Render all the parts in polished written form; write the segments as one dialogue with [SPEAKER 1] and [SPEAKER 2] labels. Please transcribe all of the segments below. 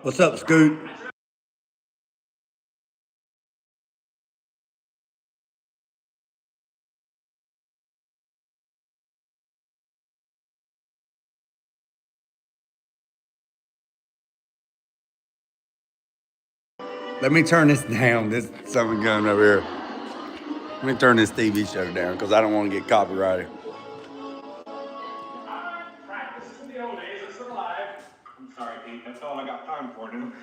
[SPEAKER 1] What's up, Scoot? Let me turn this down. This something going over here. Let me turn this TV show down because I don't want to get copyrighted.
[SPEAKER 2] Practice in the old days. It's alive. I'm sorry, Pete. That's all I got time for now.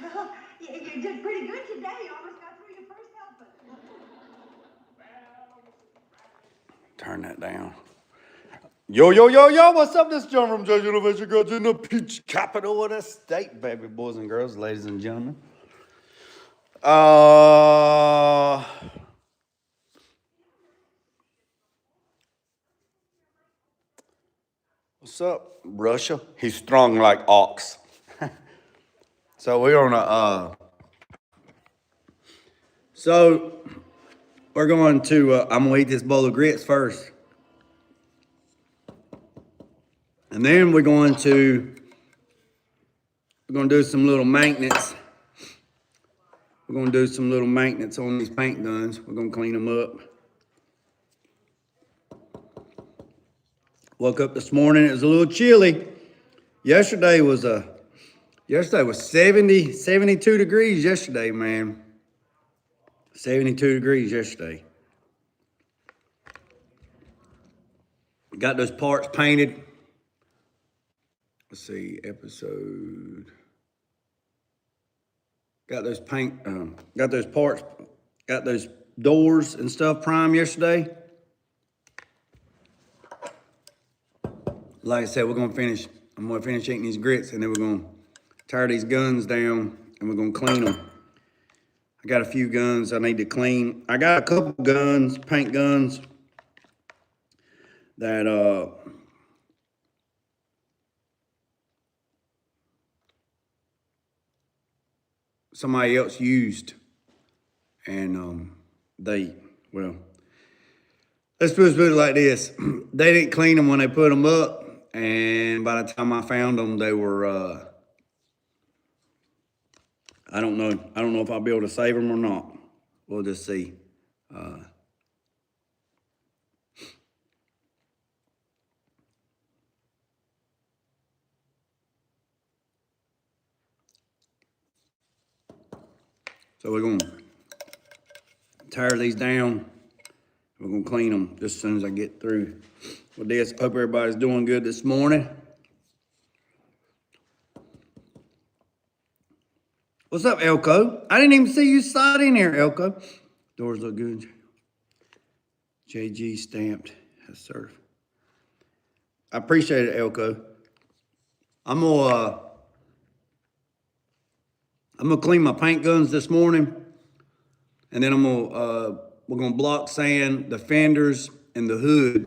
[SPEAKER 3] You did pretty good today. You almost got through your first helping.
[SPEAKER 1] Turn that down. Yo, yo, yo, yo, what's up? This is John from Judge University Girls in the Peach Capital of the state, baby boys and girls, ladies and gentlemen. What's up, Russia? He's strong like ox. So we're on a, so we're going to, I'm gonna eat this bowl of grits first. And then we're going to do some little maintenance. We're going to do some little maintenance on these paint guns. We're going to clean them up. Woke up this morning, it was a little chilly. Yesterday was 70, 72 degrees yesterday, man. 72 degrees yesterday. Got those parts painted. Let's see, episode. Got those parts, got those doors and stuff primed yesterday. Like I said, I'm gonna finish eating these grits and then we're gonna tear these guns down and we're gonna clean them. I got a few guns I need to clean. I got a couple guns, paint guns, that somebody else used. And let's put it like this. They didn't clean them when they put them up. And by the time I found them, they were, I don't know if I'll be able to save them or not. We'll just see. So we're going to tear these down. We're going to clean them just as soon as I get through with this. Hope everybody's doing good this morning. What's up, Elko? I didn't even see you slide in here, Elko. Doors look good. JG stamped. Yes, sir. I appreciate it, Elko. I'm gonna clean my paint guns this morning, and then we're gonna block sand the fenders and the hood,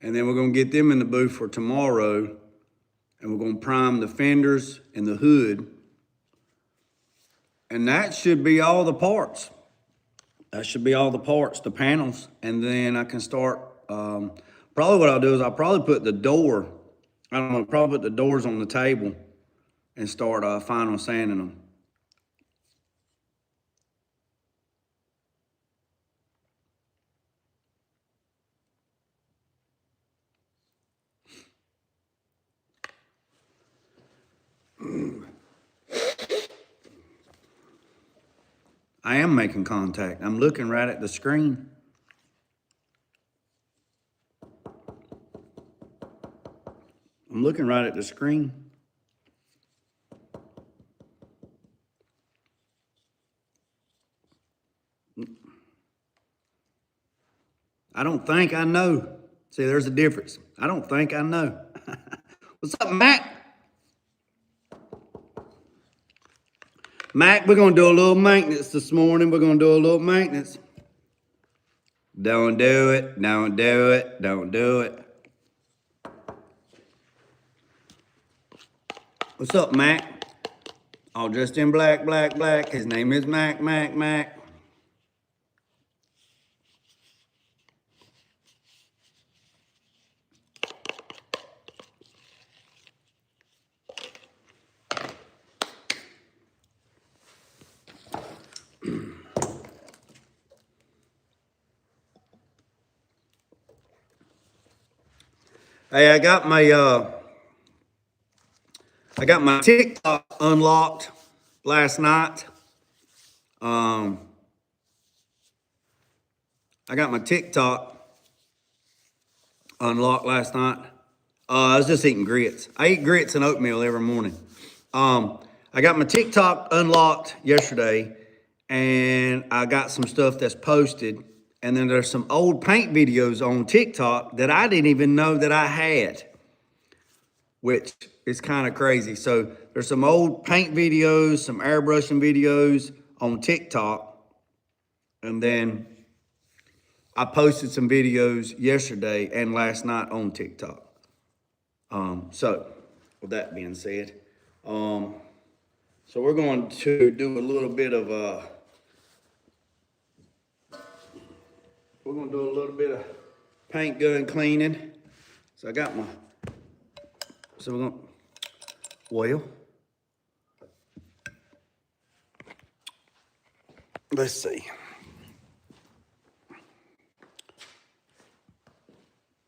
[SPEAKER 1] and then we're gonna get them in the booth for tomorrow, and we're gonna prime the fenders and the hood, and that should be all the parts. That should be all the parts, the panels, and then I can start. Probably what I'll do is I'll probably put the door. I don't know. Probably put the doors on the table and start final sanding them. I am making contact. I'm looking right at the screen. I'm looking right at the screen. I don't think I know. See, there's a difference. I don't think I know. What's up, Mac? Mac, we're going to do a little maintenance this morning. We're going to do a little maintenance. Don't do it. Don't do it. Don't do it. What's up, Mac? All dressed in black, black, black. His name is Mac, Mac, Mac. Hey, I got my TikTok unlocked last night. I got my TikTok unlocked last night. I was just eating grits. I eat grits and oatmeal every morning. I got my TikTok unlocked yesterday, and I got some stuff that's posted. And then there's some old paint videos on TikTok that I didn't even know that I had, which is kind of crazy. So there's some old paint videos, some airbrushing videos on TikTok. And then I posted some videos yesterday and last night on TikTok. So with that being said, so we're going to do a little bit of paint gun cleaning. So I got so we're gonna oil. Let's see.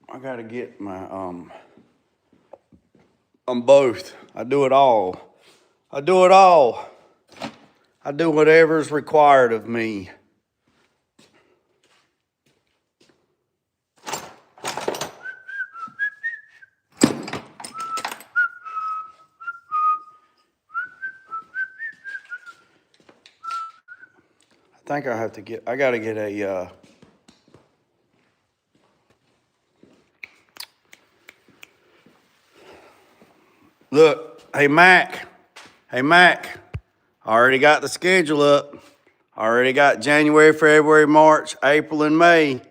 [SPEAKER 1] I gotta get my on both. I do it all. I do it all. I do whatever's required of me. I think I gotta get a, look, hey Mac, I already got the schedule up. I already got January, February, March, April, and May.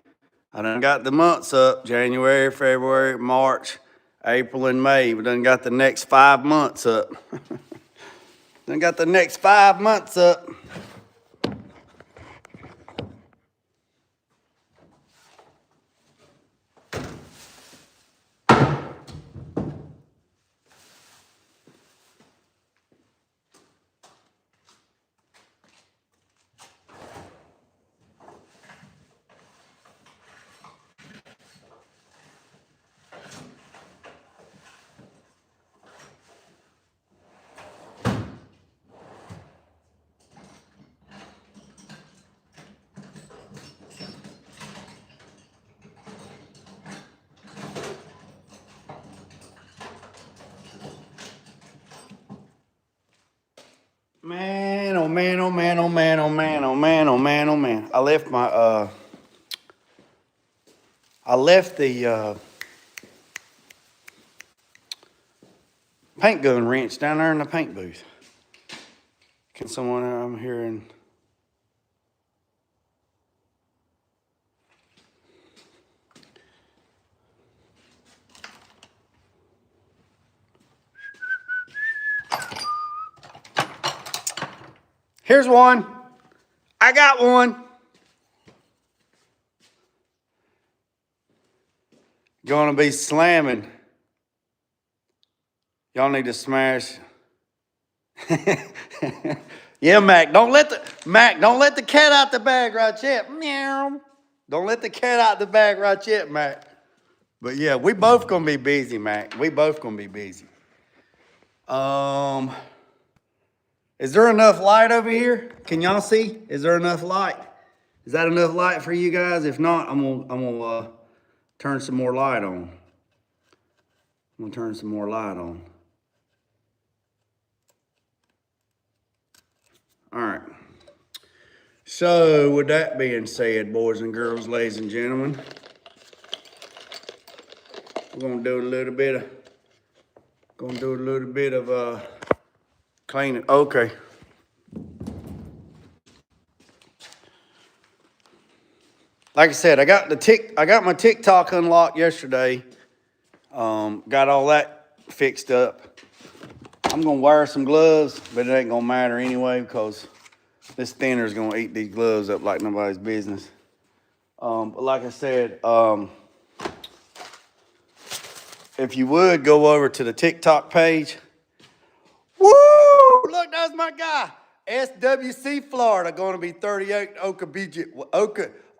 [SPEAKER 1] I done got the months up, January, February, March, April, and May. We done got the next 5 months up. Done got the next 5 months up. Man, oh man, oh man, oh man, oh man, oh man, oh man, oh man. I left the paint gun wrench down there in the paint booth. Can someone, I'm hearing. Here's one. I got one. Gonna be slamming. Y'all need to smash. Yeah, Mac, don't let the cat out the bag right yet. Meow. Don't let the cat out the bag right yet, Mac. But yeah, we both gonna be busy, Mac. We both gonna be busy. Is there enough light over here? Can y'all see? Is there enough light? Is that enough light for you guys? If not, I'm gonna turn some more light on. I'm gonna turn some more light on. All right. So with that being said, boys and girls, ladies and gentlemen, we're gonna do a little bit of cleaning. Okay. Like I said, I got my TikTok unlocked yesterday. Got all that fixed up. I'm gonna wear some gloves, but it ain't gonna matter anyway because this thinner is gonna eat these gloves up like nobody's business. But like I said, if you would go over to the TikTok page. Woo! Look, that's my guy. SWC Florida, going to be 38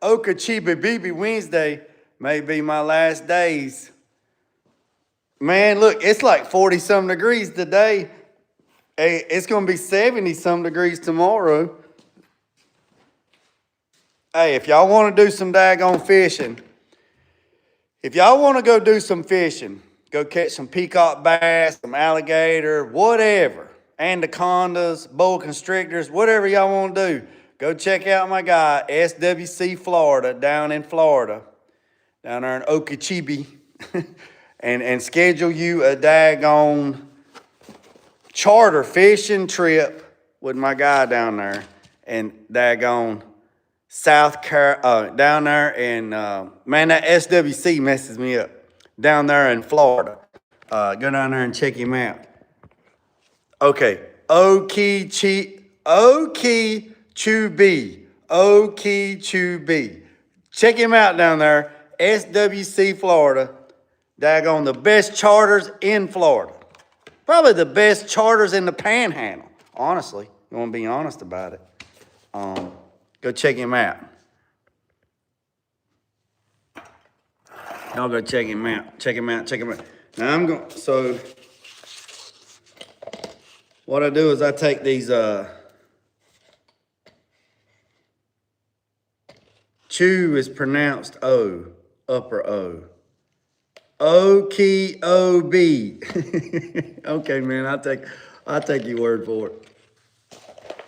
[SPEAKER 1] Okeechobee Wednesday. May be my last days. Man, look, it's like 40-some degrees today. Hey, it's gonna be 70-some degrees tomorrow. Hey, if y'all wanna do some daggone fishing, if y'all wanna go do some fishing, go catch some peacock bass, some alligator, whatever, anacondas, boa constrictors, whatever y'all wanna do, go check out my guy, SWC Florida, down in Florida, down there in Okeechobee, and schedule you a daggone charter fishing trip with my guy down there in daggone down there in, man, that SWC messes me up. Down there in Florida. Go down there and check him out. Okay, Okeechobee. Check him out down there, SWC Florida. Daggone the best charters in Florida. Probably the best charters in the Panhandle, honestly. You want to be honest about it. Go check him out. Y'all go check him out. Check him out. Check him out. Now so what I do is I take these, chew is pronounced O, upper O. O-K-O-B. Okay, man, I'll take your word for it.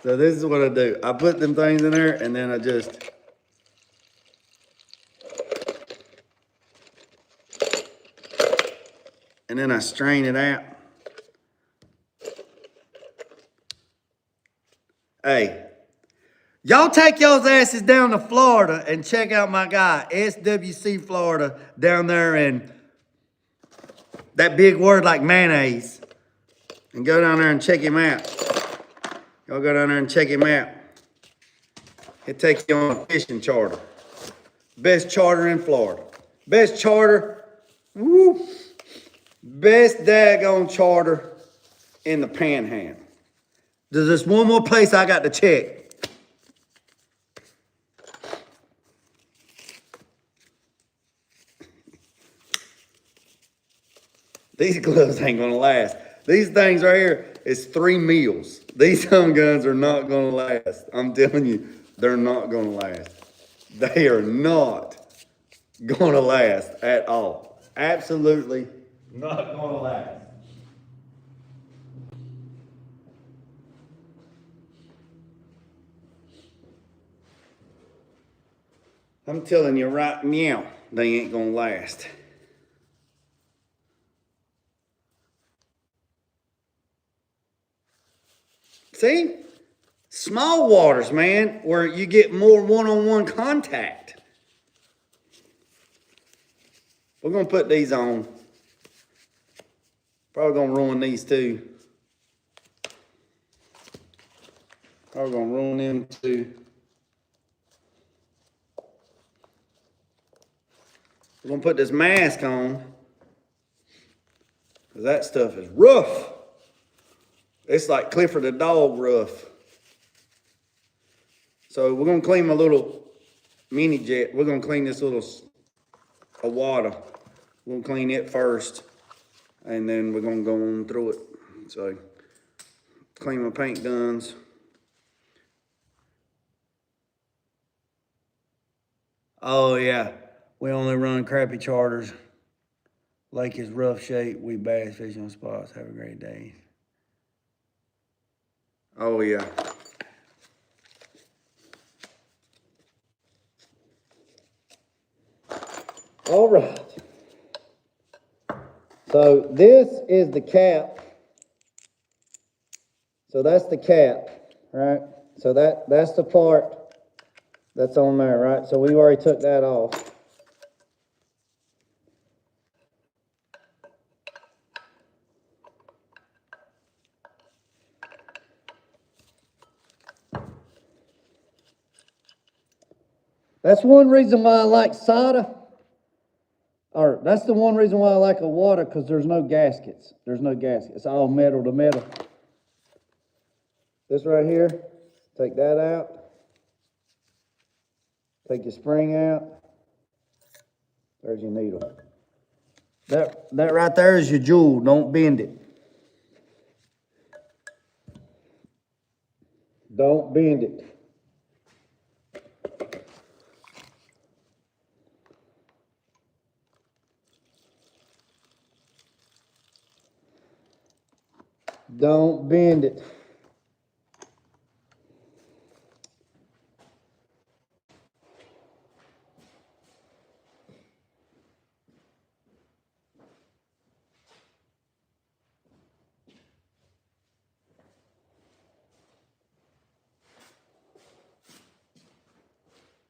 [SPEAKER 1] So this is what I do. I put them things in there and then I just strain it out. Hey, y'all take y'all's asses down to Florida and check out my guy, SWC Florida, down there in that big word like mayonnaise. And go down there and check him out. Y'all go down there and check him out. He'll take you on a fishing charter. Best charter in Florida. Best charter, woo. Best daggone charter in the Panhandle. There's just one more place I got to check. These gloves ain't gonna last. These things right here is 3 meals. These some guns are not gonna last. I'm telling you, they're not gonna last. They are not gonna last at all. Absolutely not gonna last. I'm telling you right now, they ain't gonna last. See? Small waters, man, where you get more one-on-one contact. We're gonna put these on. Probably gonna ruin these too. Probably gonna ruin them too. We're gonna put this mask on, because that stuff is rough. It's like Clifford the dog rough. So we're gonna clean my little mini jet. We're gonna clean this little water. We're gonna clean it first, and then we're gonna go on through it. So clean my paint guns. Oh yeah, we only run crappy charters. Lake is rough shape. We bass fishing spots. Have a great day. Oh yeah. All right. So this is the cap. So that's the cap, right? So that's the part that's on there, right? So we already took that off. That's one reason why I like soda. Or that's the one reason why I like a water, because there's no gaskets. There's no gaskets. It's all metal to metal. This right here, take that out. Take your spring out. There's your needle.
[SPEAKER 4] That right there is your jewel. Don't bend it. Don't bend it. Don't bend it.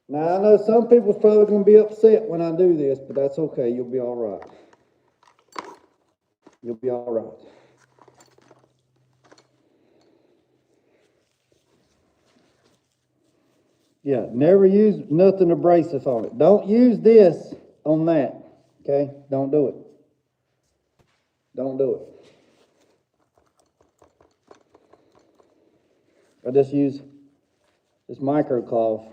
[SPEAKER 4] Now, I know some people's probably gonna be upset when I do this, but that's okay, you'll be all right. You'll be all right. Yeah, never use nothing abrasive on it. Don't use this on that, okay? Don't do it. Don't do it. I just use this microcloth.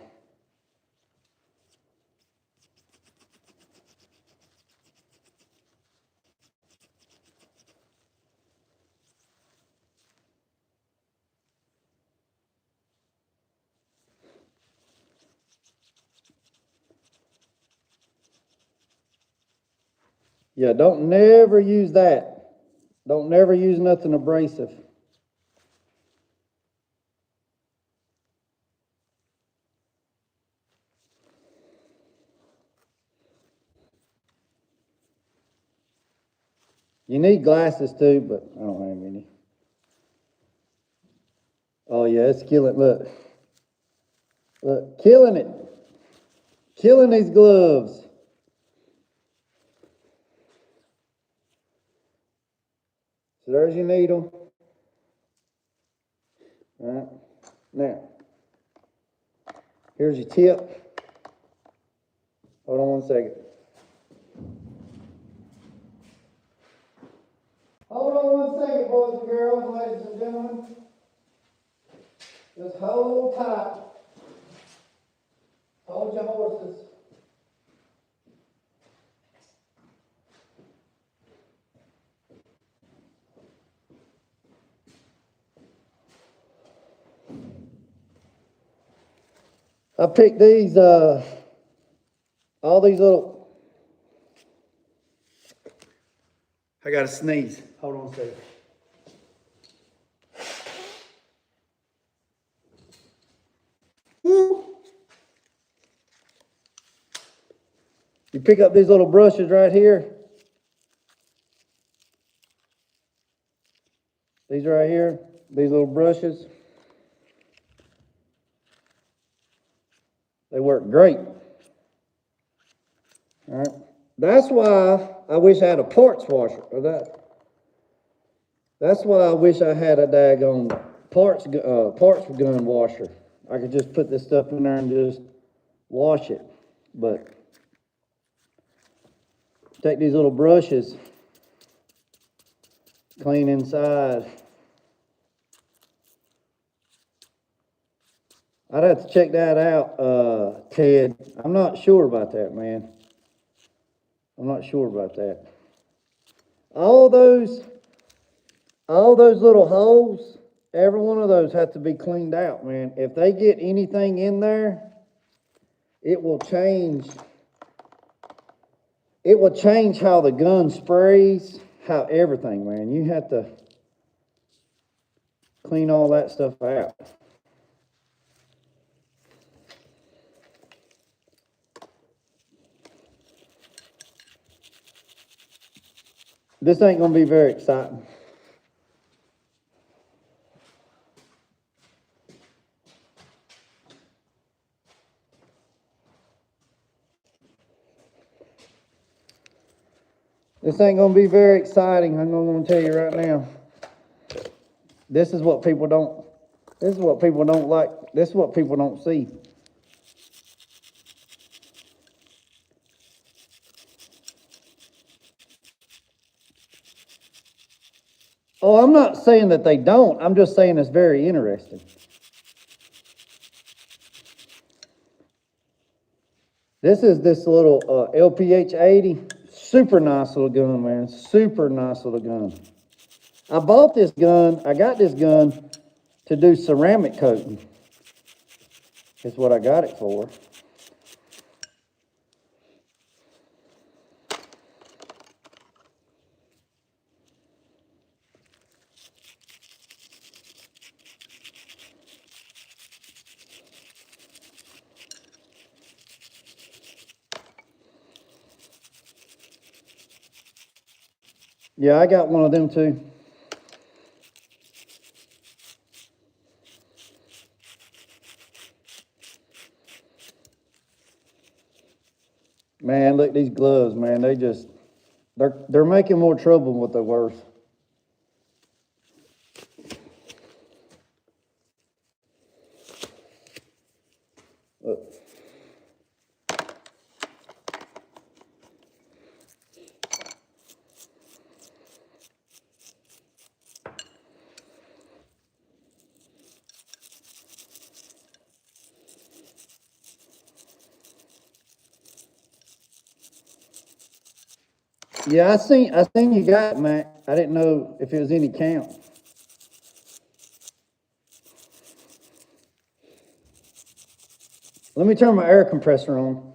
[SPEAKER 4] Yeah, don't never use that. Don't never use nothing abrasive. You need glasses too, but I don't have any. Oh yeah, it's killing, look. Look, killing it. Killing these gloves. So there's your needle. All right, now, here's your tip. Hold on 1 second. Hold on 1 second, boys and girls, ladies and gentlemen. Just hold tight. Hold your horses. I picked these, all these little, I gotta sneeze. Hold on a second. Woo. You pick up these little brushes right here. These right here, these little brushes. They work great. All right. That's why I wish I had a parts washer. That's why I wish I had a daggone parts gun washer. I could just put this stuff in there and just wash it. But take these little brushes, clean inside. I'd have to check that out, Ted. I'm not sure about that, man. I'm not sure about that. All those little holes, every one of those have to be cleaned out, man. If they get anything in there, it will change how the gun sprays, how everything, man. You have to clean all that stuff out. This ain't gonna be very exciting. This ain't gonna be very exciting, I'm gonna tell you right now. This is what people don't like, this is what people don't see. Oh, I'm not saying that they don't, I'm just saying it's very interesting. This is this little LPH 80. Super nice little gun, man. Super nice little gun. I bought this gun, I got this gun to do ceramic coating. Is what I got it for. Yeah, I got one of them too. Man, look, these gloves, man, they're making more trouble than what they're worth. Look. Yeah, I seen you got it, Mac. I didn't know if it was any count. Let me turn my air compressor on.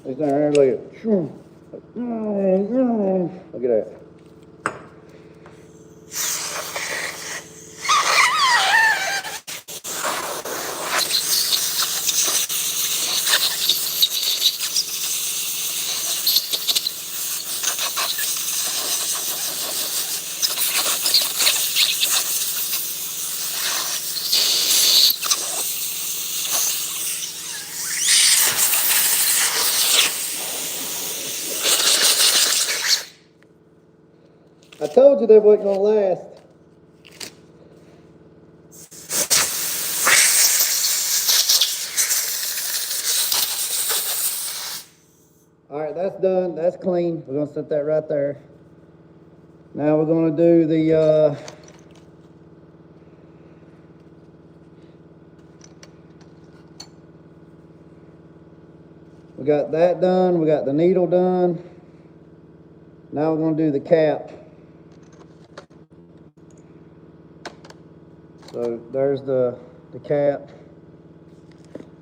[SPEAKER 4] It's down there, look at it. Look at that. I told you they wasn't gonna last. All right, that's done. That's clean. We're gonna set that right there. Now we're gonna do the we got that done. We got the needle done. Now we're gonna do the cap. So there's the cap.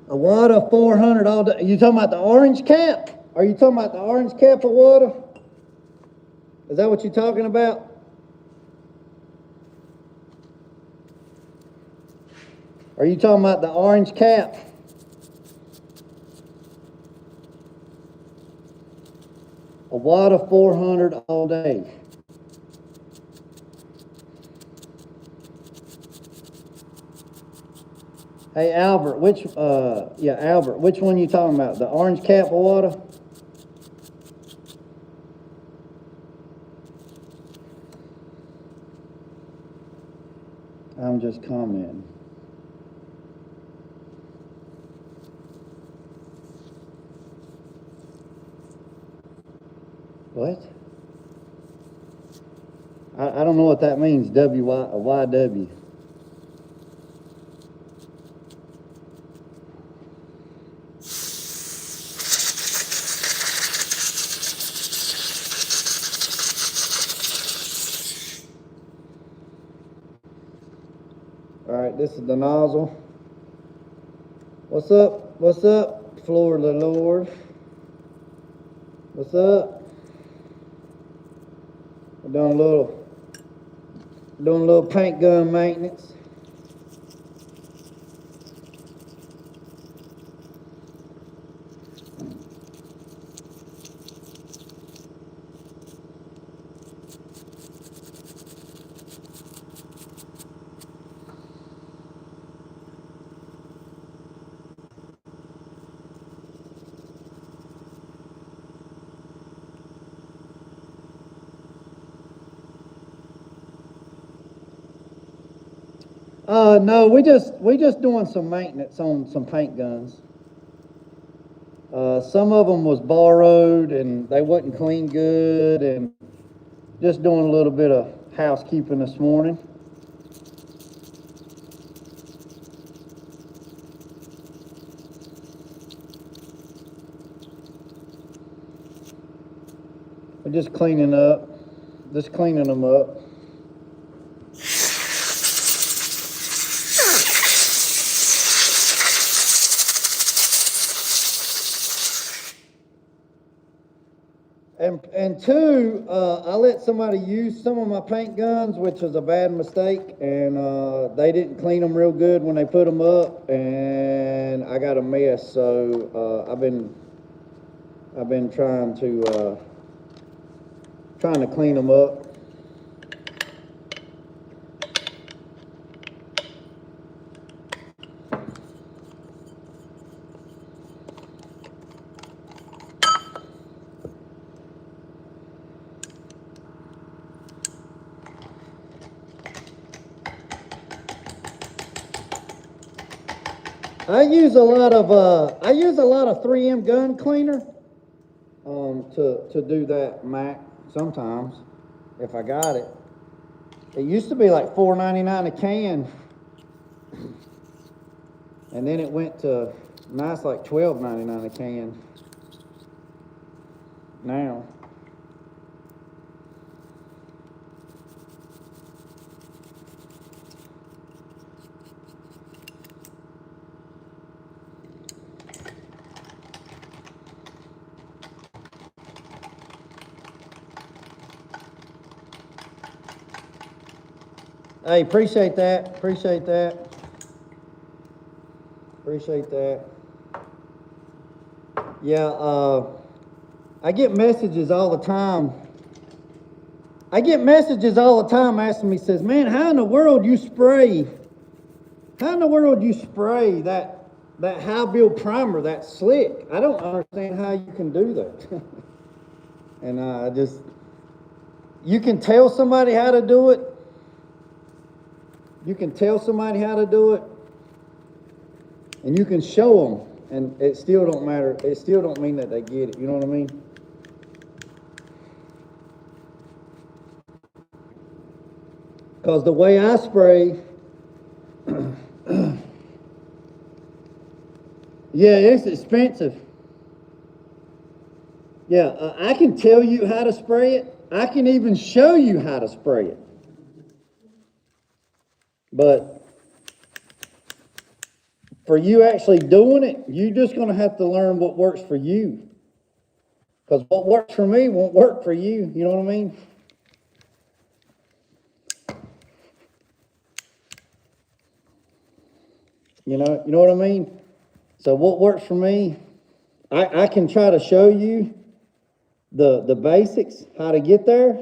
[SPEAKER 4] A water 400 all day. You talking about the orange cap? Are you talking about the orange cap of water? Is that what you're talking about? Are you talking about the orange cap? A water 400 all day. Hey Albert, Albert, which one you talking about? The orange cap of water? I'm just commenting. What? I don't know what that means, YW. Mac. This is the nozzle. What's up? What's up, Florida Lord? What's up? We're doing a little paint gun maintenance. No, we just doing some maintenance on some paint guns. Some of them was borrowed and they wasn't clean good, and just doing a little bit of housekeeping this morning. We're just cleaning them up. And two, I let somebody use some of my paint guns, which was a bad mistake, and they didn't clean them real good when they put them up, and I got a mess. So I've been trying to clean them up. I use a lot of 3M gun cleaner to do that, Mac, sometimes if I got it. It used to be like $4.99 a can, and then it went to, now it's like $12.99 a can now. Hey, appreciate that. Yeah, I get messages all the time. Asking me, says, man, how in the world you spray that high build primer, that slick? I don't understand how you can do that. And you can tell somebody how to do it. And you can show them, and it still don't matter. It still don't mean that they get it. You know what I mean? Because the way I spray, yeah, it's expensive. Yeah, I can tell you how to spray it. I can even show you how to spray it. But for you actually doing it, you're just going to have to learn what works for you. Because what works for me won't work for you. You know what I mean? You know what I mean? So what works for me, I can try to show you the basics, how to get there.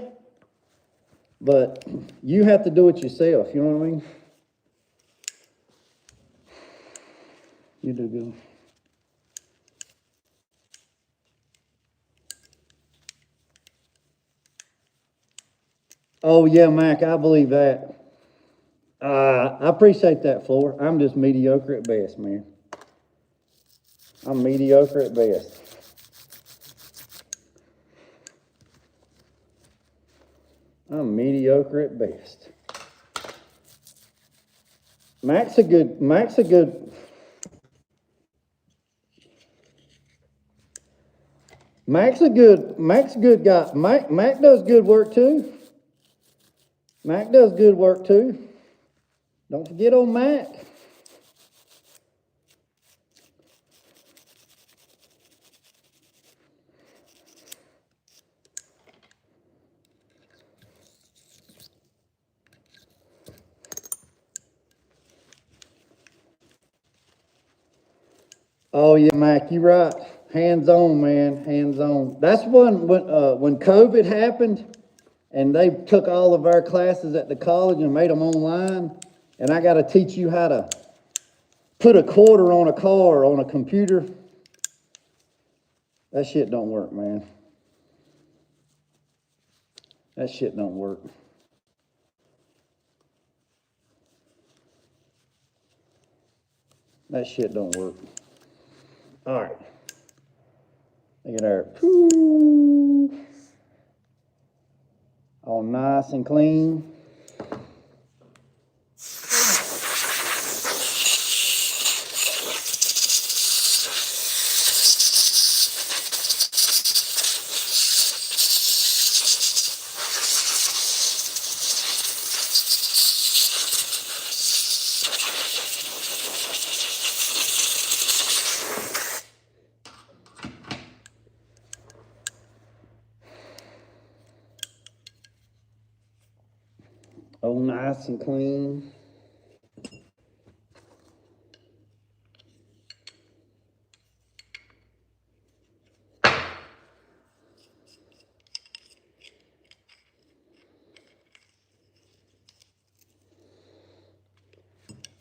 [SPEAKER 4] But you have to do it yourself. You know what I mean? You do good. Oh, yeah, Mac, I believe that. I appreciate that, Floor. I'm just mediocre at best, man. I'm mediocre at best. Mac's a good guy. Mac does good work too. Don't forget old Mac. Oh yeah, Mac, you right. Hands on, man, hands on. That's when COVID happened and they took all of our classes at the college and made them online, and I got to teach you how to put a quarter on a car on a computer. That shit don't work, man. That shit don't work. That shit don't work. All right. Look at there. All nice and clean. Oh, nice and clean.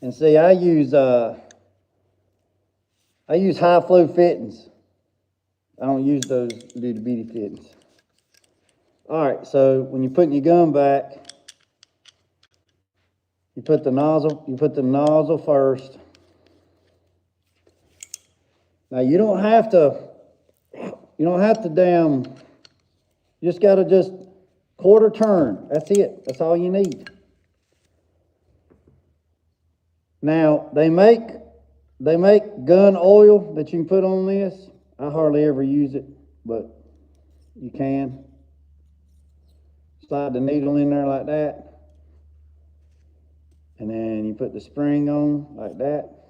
[SPEAKER 4] And see, I use high flow fittings. I don't use those little bitty fittings. All right, so when you're putting your gun back, you put the nozzle first. Now you don't have to you just gotta just quarter turn. That's it. That's all you need. Now they make gun oil that you can put on this. I hardly ever use it, but you can. Slide the needle in there like that. And then you put the spring on like that.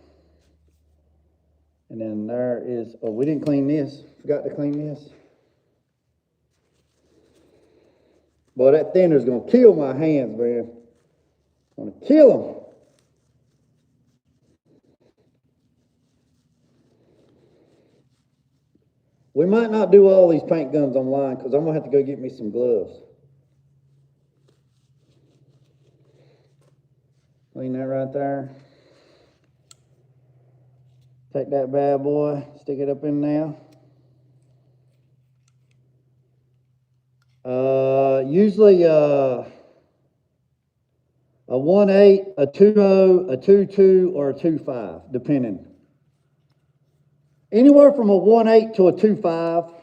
[SPEAKER 4] And then there is, oh, we didn't clean this. Forgot to clean this. Boy, that thinner's gonna kill my hands, man. Gonna kill them. We might not do all these paint guns online because I'm gonna have to go get me some gloves. Clean that right there. Take that bad boy, stick it up in there. Usually a 1/8, a 2/0, a 2/2, or a 2/5, depending. Anywhere from a 1/8 to a 2/5.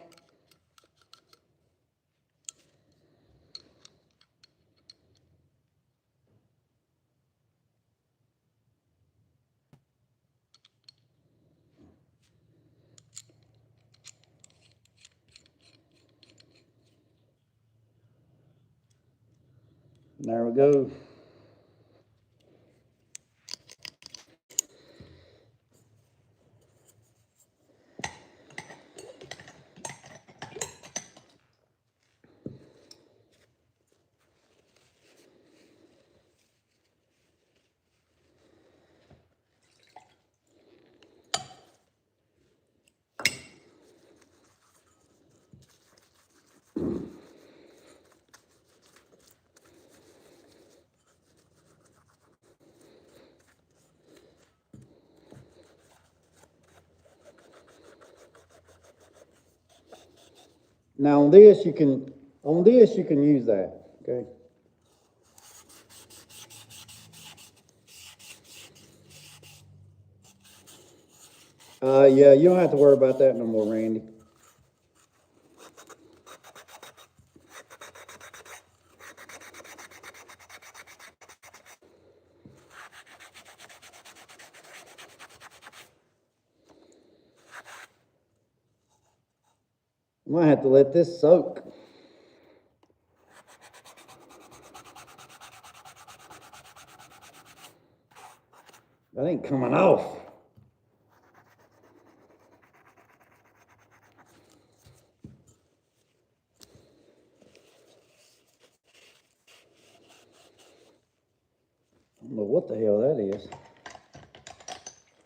[SPEAKER 4] There we go. Now on this you can use that, okay? Yeah, you don't have to worry about that no more, Randy. I might have to let this soak. That ain't coming off. I don't know what the hell that is.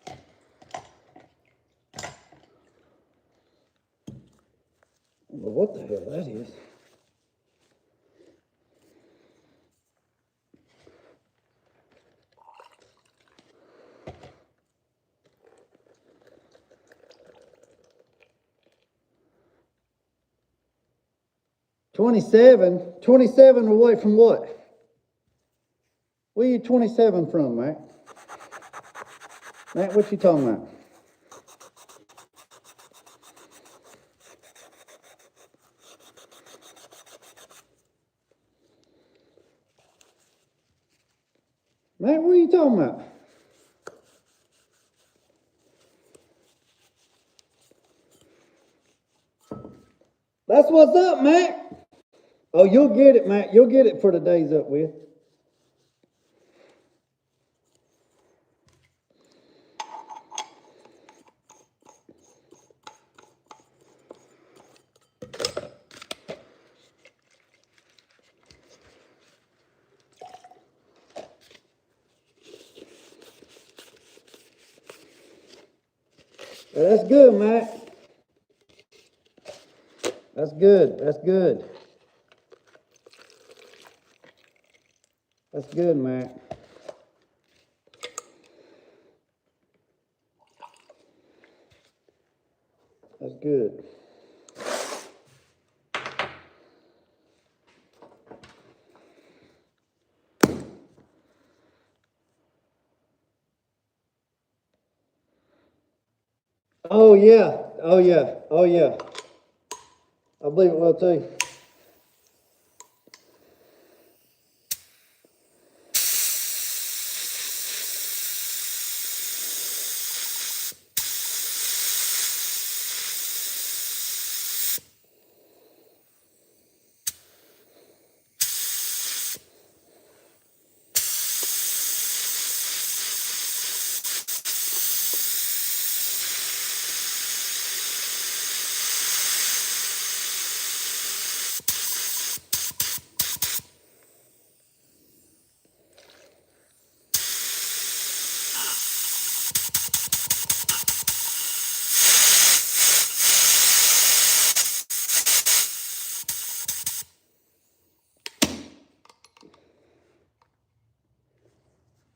[SPEAKER 4] I don't know what the hell that is. $27 away from what? Where you 27 from, Mac? Mac, what you talking about? Mac, what are you talking about? That's what's up, Mac. Oh, you'll get it, Mac. You'll get it for the days up with. That's good, Mac. That's good. That's good. That's good, Mac. That's good. Oh yeah. Oh yeah. Oh yeah. I believe it will too.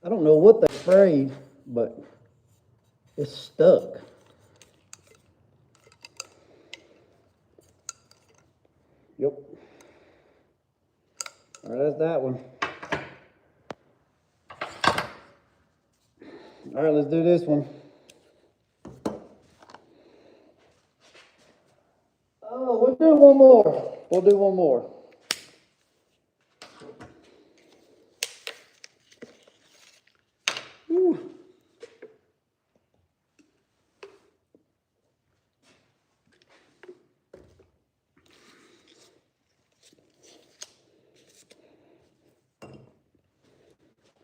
[SPEAKER 4] I don't know what they sprayed, but it's stuck. Yep. All right, that's that one. All right, let's do this one. Oh, we'll do one more. We'll do one more. Whew.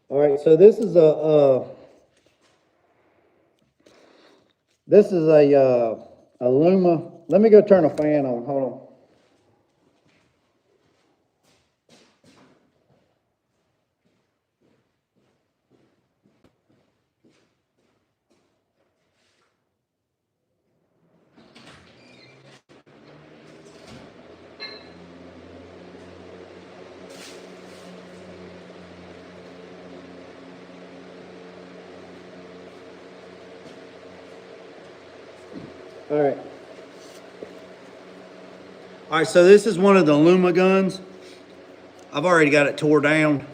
[SPEAKER 4] All right, so this is a Luma. Let me go turn a fan on. Hold on. All right. All right, so this is one of the Luma guns. I've already got it tore down.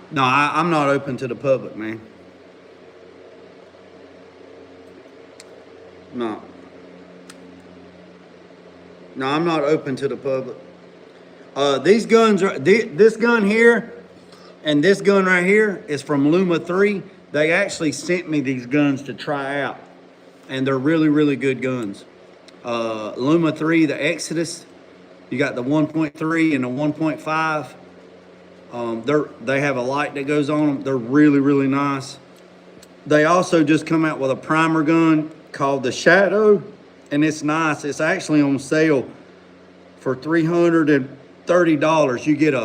[SPEAKER 4] No, I'm not open to the public, man. No. No, I'm not open to the public. These guns are, this gun here and this gun right here is from Luma 3. They actually sent me these guns to try out, and they're really, really good guns. Luma 3, the Exodus,
[SPEAKER 1] You got the 1.3 and the 1.5. They have a light that goes on them. They're really, really nice. They also just come out with a primer gun called the Shadow, and it's nice. It's actually on sale for $330. You get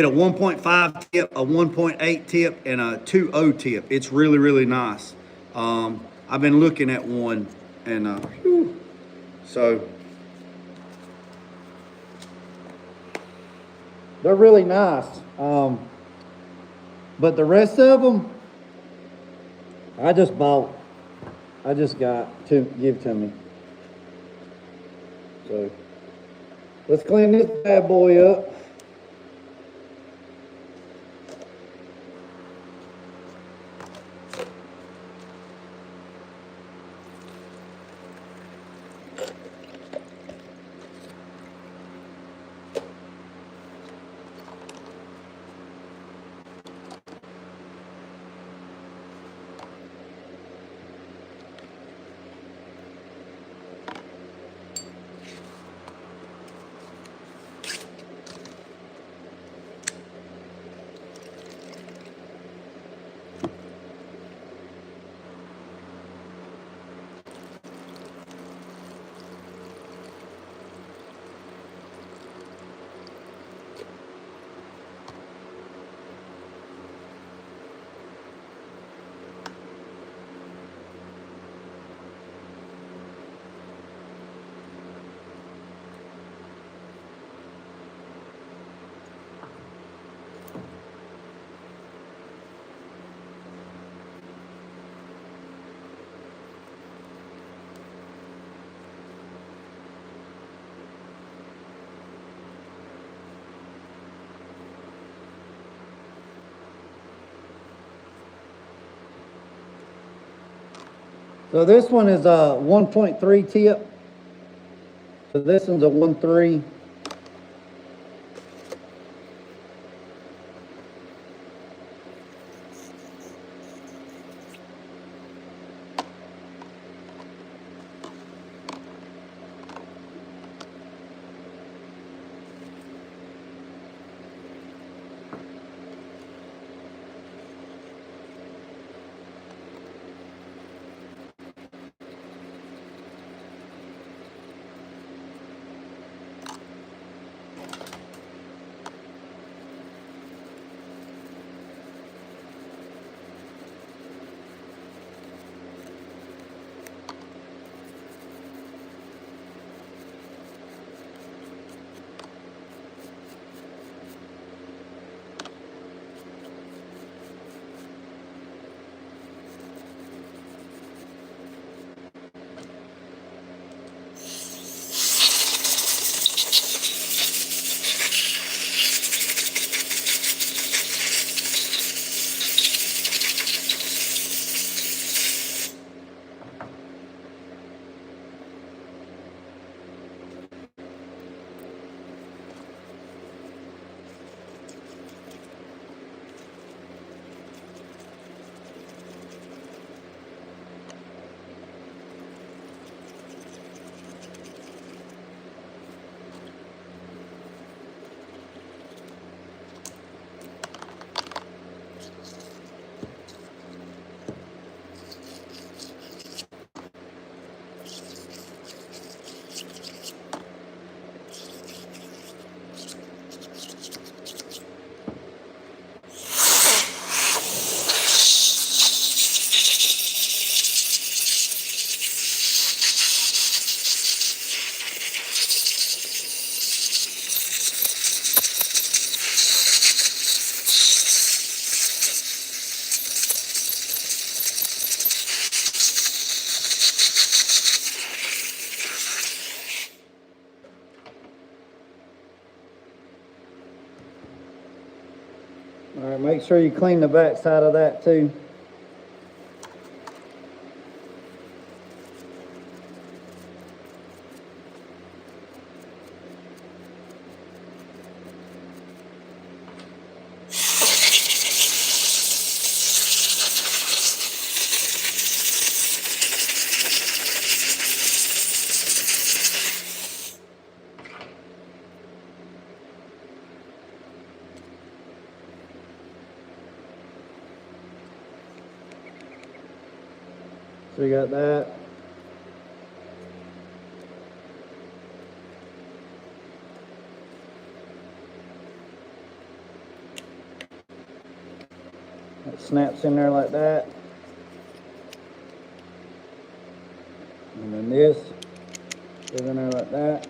[SPEAKER 1] a 1.5 tip, a 1.8 tip, and a 2.0 tip. It's really, really nice. I've been looking at one, and so they're really nice. But the rest of them, I just got to give to me. So let's clean this bad boy up. So this one is a 1.3 tip. So this one's a 1.3. All right, make sure you clean the back side of that too.
[SPEAKER 4] So we got that. It snaps in there like that. And then this goes in there like that.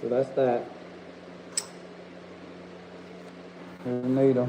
[SPEAKER 4] So that's that. There's a needle.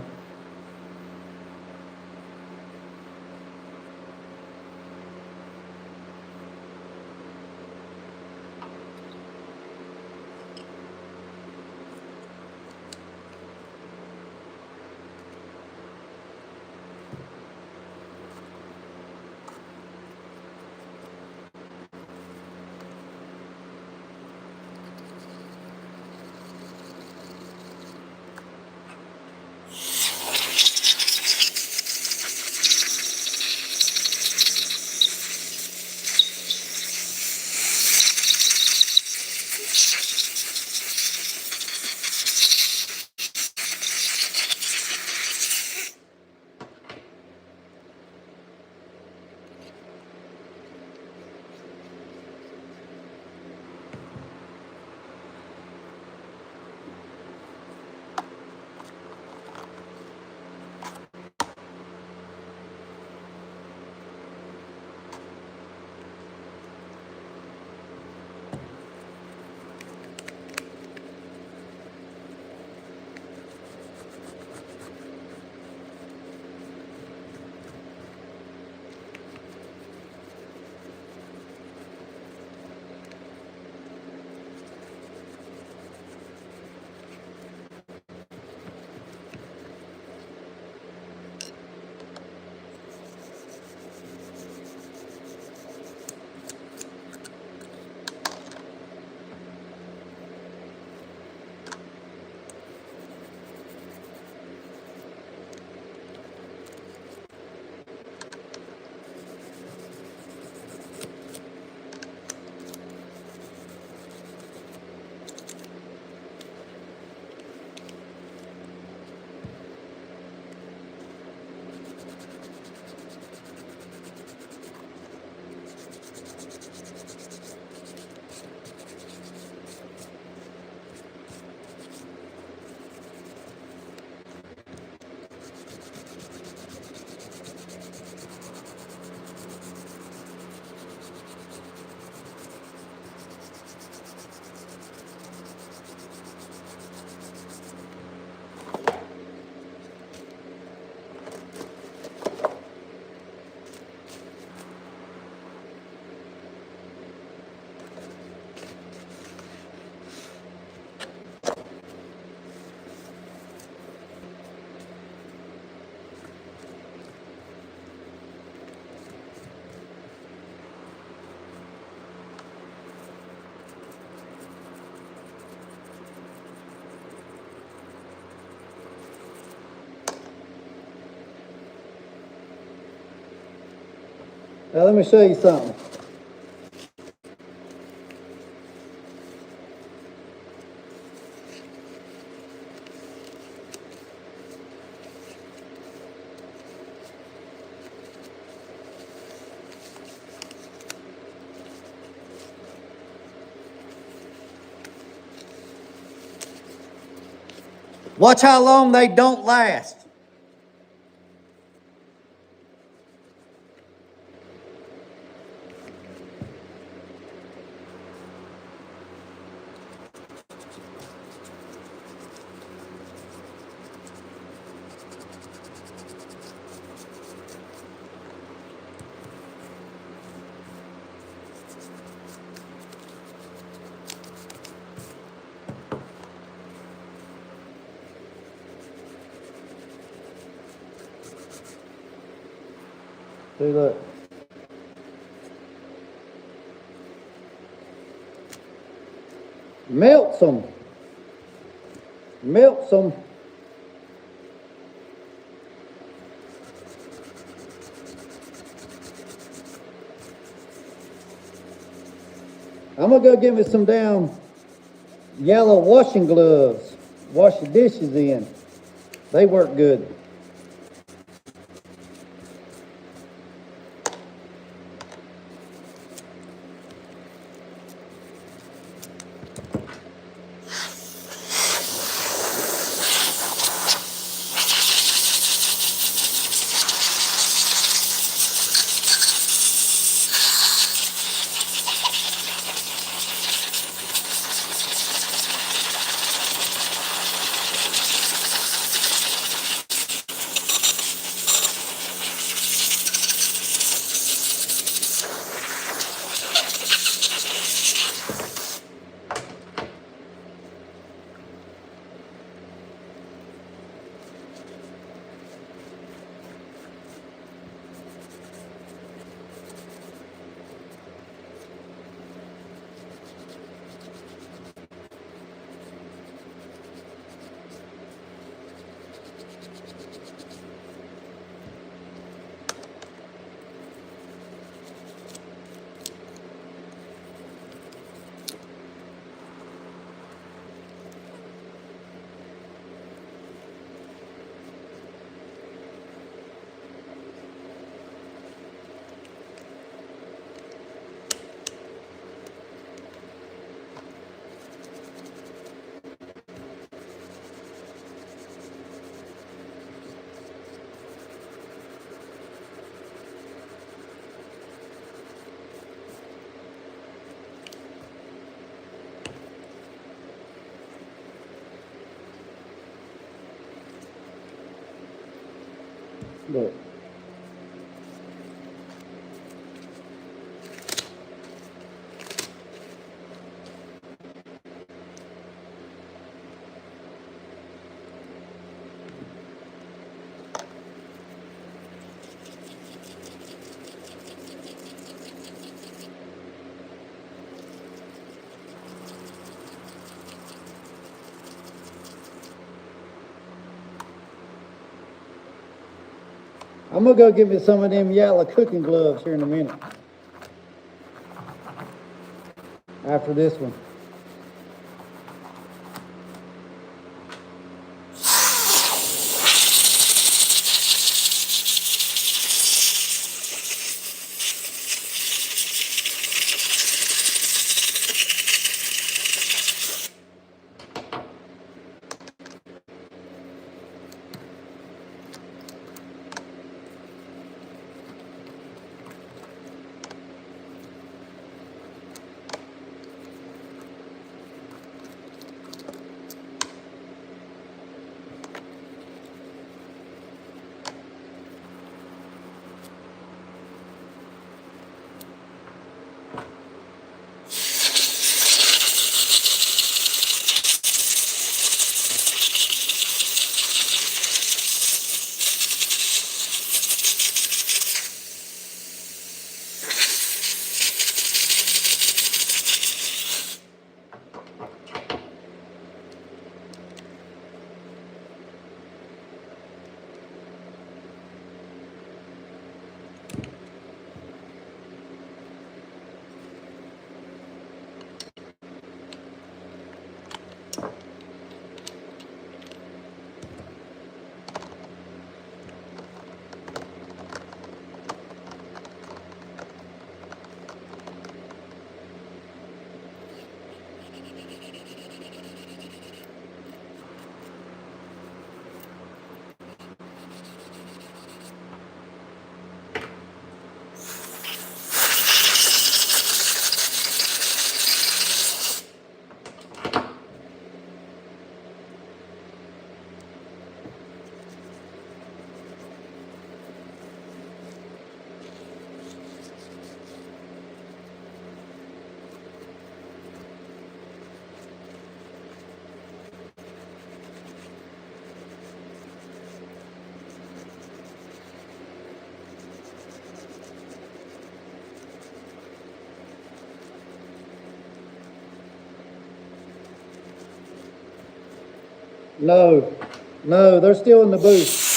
[SPEAKER 4] Now let me show you something. Watch how long they don't last. See, look. Melts them. Melts them. I'm gonna go get me some down yellow washing gloves. Wash your dishes in. They work good. Look. I'm gonna go get me some of them yellow cooking gloves here in a minute. After this one. No, no, they're still in the booth.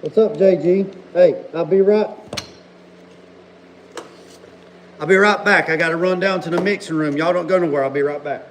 [SPEAKER 4] What's up, JG? Hey, I'll be right back. I gotta run down to the mixing room. Y'all don't go nowhere. I'll be right back.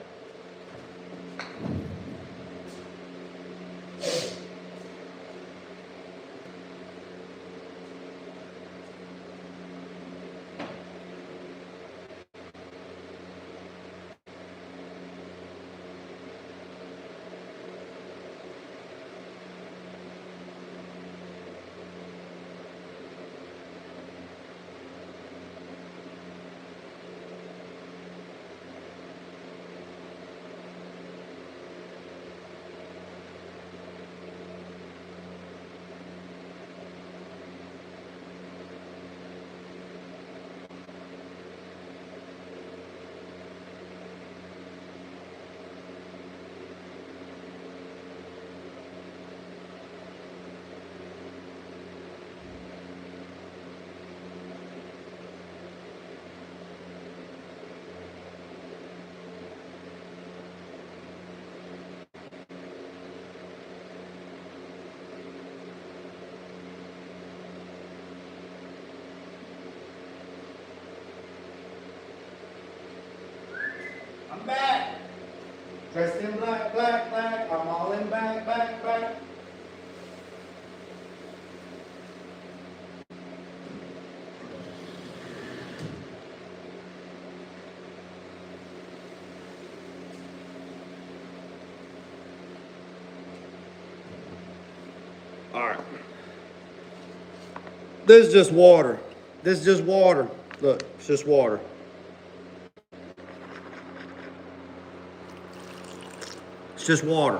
[SPEAKER 4] I'm back. Dressed in black, black, black. I'm all in back, back, back. All right. This is just water. This is just water. Look, it's just water. It's just water.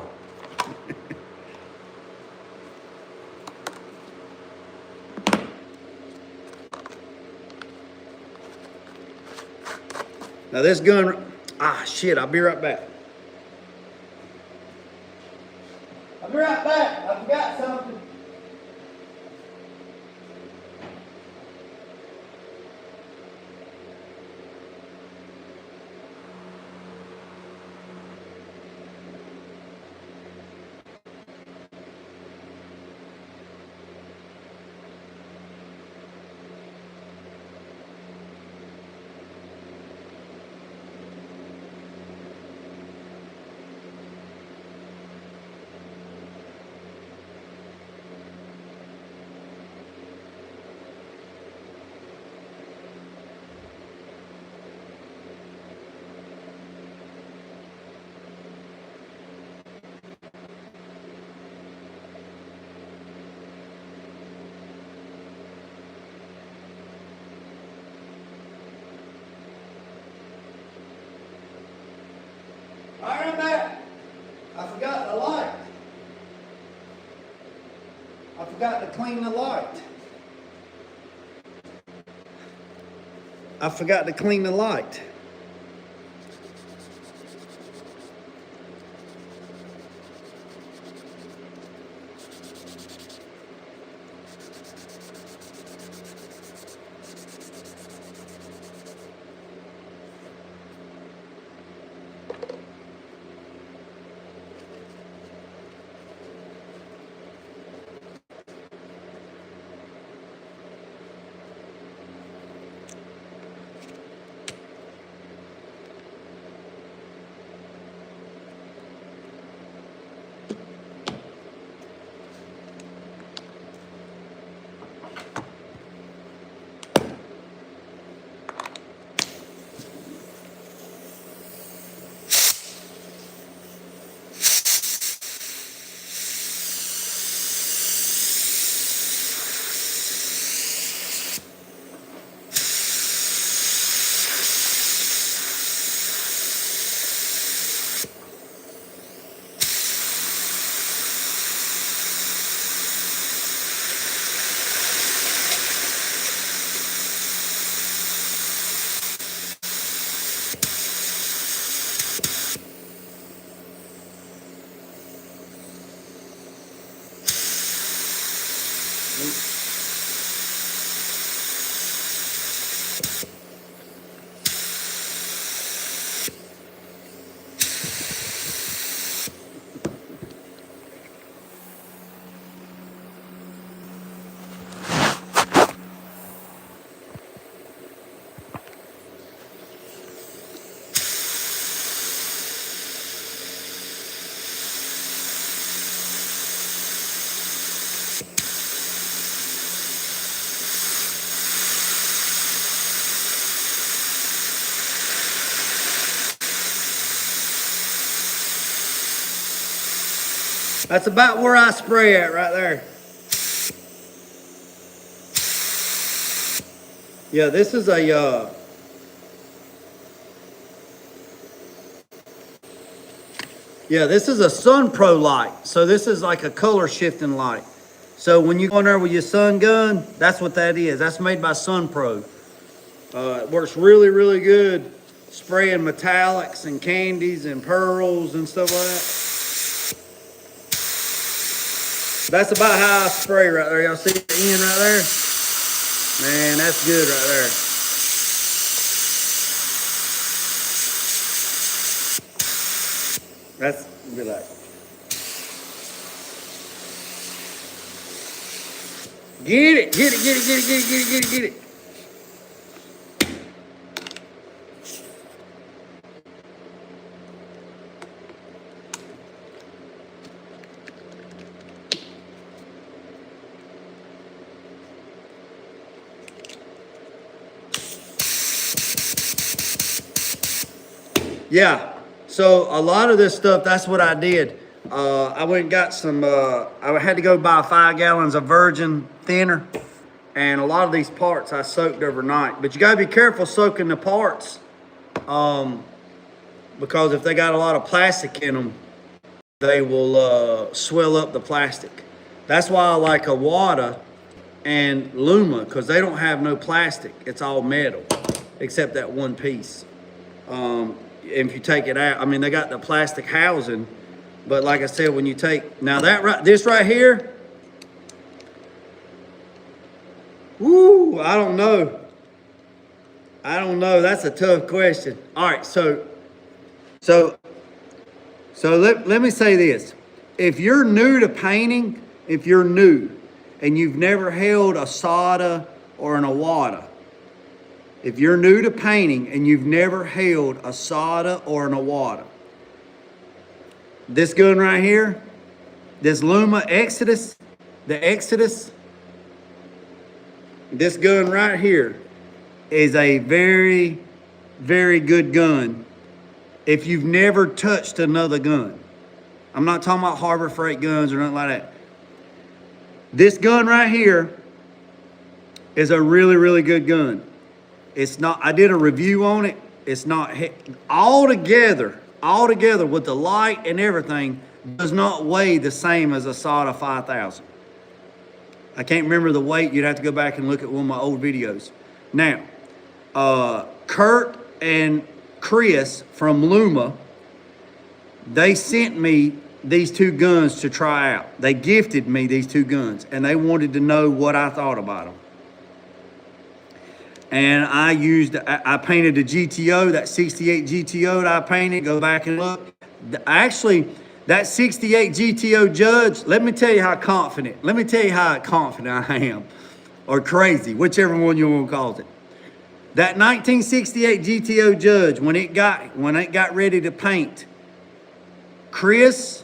[SPEAKER 4] Now this gun, shit, I'll be right back. I'll be right back. I forgot something. All right, I'm back. I forgot the light. I forgot to clean the light. I forgot to clean the light.
[SPEAKER 1] That's about where I spray at right there. Yeah, this is a, yeah, this is a Sun Pro light. So this is like a color shifting light. So when you go in there with your sun gun, that's what that is. That's made by Sun Pro. It works really, really good spraying metallics and candies and pearls and stuff like that. That's about how I spray right there. Y'all see the end right there? Man, that's good right there. That's be like. Get it, get it, get it, get it, get it, get it, get it, get it. Yeah, so a lot of this stuff, that's what I did. I went and got some, I had to go buy 5 gallons of virgin thinner. And a lot of these parts I soaked overnight. But you gotta be careful soaking the parts. Because if they got a lot of plastic in them, they will swell up the plastic. That's why I like Awada and Luma, because they don't have no plastic. It's all metal, except that one piece. If you take it out, I mean, they got the plastic housing, but like I said, when you take, now this right here, woo, I don't know. I don't know, that's a tough question. All right, so let me say this. If you're new to painting, if you're new and you've never held a solder or an Awada, if you're new to painting and you've never held a solder or an Awada, this gun right here, this Luma Exodus, the Exodus, this gun right here is a very, very good gun if you've never touched another gun. I'm not talking about Harbor Freight guns or nothing like that. This gun right here is a really, really good gun. It's not, I did a review on it. It's not, all together with the light and everything, does not weigh the same as a SATA 5000. I can't remember the weight. You'd have to go back and look at one of my old videos. Now, Kurt and Chris from Luma, they sent me these 2 guns to try out. They gifted me these 2 guns, and they wanted to know what I thought about them. And I painted the GTO, that 68 GTO that I painted. Go back and look. Actually, that 68 GTO Judge, let me tell you how confident I am. Or crazy, whichever one you want to call it. That 1968 GTO Judge, when it got ready to paint, Chris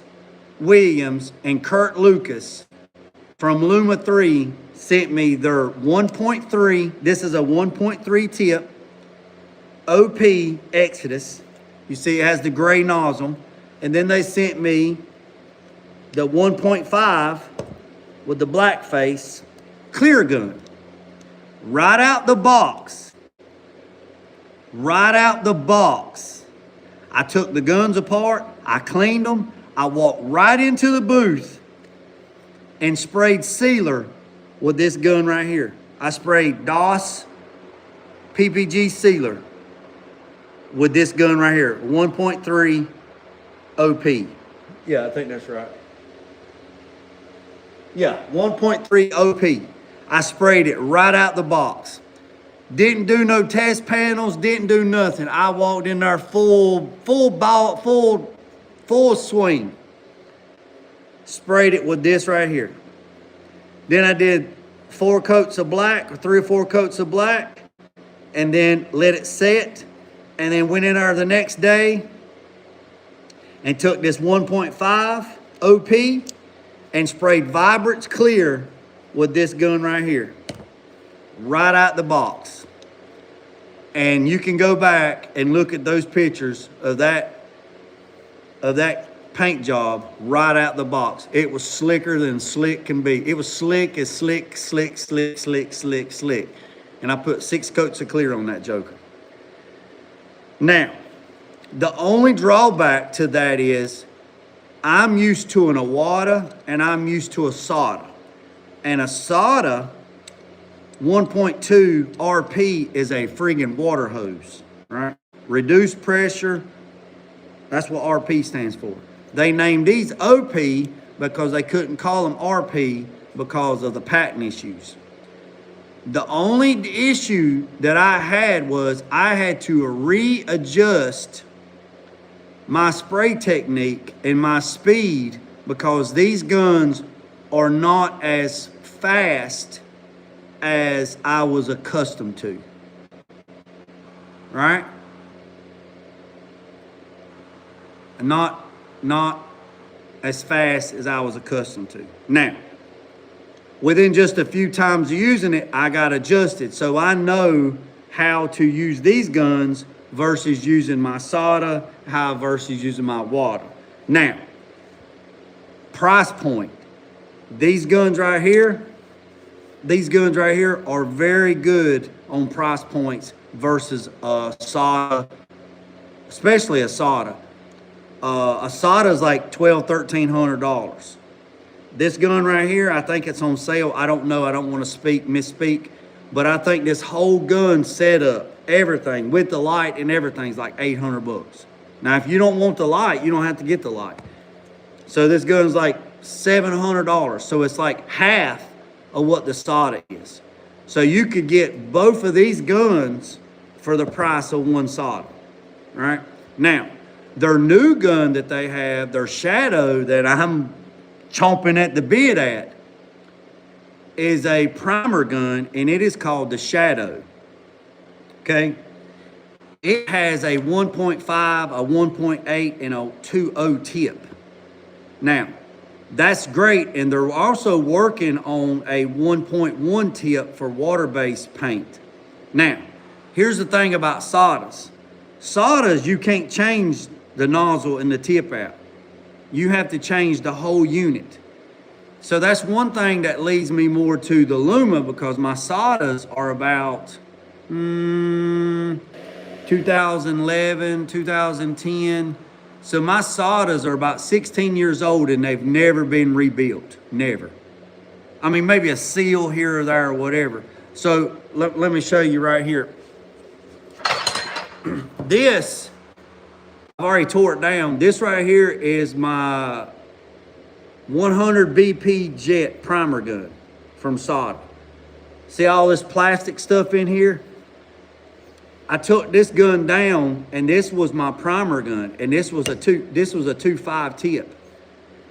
[SPEAKER 1] Williams and Kurt Lucas from Luma 3 sent me their 1.3, this is a 1.3 tip, OP Exodus. You see it has the gray nozzle. And then they sent me the 1.5 with the black face clear gun. Right out the box. Right out the box. I took the guns apart, I cleaned them, I walked right into the booth and sprayed sealer with this gun right here. I sprayed DOS PPG sealer with this gun right here, 1.3 OP. Yeah, I think that's right. Yeah, 1.3 OP. I sprayed it right out the box. Didn't do no test panels, didn't do nothing. I walked in there full swing. Sprayed it with this right here. Then I did 4 coats of black, or 3 or 4 coats of black, and then let it set, and then went in there the next day and took this 1.5 OP and sprayed Vibrance Clear with this gun right here. Right out the box. And you can go back and look at those pictures of that paint job right out the box. It was slicker than slick can be. It was slick as slick, slick, slick, slick, slick, slick. And I put 6 coats of clear on that joker. Now, the only drawback to that is I'm used to an Awada and I'm used to a SATA. And a SATA 1.2 RP is a friggin' water hose, right? Reduced pressure, that's what RP stands for. They named these OP because they couldn't call them RP because of the patent issues. The only issue that I had was I had to readjust my spray technique and my speed because these guns are not as fast as I was accustomed to, right? Not as fast as I was accustomed to. Now, within just a few times of using it, I got adjusted. So I know how to use these guns versus using my SATA, versus using my water. Now, price point. These guns right here are very good on price points versus a SATA, especially a SATA. A SATA is like $1,200–1,300. This gun right here, I think it's on sale. I don't know. I don't want to misspeak, but I think this whole gun setup, everything with the light and everything's like $800. Now, if you don't want the light, you don't have to get the light. So this gun's like $700. So it's like half of what the SATA is. So you could get both of these guns for the price of one SATA, right? Now, their new gun that they have, their Shadow that I'm chomping at the bit at, is a primer gun, and it is called the Shadow. Okay? It has a 1.5, a 1.8, and a 2.0 tip. Now, that's great, and they're also working on a 1.1 tip for water-based paint. Now, here's the thing about SATAs. SATAs, you can't change the nozzle and the tip out. You have to change the whole unit. So that's one thing that leads me more to the Luma, because my SATAs are about 2011, 2010. So my SATAs are about 16 years old and they've never been rebuilt. Never. I mean, maybe a seal here or there or whatever. So let me show you right here. This, I've already tore it down. This right here is my 100 BP jet primer gun from SATA. See all this plastic stuff in here? I took this gun down, and this was my primer gun, and this was a 2.5 tip.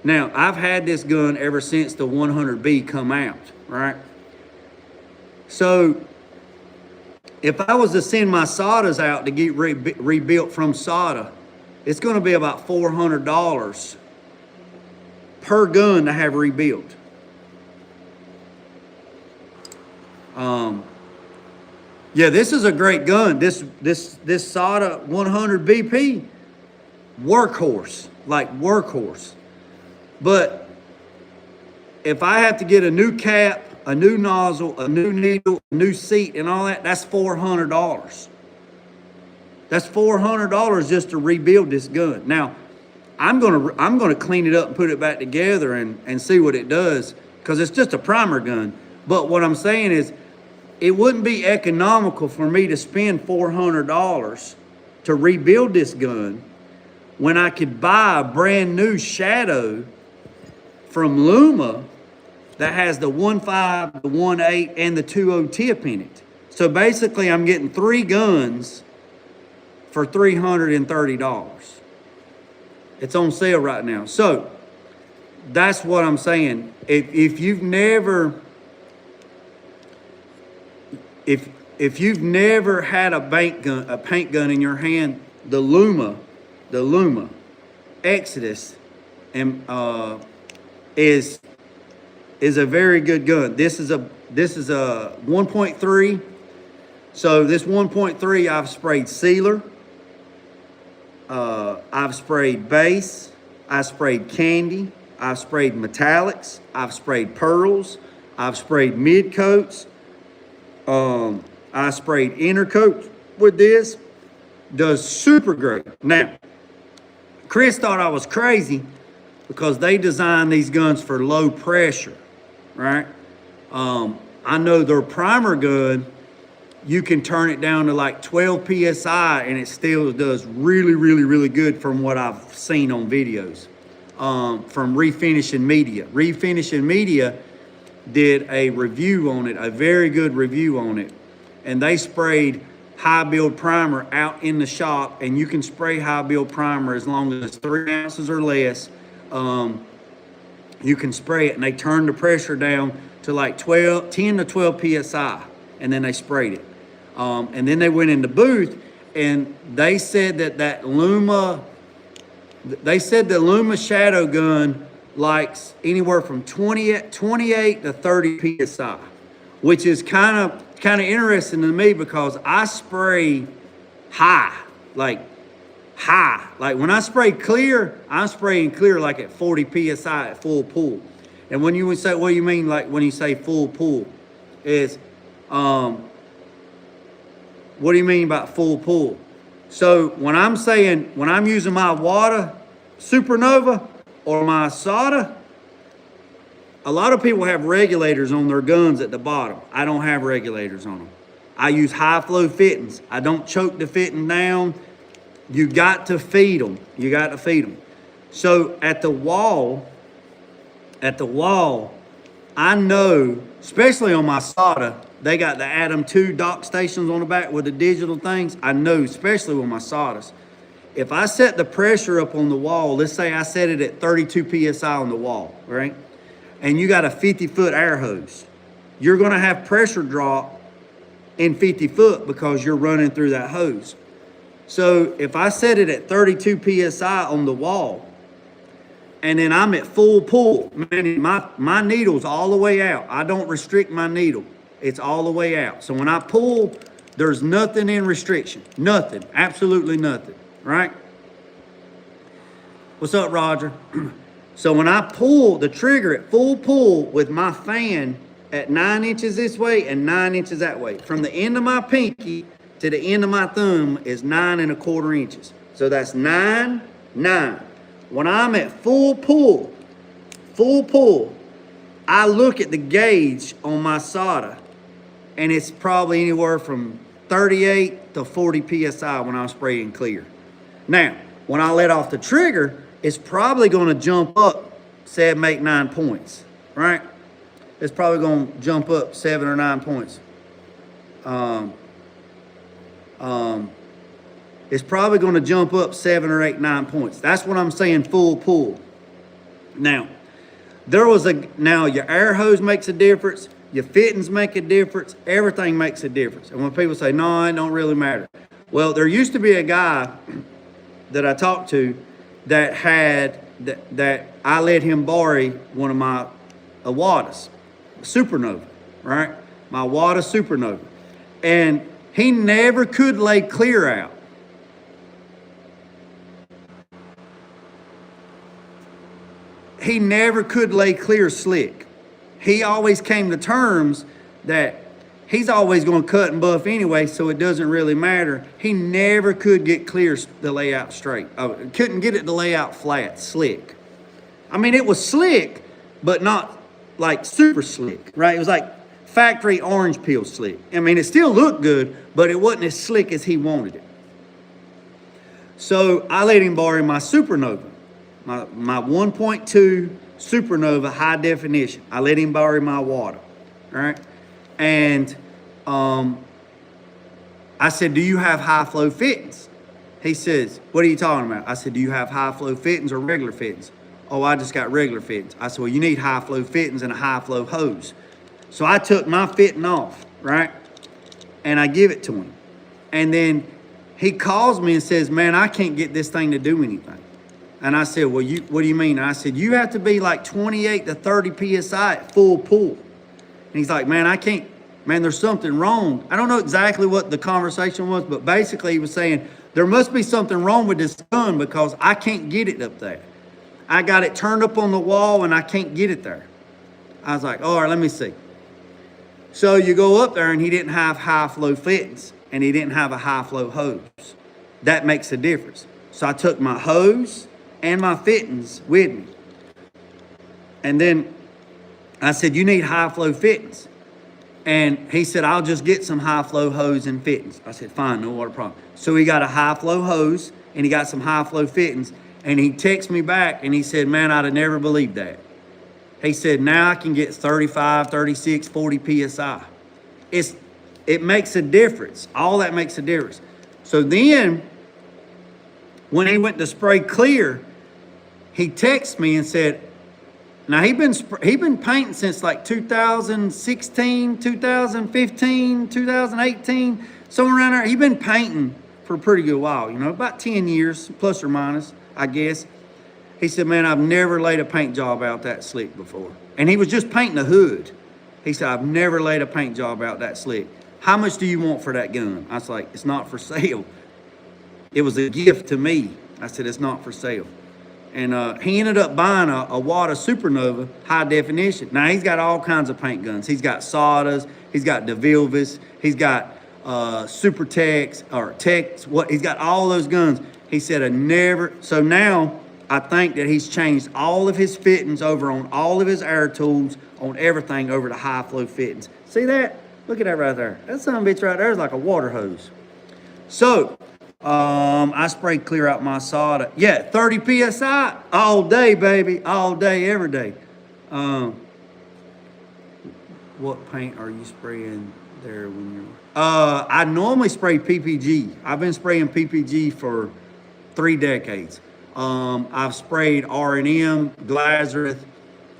[SPEAKER 1] Now, I've had this gun ever since the 100B come out, right? So, if I was to send my SATAs out to get rebuilt from SATA, it's going to be about $400 per gun to have rebuilt. Yeah, this is a great gun. This SATA 100 BP, workhorse, like workhorse. But if I have to get a new cap, a new nozzle, a new needle, a new seat, and all that, that's $400. That's $400 just to rebuild this gun. Now, I'm gonna clean it up and put it back together and see what it does, because it's just a primer gun. But what I'm saying is, it wouldn't be economical for me to spend $400 to rebuild this gun when I could buy a brand new Shadow from Luma that has the 1.5, the 1.8, and the 2.0 tip in it. So basically, I'm getting 3 guns for $330. It's on sale right now. So that's what I'm saying. If you've never had a paint gun in your hand, the Luma Exodus is a very good gun. This is a 1.3. So this 1.3, I've sprayed sealer, I've sprayed base, I sprayed candy. I've sprayed metallics. I've sprayed pearls. I've sprayed mid coats. I sprayed inner coats with this. Does super great. Now, Chris thought I was crazy because they designed these guns for low pressure, right? I know their primer gun, you can turn it down to like 12 PSI and it still does really good from what I've seen on videos. From Refinishing Media. Refinishing Media did a review on it, a very good review on it. And they sprayed high build primer out in the shop, and you can spray high build primer as long as it's 3 ounces or less. You can spray it, and they turned the pressure down to like 10 to 12 PSI, and then they sprayed it. And then they went in the booth, and they said that Luma shadow gun likes anywhere from 28 to 30 PSI, which is kind of interesting to me because I spray high. Like when I spray clear, I'm spraying clear like at 40 PSI at full pull. And when you would say, what do you mean like when you say full pull? Is, what do you mean by full pull? So when I'm using my water Supernova or my Sada, a lot of people have regulators on their guns at the bottom. I don't have regulators on them. I use high flow fittings. I don't choke the fitting down. You got to feed them. You got to feed them. So at the wall, I know, especially on my Sada, they got the Atom 2 dock stations on the back with the digital things. I know, especially with my Sadas. If I set the pressure up on the wall, let's say I set it at 32 PSI on the wall, right? And you got a 50-foot air hose. You're gonna have pressure drop in 50 foot because you're running through that hose. So if I set it at 32 PSI on the wall, and then I'm at full pull, meaning my needle's all the way out. I don't restrict my needle. It's all the way out. So when I pull, there's nothing in restriction. Nothing, absolutely nothing, right? What's up, Roger? So when I pull the trigger at full pull with my fan at 9 inches this way and 9 inches that way, from the end of my pinky to the end of my thumb is 9 1/4 inches. So that's 9, 9. When I'm at full pull, I look at the gauge on my Sada, and it's probably anywhere from 38 to 40 PSI when I'm spraying clear. Now, when I let off the trigger, it's probably going to jump up 7, 8, 9 points, right? It's probably going to jump up 7 or 9 points. It's probably going to jump up 7 or 8, 9 points. That's what I'm saying, full pull. Now, now your air hose makes a difference, your fittings make a difference, everything makes a difference. And when people say, no, it don't really matter. Well, there used to be a guy that I talked to that I let him borrow one of my Awadas, Supernova, right? My Awada Supernova. And he never could lay clear out. He never could lay clear slick. He always came to terms that he's always going to cut and buff anyway, so it doesn't really matter. He never could get clear the layout straight. Couldn't get it to lay out flat, slick. I mean, it was slick, but not like super slick, right? It was like factory orange peel slick. I mean, it still looked good, but it wasn't as slick as he wanted it. So I let him borrow my Supernova, my 1.2 Supernova high definition. I let him borrow my water, all right? And I said, do you have high flow fittings? He says, what are you talking about? I said, do you have high flow fittings or regular fittings? Oh, I just got regular fittings. I said, well, you need high flow fittings and a high flow hose. So I took my fitting off, right? And I give it to him. And then he calls me and says, man, I can't get this thing to do anything. And I said, well, what do you mean? And I said, you have to be like 28 to 30 PSI at full pull. And he's like, man, I can't, man, there's something wrong. I don't know exactly what the conversation was, but basically he was saying, there must be something wrong with this gun because I can't get it up there. I got it turned up on the wall and I can't get it there. I was like, all right, let me see. So you go up there and he didn't have high flow fittings and he didn't have a high flow hose. That makes a difference. So I took my hose and my fittings with me. And then I said, you need high flow fittings. And he said, I'll just get some high flow hose and fittings. I said, fine, no water problem. So he got a high flow hose and he got some high flow fittings. And he texted me back and he said, man, I'd have never believed that. He said, now I can get 35, 36, 40 PSI. It makes a difference. All that makes a difference. So then, when he went to spray clear, he texted me and said, now he been painting since like 2016, 2015, 2018, somewhere around there. He been painting for a pretty good while, you know, about 10 years, plus or minus, I guess. He said, man, I've never laid a paint job out that slick before. And he was just painting the hood. He said, I've never laid a paint job out that slick. How much do you want for that gun? I was like, it's not for sale. It was a gift to me. I said, it's not for sale. And he ended up buying a Wada Supernova high definition. Now, he's got all kinds of paint guns. He's got Sodas. He's got DeVilvis. He's got Super Tex or Tex. He's got all those guns. He said, so now I think that he's changed all of his fittings over on all of his air tools, on everything over to high flow fittings. See that? Look at that right there. That son of a bitch right there is like a water hose. So, I sprayed clear out my solder. Yeah, 30 PSI all day, baby. All day, every day. What paint are you spraying there when you're... I normally spray PPG. I've been spraying PPG for 3 decades. I've sprayed R&M, Glazerith.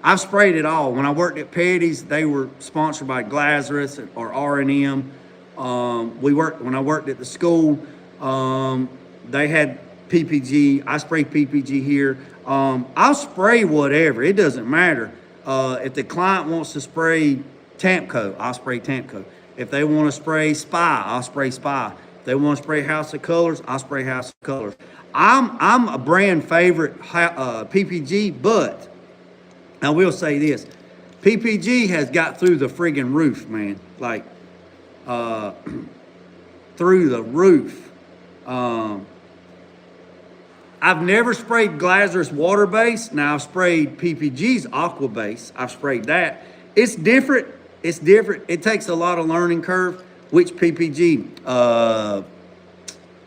[SPEAKER 1] I've sprayed it all. When I worked at Petty's, they were sponsored by Glazerith or R&M. When I worked at the school, they had PPG. I spray PPG here. I'll spray whatever. It doesn't matter. If the client wants to spray Tampco, I'll spray Tampco. If they want to spray Spy, I'll spray Spy. If they want to spray House of Colors, I'll spray House of Colors. I'm a brand favorite PPG, but I will say this. PPG has got through the friggin' roof, man. Like, through the roof. I've never sprayed Glazer's water base. Now I've sprayed PPG's aqua base. I've sprayed that. It's different. It's different. It takes a lot of learning curve. Which PPG?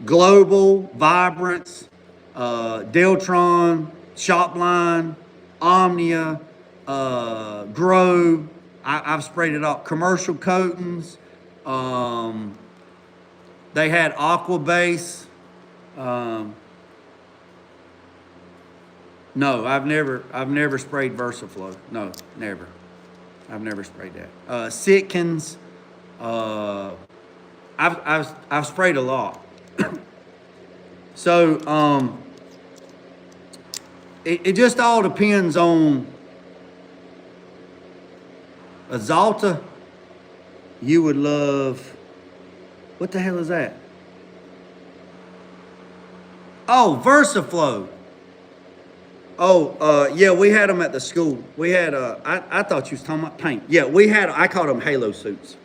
[SPEAKER 1] Global, Vibrance, Deltron, Shopline, Omnia, Grove. I've sprayed it all. Commercial coatings. They had aqua base. No, I've never sprayed VersaFlow. No, never. I've never sprayed that. Sitkins. I've sprayed a lot. So it just all depends on Axalta. You would love. What the hell is that? Oh, VersaFlow. Oh, yeah, we had them at the school. We had, I thought you was talking about paint. Yeah, I called them halo suits.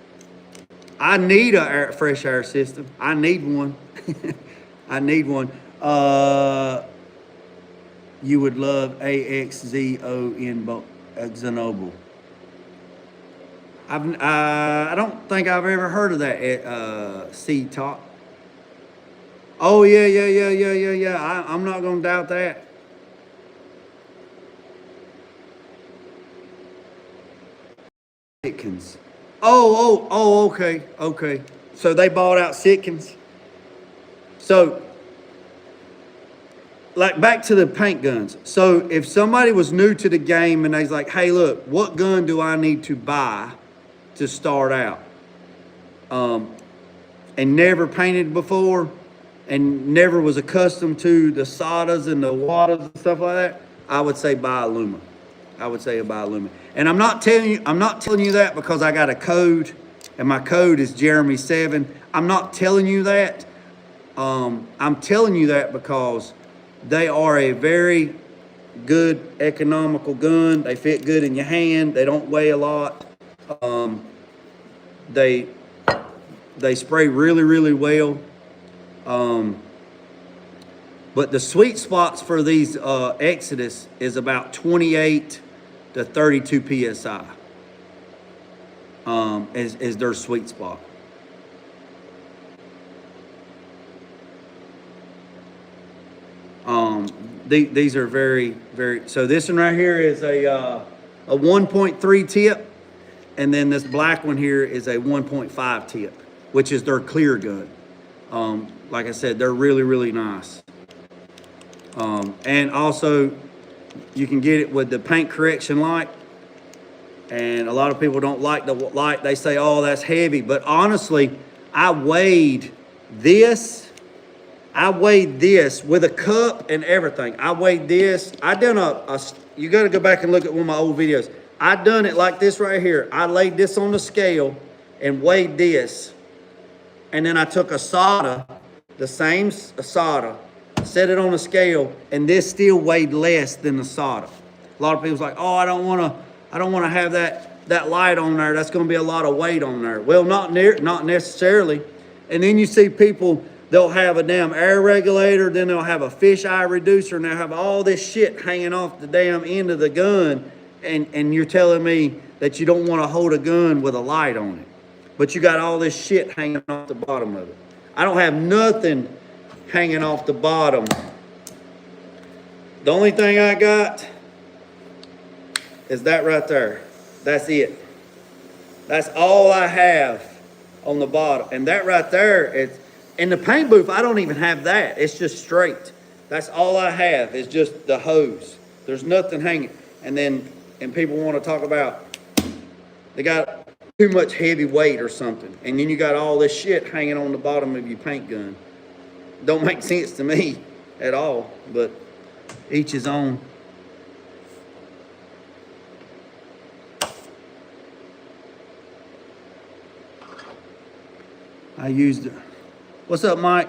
[SPEAKER 1] I need a fresh air system. I need one. I need one. You would love AXZO Xenoble. I don't think I've ever heard of that C-Top. Oh, yeah. I'm not going to doubt that. Sitkins. Oh, okay. So they bought out Sitkins. So, like, back to the paint guns. So if somebody was new to the game and they's like, hey, look, what gun do I need to buy to start out? And never painted before and never was accustomed to the sodas and the waters and stuff like that, I would say buy a Luma. And I'm not telling you that because I got a code and my code is Jeremy 7. I'm not telling you that. I'm telling you that because they are a very good economical gun. They fit good in your hand. They don't weigh a lot. They spray really, really well. But the sweet spots for these Exodus is about 28 to 32 psi. Is their sweet spot. These are very, very. So this one right here is a 1.3 tip, and then this black one here is a 1.5 tip, which is their clear gun. Like I said, they're really, really nice. And also, you can get it with the paint correction light. And a lot of people don't like the light. They say, oh, that's heavy. But honestly, I weighed this with a cup and everything. I weighed this. I done you got to go back and look at one of my old videos. I done it like this right here. I laid this on the scale and weighed this. And then I took a solder, the same solder, set it on a scale, and this still weighed less than the solder. A lot of people's like, oh, I don't want to have that light on there. That's going to be a lot of weight on there. Well, not necessarily. And then you see people, they'll have a damn air regulator, then they'll have a fisheye reducer, and they'll have all this shit hanging off the damn end of the gun, and you're telling me that you don't want to hold a gun with a light on it. But you got all this shit hanging off the bottom of it. I don't have nothing hanging off the bottom. The only thing I got is that right there. That's it. That's all I have on the bottom. And that right there, it's in the paint booth, I don't even have that. It's just straight. That's all I have is just the hose. There's nothing hanging. And people want to talk about they got too much heavy weight or something. And then you got all this shit hanging on the bottom of your paint gun. Don't make sense to me at all, but each his own. I used it. What's up, Mike?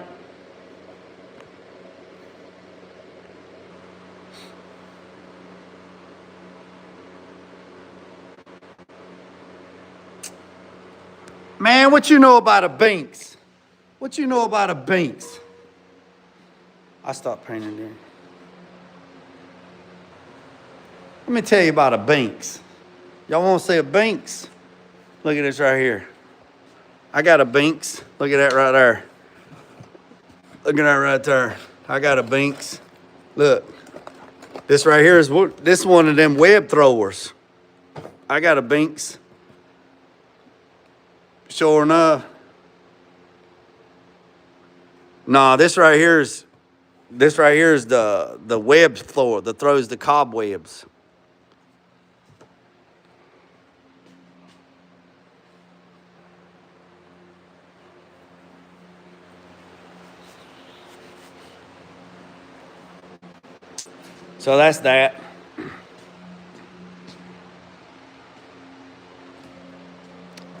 [SPEAKER 1] Man, what you know about a Binks? What you know about a Binks? I stopped painting there. Let me tell you about a Binks. Y'all want to see a Binks? Look at this right here. I got a Binks. Look at that right there. Look at that right there. I got a Binks. Look. This right here is one of them web throwers. I got a Binks. Sure enough. Nah, this right here is the web thrower that throws the cobwebs. So that's that.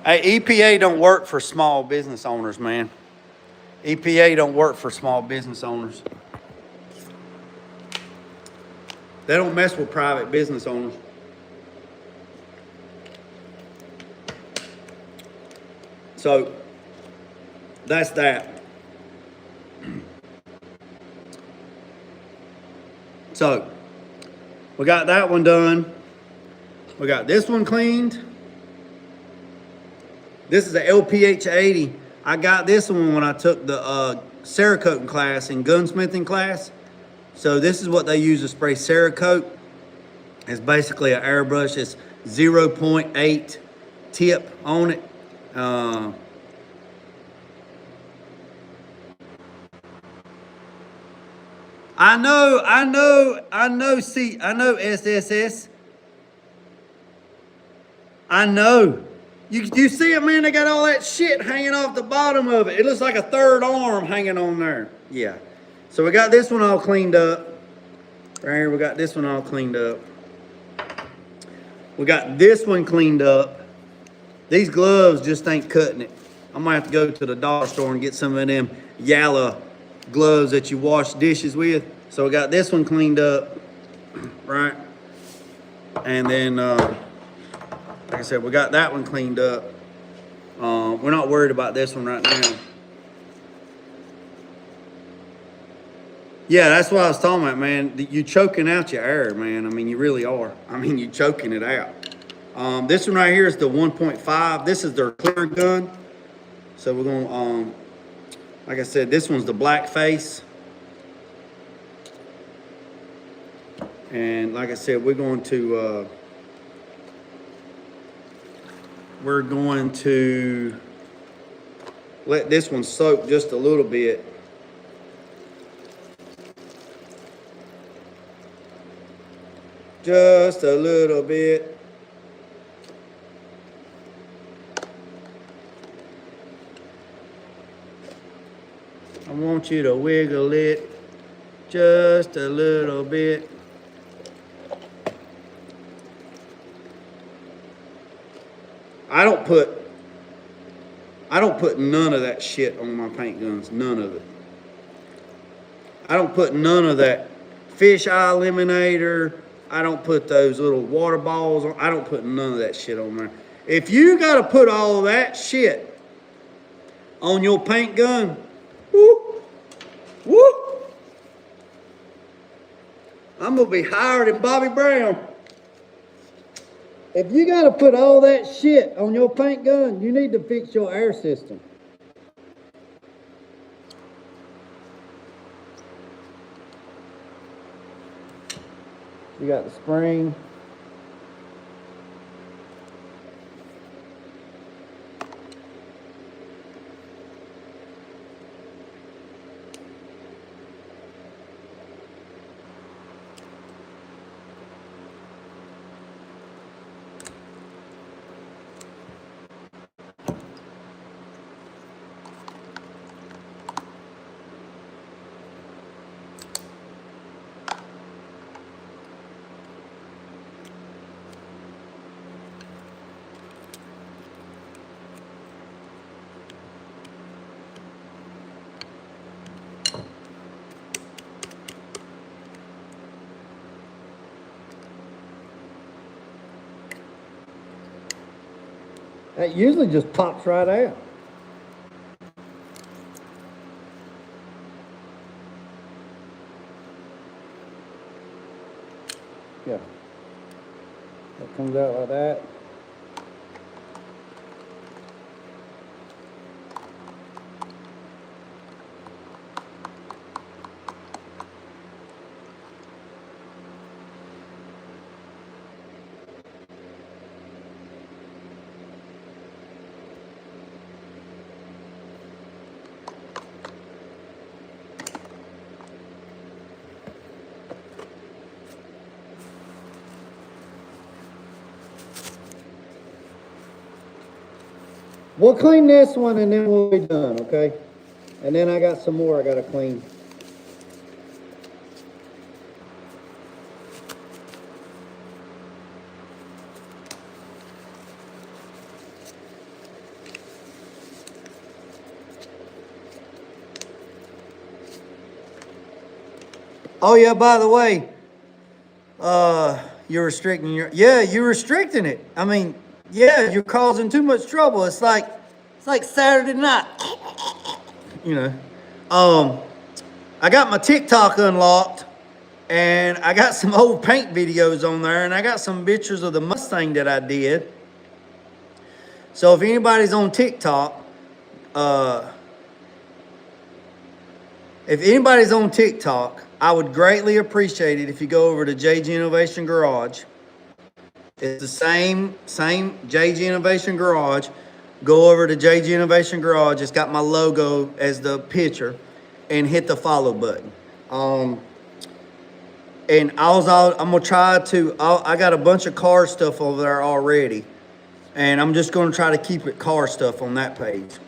[SPEAKER 1] Hey, EPA don't work for small business owners, man. EPA don't work for small business owners. They don't mess with private business owners. So that's that. So we got that one done. We got this one cleaned. This is a LPH 80. I got this one when I took the Cerakoting class in gunsmithing class. So this is what they use to spray Cerakote. It's basically an airbrush. It's 0.8 tip on it. I know SSS. I know. You see it, man? They got all that shit hanging off the bottom of it. It looks like a third arm hanging on there. Yeah. So we got this one all cleaned up. Right here, we got this one all cleaned up. We got this one cleaned up. These gloves just ain't cutting it. I'm gonna have to go to the dollar store and get some of them yellow gloves that you wash dishes with. So we got this one cleaned up. right? And then, like I said, we got that one cleaned up. We're not worried about this one right now. Yeah, that's what I was talking about, man. You choking out your air, man. I mean, you really are. I mean, you choking it out. This one right here is the 1.5. This is their clear gun. So we're gonna, like I said, this one's the black face. And like I said, we're going to let this one soak just a little bit. Just a little bit. I want you to wiggle it just a little bit. I don't put none of that shit on my paint guns, none of it. I don't put none of that fish eye eliminator. I don't put those little water balls on. I don't put none of that shit on there. If you got to put all of that shit on your paint gun, whoo, whoo, I'm going to be higher than Bobby Brown.
[SPEAKER 4] If you gotta put all that shit on your paint gun, you need to fix your air system. You got the spring. That usually just pops right out. Yeah. That comes out like that. We'll clean this one and then we'll be done, okay? And then I got some more I gotta clean. Oh yeah, by the way, you're restricting you're restricting it. I mean, yeah, you're causing too much trouble. It's like Saturday night. You know. I got my TikTok unlocked and I got some old paint videos on there and I got some pictures of the Mustang that I did. So if anybody's on TikTok, I would greatly appreciate it if you go over to JG Innovation Garage. It's the same JG Innovation Garage. Go over to JG Innovation Garage. It's got my logo as the picture, and hit the follow button. And I'm gonna try to. I got a bunch of car stuff over there already, and I'm just gonna try to keep it car stuff on that page.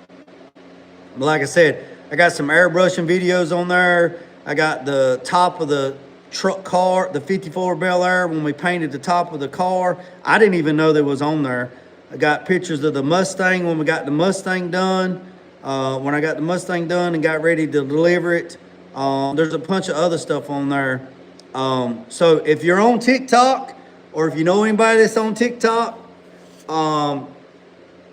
[SPEAKER 4] But like I said, I got some airbrushing videos on there. I got the top of the truck car, the 54 Bel Air, when we painted the top of the car. I didn't even know that was on there. I got pictures of the Mustang when we got the Mustang done. When I got the Mustang done and got ready to deliver it. There's a bunch of other stuff on there.
[SPEAKER 1] So if you're on TikTok, or if you know anybody that's on TikTok,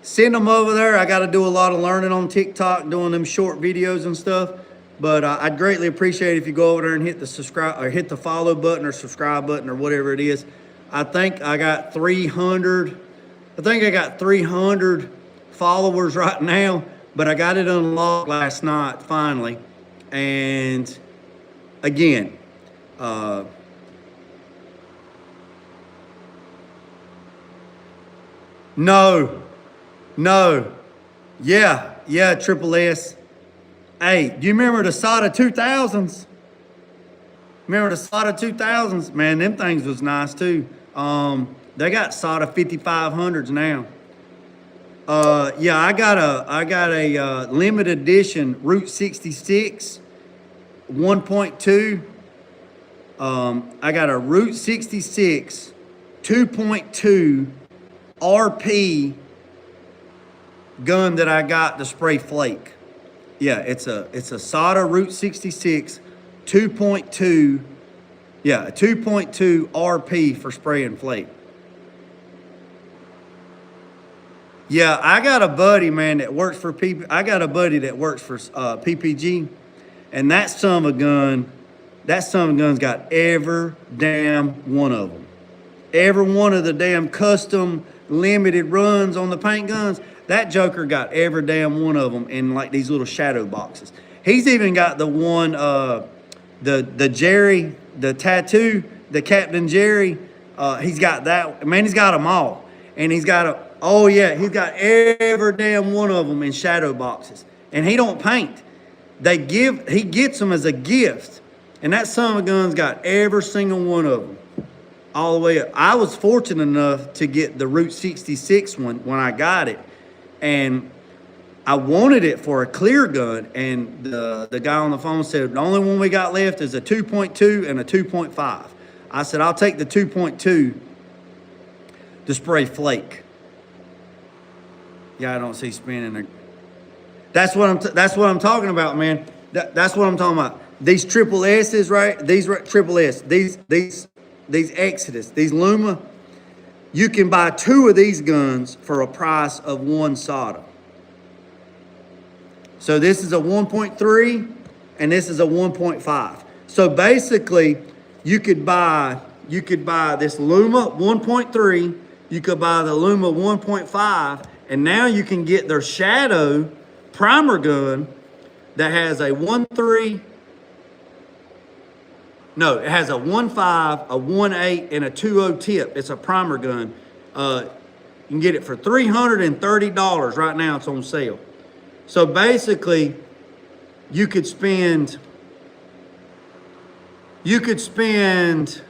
[SPEAKER 1] send them over there. I got to do a lot of learning on TikTok, doing them short videos and stuff. But I'd greatly appreciate it if you go over there and hit the subscribe or hit the follow button or subscribe button or whatever it is. I think I got 300 followers right now, but I got it unlocked last night finally. And again, no, yeah, Triple S. Hey, do you remember the SATA 2000s? Remember the SATA 2000s? Man, them things was nice too. They got SATA 5500s now. Yeah, I got a limited edition Route 66 1.2. I got a Route 66 2.2 RP gun that I got to spray flake. Yeah, it's a SATA Route 66 2.2. Yeah, a 2.2 RP for spraying flake. Yeah, I got a buddy, man, that works for PPG, and that son of a gun's got every damn one of them. Every one of the damn custom limited runs on the paint guns, that joker got every damn one of them in like these little shadow boxes. He's even got the one, the Jerry, the tattoo, the Captain Jerry. He's got that. Man, he's got them all, and he's got he's got every damn one of them in shadow boxes, and he don't paint. He gets them as a gift, and that son of a gun's got every single one of them, all the way up. I was fortunate enough to get the Route 66 one when I got it, and I wanted it for a clear gun, and the guy on the phone said, the only one we got left is a 2.2 and a 2.5. I said, I'll take the 2.2 to spray flake. Yeah, I don't see spinning there. That's what I'm talking about, man. That's what I'm talking about. These triple S's, right? These triple S. These Exodus, these Luma. You can buy 2 of these guns for a price of 1 SATA. So this is a 1.3 and this is a 1.5. So basically, you could buy this Luma 1.3, you could buy the Luma 1.5, and now you can get their Shadow primer gun that has a 1.3. No, it has a 1.5, a 1.8, and a 2.0 tip. It's a primer gun. You can get it for $330 right now. It's on sale. So basically, you could spend $700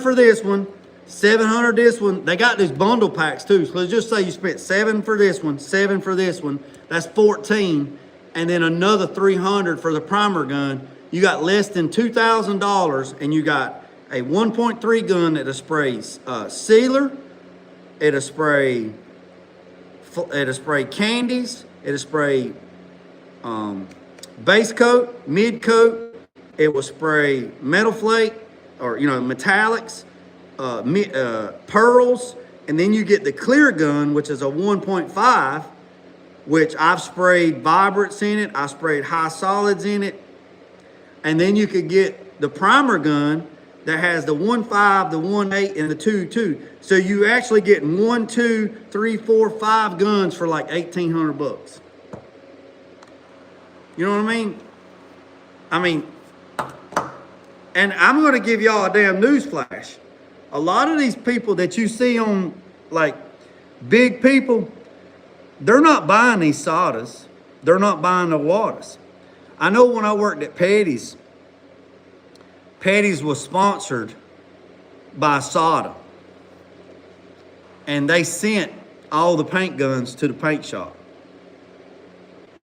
[SPEAKER 1] for this one, $700 this one. They got these bundle packs too. So let's just say you spent $7 for this one, $7 for this one. That's $14, and then another $300 for the primer gun. You got less than $2,000, and you got a 1.3 gun that sprays sealer. It'll spray candies. It'll spray base coat, mid coat. It will spray metal flake, or metallics, pearls, and then you get the clear gun, which is a 1.5, which I've sprayed vibrants in it. I sprayed high solids in it. And then you could get the primer gun that has the 1.5, the 1.8, and the 2.2. So you actually get 1, 2, 3, 4, 5 guns for like $1,800. You know what I mean? And I'm going to give y'all a damn news flash. A lot of these people that you see on, like, big people, they're not buying these SATAs. They're not buying the waters. I know when I worked at Petty's was sponsored by SATA. And they sent all the paint guns to the paint shop.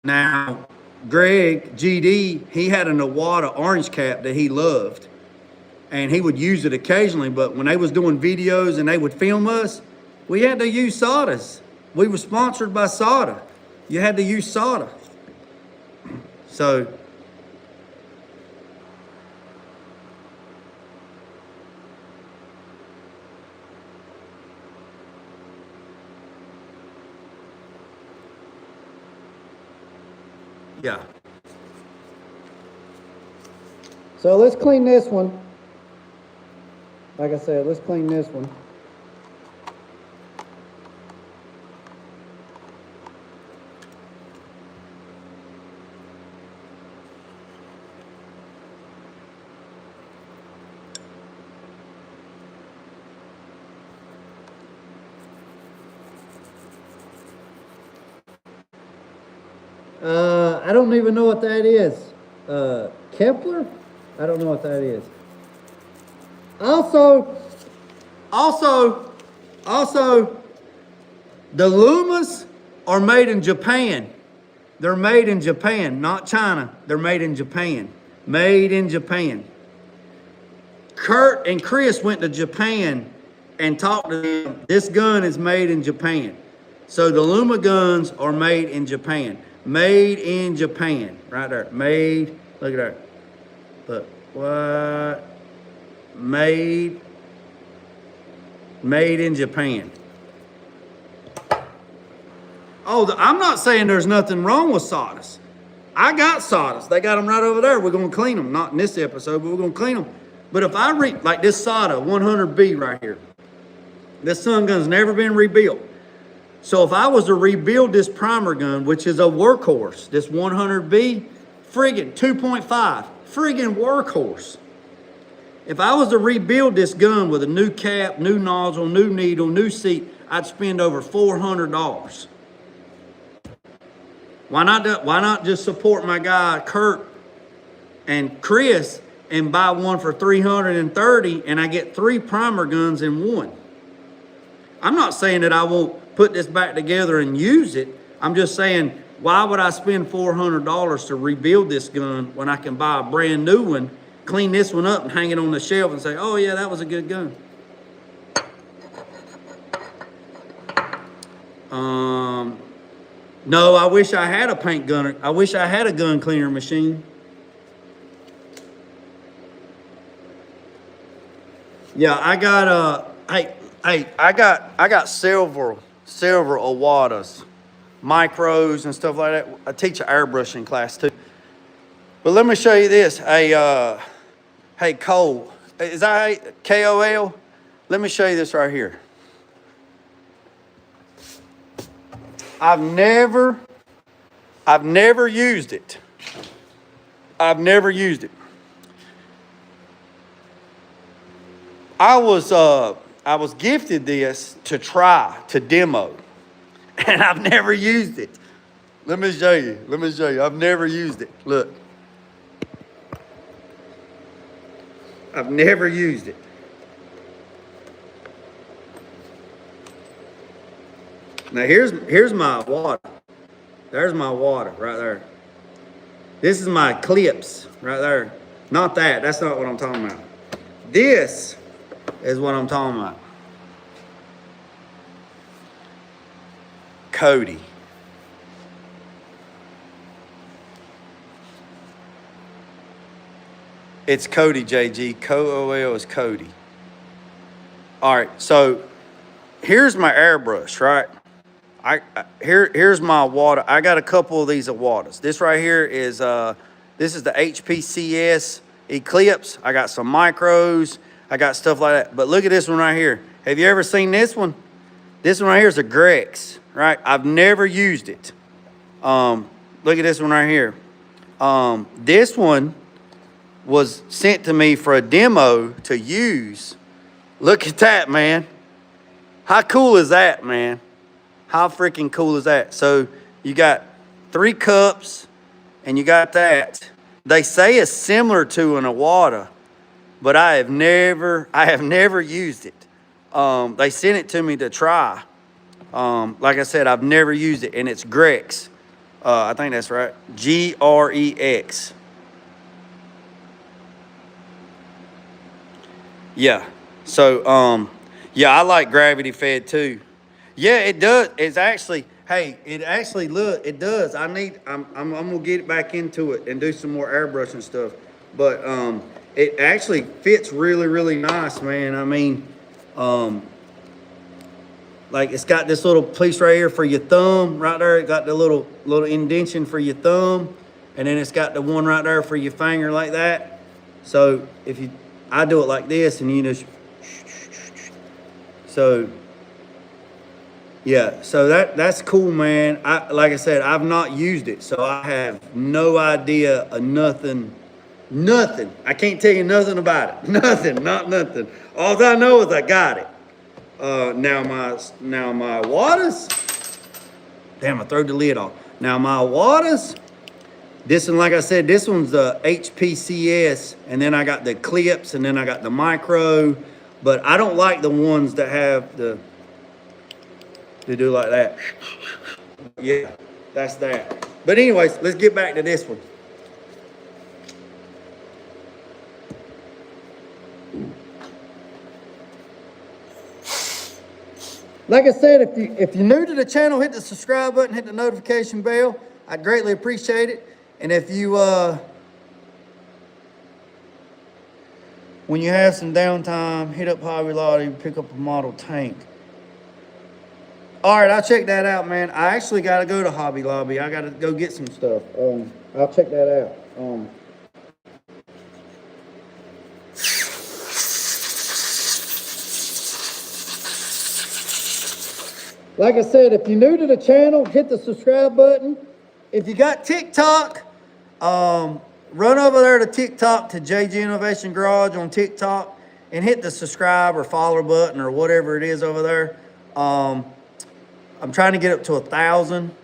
[SPEAKER 1] Now, Greg, GD, he had an Iwata orange cap that he loved. And he would use it occasionally, but when they was doing videos and they would film us, we had to use SATAs. We were sponsored by SATA. You had to use SATA. So, Yeah.
[SPEAKER 4] So let's clean this one. Like I said, let's clean this one. I don't even know what that is. Kepler? I don't know what that is. Also,
[SPEAKER 1] the Lumas are made in Japan. They're made in Japan, not China. They're made in Japan. Made in Japan. Kurt and Chris went to Japan and talked to them. This gun is made in Japan. So the Luma guns are made in Japan. Made in Japan. Right there. Made. Look at that. Look. What? Made in Japan. Oh, I'm not saying there's nothing wrong with sawdust. I got sawdust. They got them right over there. We're going to clean them. Not in this episode, but we're going to clean them. But if I read, like this Sada 100B right here, this sun gun's never been rebuilt. So if I was to rebuild this primer gun, which is a workhorse, this 100B, friggin' 2.5, friggin' workhorse. If I was to rebuild this gun with a new cap, new nozzle, new needle, new seat, I'd spend over $400. Why not just support my guy Kurt and Chris and buy one for $330 and I get 3 primer guns in one? I'm not saying that I won't put this back together and use it. I'm just saying, why would I spend $400 to rebuild this gun when I can buy a brand new one, clean this one up and hang it on the shelf and say, oh yeah, that was a good gun. No, I wish I had a paint gunner. I wish I had a gun cleaner machine. Yeah, I got I got several Awadas, micros and stuff like that. I teach an airbrushing class too. But let me show you this. Hey Cole, is that KOL? Let me show you this right here. I've never used it. I've never used it. I was gifted this to try, to demo, and I've never used it. Let me show you. I've never used it. Look. I've never used it. Now here's my water. There's my water right there. This is my clips right there. Not that. That's not what I'm talking about. This is what I'm talking about. Cody. It's Cody, JG. KOL is Cody. All right, so here's my airbrush, right? Here's my water. I got a couple of these Awadas. This right here is this is the HPCS Eclipse. I got some micros. I got stuff like that. But look at this one right here. Have you ever seen this one? This one right here is a Grex, right? I've never used it. Look at this one right here. This one was sent to me for a demo to use. Look at that, man. How cool is that, man? How freaking cool is that? So you got 3 cups and you got that. They say it's similar to an Awada, but I have never used it. They sent it to me to try. Like I said, I've never used it, and it's Grex. I think that's right. Grex. Yeah. So, yeah, I like gravity fed too. Yeah, it does. It's actually, hey, it actually, look, it does. I'm gonna get back into it and do some more airbrush and stuff. But it actually fits really, really nice, man. I mean, like it's got this little piece right here for your thumb, right there. It got the little indentation for your thumb. and then it's got the one right there for your finger like that. So I do it like this, and you just, so yeah, so that's cool, man. Like I said, I've not used it, so I have no idea of nothing. I can't tell you nothing about it. Nothing. All I know is I got it. Now my waters. Damn, I threw the lid off. Now my waters. This one, like I said, this one's the HPCS, and then I got the clips, and then I got the micro. But I don't like the ones that have they do like that. Yeah, that's that. But anyways, let's get back to this one. Like I said, if you're new to the channel, hit the subscribe button, hit the notification bell. I'd greatly appreciate it. And if you, when you have some downtime, hit up Hobby Lobby, pick up a model tank. All right, I'll check that out, man. I actually got to go to Hobby Lobby. I got to go get some stuff. I'll check that out. Like I said, if you're new to the channel, hit the subscribe button. If you got TikTok, run over there to TikTok, to JG Innovation Garage on TikTok, and hit the subscribe or follow button or whatever it is over there. I'm trying to get up to 1,000.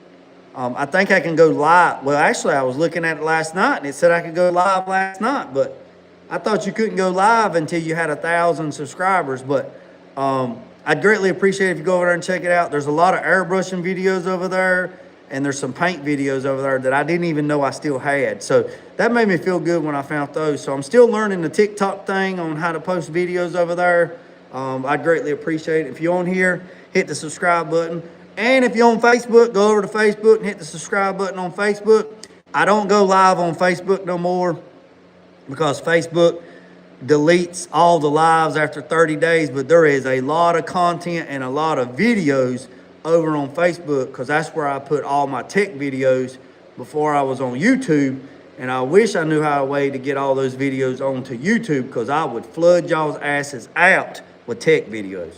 [SPEAKER 1] I think I can go live. Well, actually, I was looking at it last night, and it said I could go live last night, but I thought you couldn't go live until you had 1,000 subscribers. But I'd greatly appreciate it if you go over there and check it out. There's a lot of airbrushing videos over there, and there's some paint videos over there that I didn't even know I still had. So that made me feel good when I found those. So I'm still learning the TikTok thing on how to post videos over there. I'd greatly appreciate it. If you're on here, hit the subscribe button. And if you're on Facebook, go over to Facebook and hit the subscribe button on Facebook. I don't go live on Facebook no more because Facebook deletes all the lives after 30 days, but there is a lot of content and a lot of videos over on Facebook because that's where I put all my tech videos before I was on YouTube. And I wish I knew how a way to get all those videos onto YouTube because I would flood y'all's asses out with tech videos.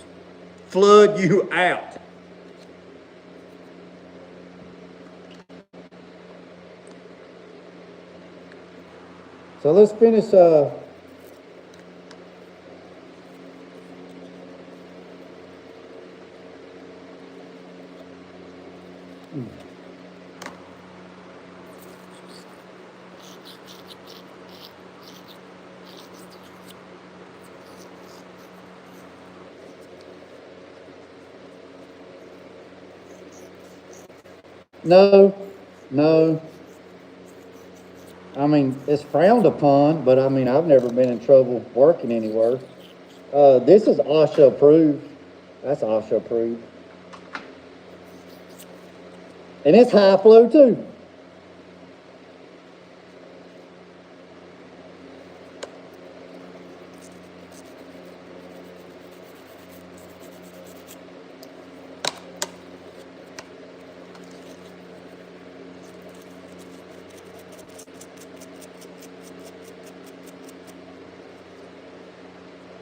[SPEAKER 1] Flood you out. So let's finish No. I mean, it's frowned upon, but I mean, I've never been in trouble working anywhere. This is OSHA approved. That's OSHA approved. And it's high flow too.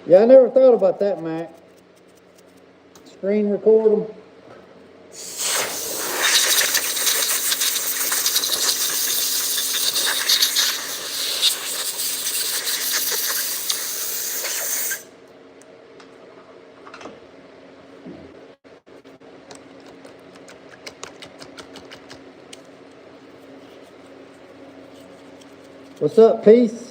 [SPEAKER 1] Yeah, I never thought about that, Mac. Screen record them. What's up, Peace?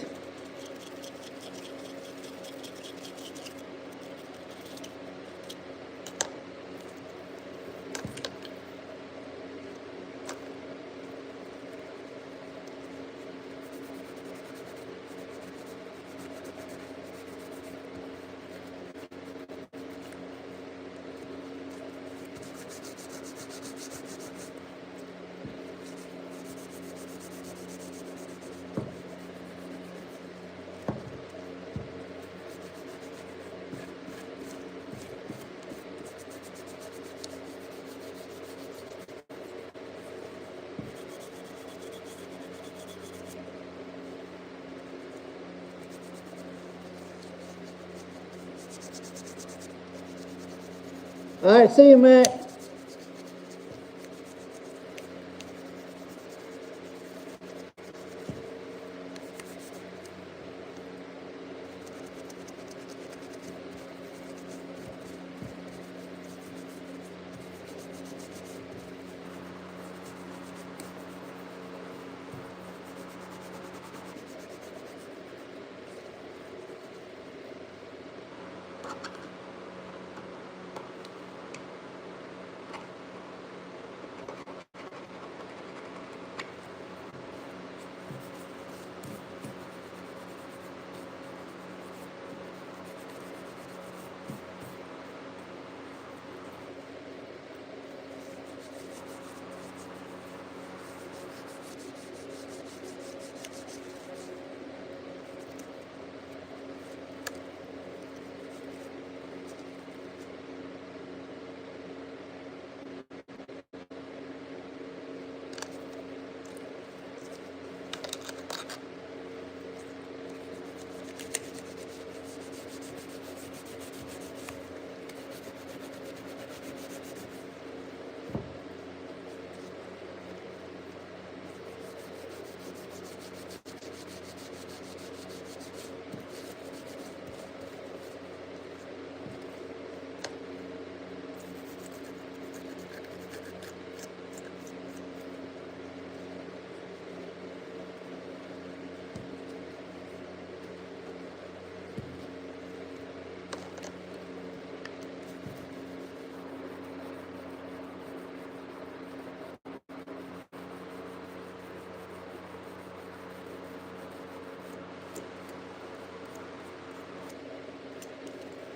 [SPEAKER 4] All right, see you, Mac.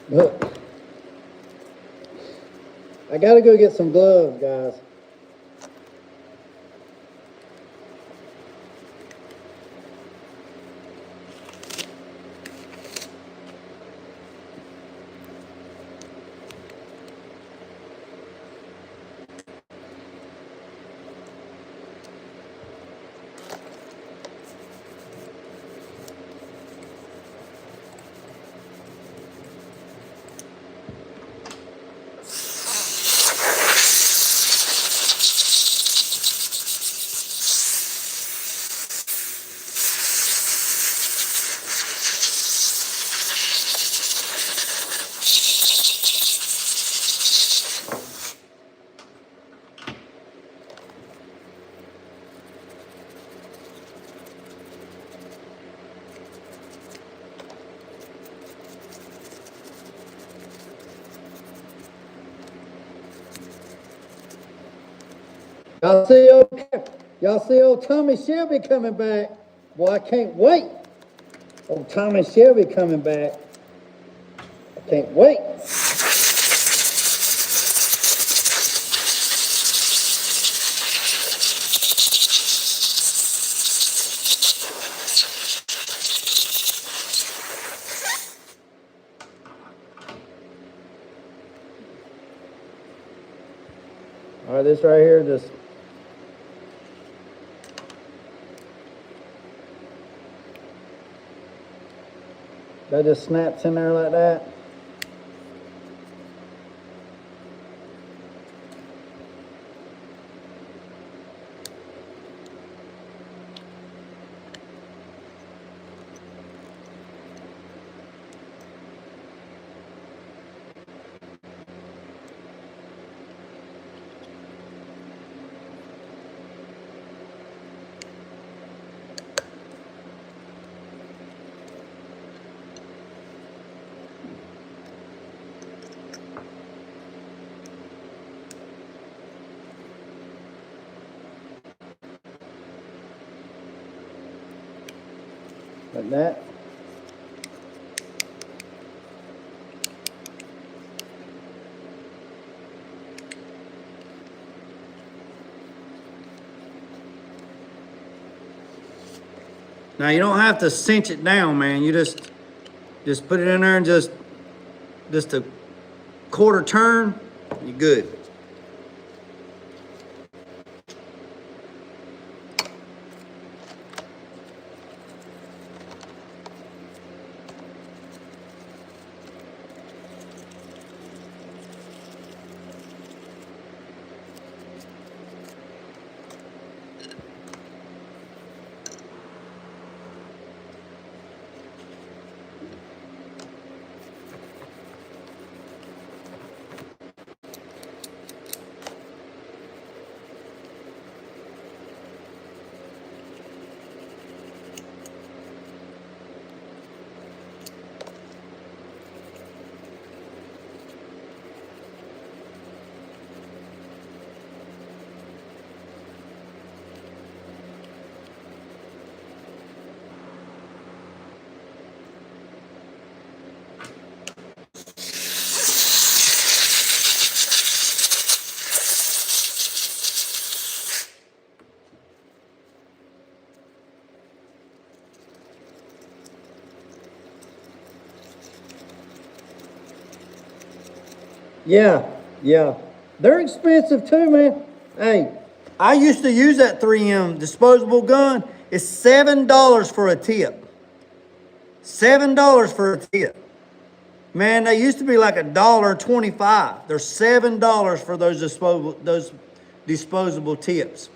[SPEAKER 4] Look. I gotta go get some gloves, guys. Y'all see old Tommy Shelby coming back. Boy, I can't wait. Old Tommy Shelby coming back. I can't wait. All right, this right here just that just snaps in there like that. Like that. Now you don't have to cinch it down, man. You just put it in there and just a quarter turn, you're good. Yeah, yeah. They're expensive too, man. Hey, I used to use that 3M disposable gun. It's $7 for a tip. $7 for a tip. Man, they used to be like $1.25. They're $7 for those disposable tips.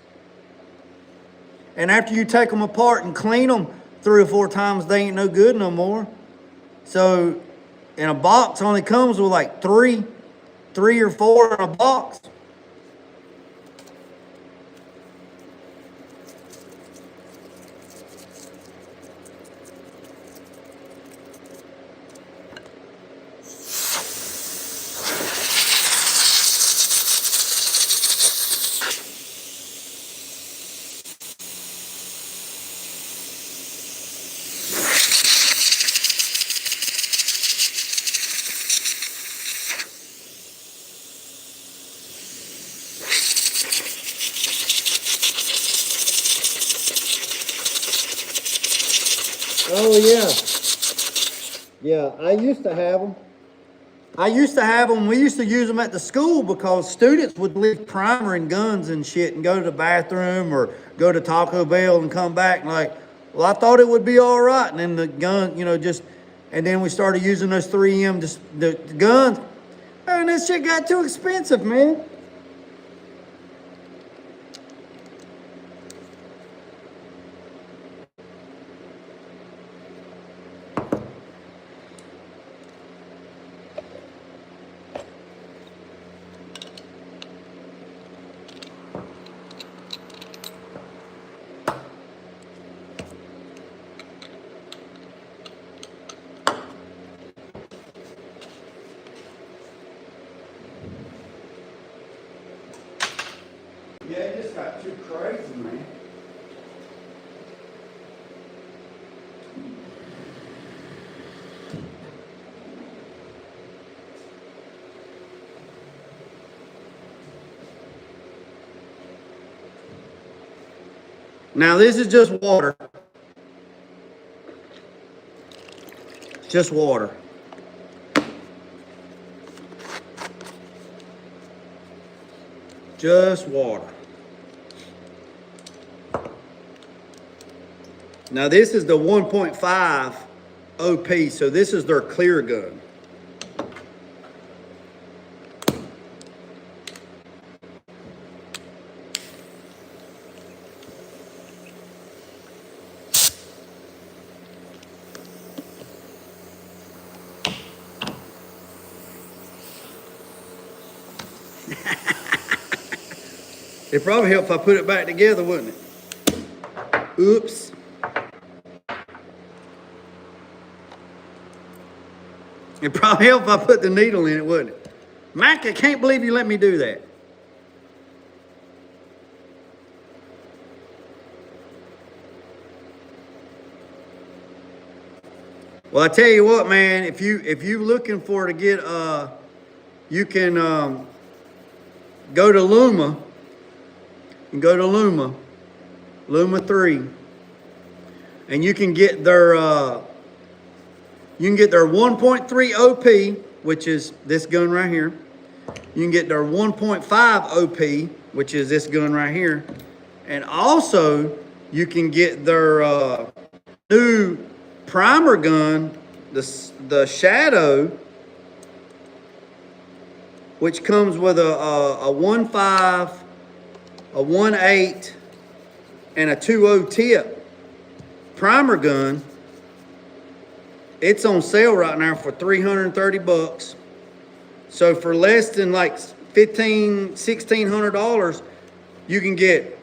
[SPEAKER 4] And after you take them apart and clean them 3 or 4 times, they ain't no good no more. So, in a box only comes with like three or 4 in a box. Oh yeah. Yeah, I used to have them. We used to use them at the school because students would leave primer and guns and shit and go to the bathroom or go to Taco Bell and come back and like, well, I thought it would be all right. And then the gun, and then we started using those 3M, the guns. And this shit got too expensive, man. Yeah, it just got too crazy, man. Now this is just water. Just water. Just water. Now this is the 1.5 OP, so this is their clear gun. It'd probably help if I put it back together, wouldn't it? Oops. It'd probably help if I put the needle in it, wouldn't it? Mac, I can't believe you let me do that. Well, I tell you what, man, if you looking for to get you can go to Luma. And go to Luma 3, and you can get their 1.3 OP, which is this gun right here. You can get their 1.5 OP, which is this gun right here, and also you can get their new primer gun, the Shadow, which comes with a 1.5. A 1.8 and a 2.0 tip primer gun. It's on sale right now for $330. So for less than like $1,600, you can get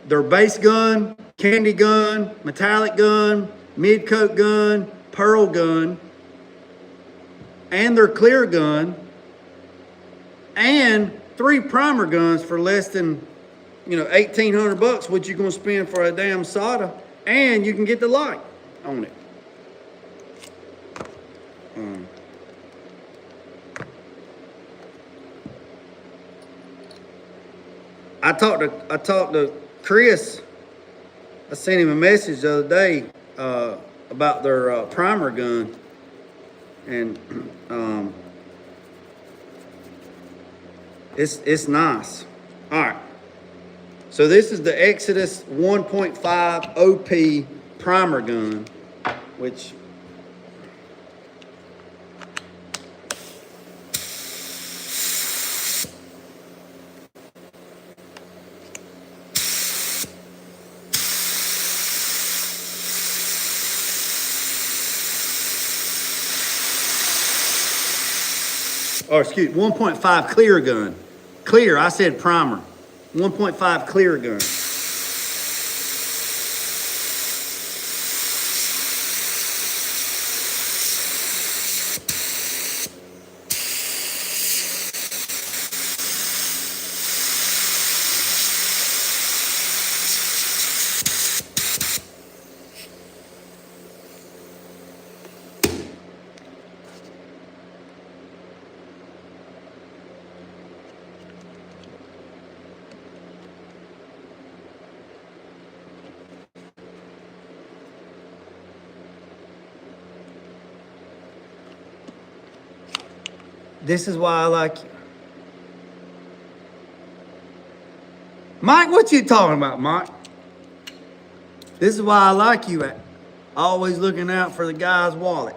[SPEAKER 4] their base gun, candy gun, metallic gun, mid-coat gun, pearl gun, and their clear gun, and 3 primer guns for less than, $1,800. What you gonna spend for a damn solder, and you can get the light on it. I talked to Chris. I sent him a message the other day about their primer gun, and
[SPEAKER 1] It's nice. All right. So this is the Exodus 1.5 OP primer gun, which or excuse 1.5 clear gun. Clear, I said primer. 1.5 clear gun. This is why I like you. Mike, what you talking about, Mike? This is why I like you at always looking out for the guy's wallet.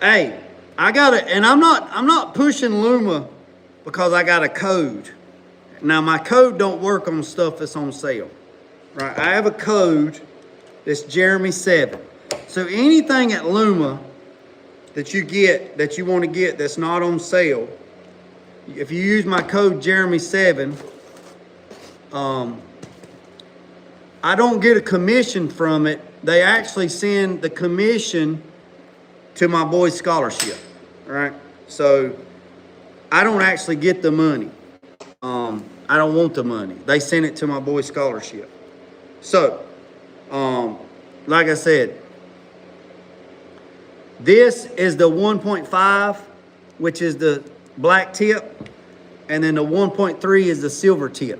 [SPEAKER 1] Hey, I got it, and I'm not pushing Luma because I got a code. Now my code don't work on stuff that's on sale. Right? I have a code that's Jeremy 7. So anything at Luma that you get, that you want to get that's not on sale, if you use my code Jeremy 7, I don't get a commission from it. They actually send the commission to my boys' scholarship, right? So I don't actually get the money. I don't want the money. They send it to my boys' scholarship. So, like I said, this is the 1.5, which is the black tip, and then the 1.3 is the silver tip,